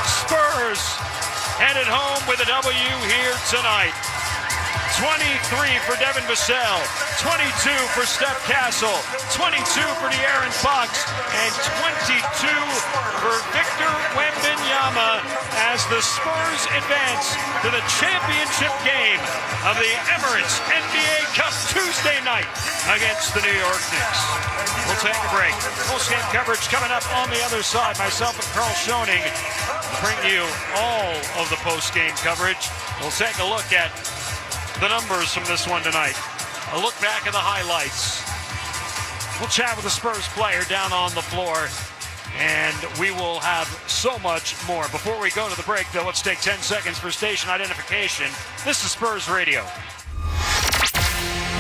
Spurs headed home with a W here tonight. 23 for Devin Vassell, 22 for Steph Castle, 22 for De'Aaron Fox, and 22 for Victor Wembanyama as the Spurs advance to the championship game of the Emirates NBA Cup Tuesday night against the New York Knicks. We'll take a break. Post-game coverage coming up on the other side. Myself and Carl Schoening bring you all of the post-game coverage. We'll take a look at the numbers from this one tonight. A look back at the highlights. We'll chat with the Spurs player down on the floor, and we will have so much more. Before we go to the break, though, let's take 10 seconds for station identification. This is Spurs Radio.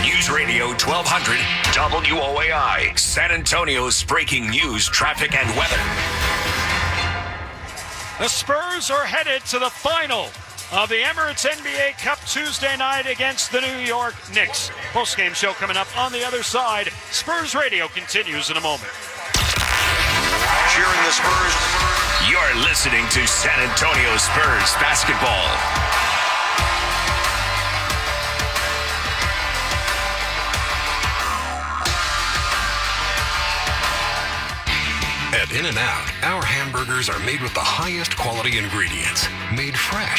News Radio 1200 WOAI, San Antonio's breaking news, traffic, and weather. The Spurs are headed to the final of the Emirates NBA Cup Tuesday night against the New York Knicks. Post-game show coming up on the other side. Spurs Radio continues in a moment. Cheering the Spurs. You're listening to San Antonio Spurs basketball. At In-N-Out, our hamburgers are made with the highest quality ingredients, made fresh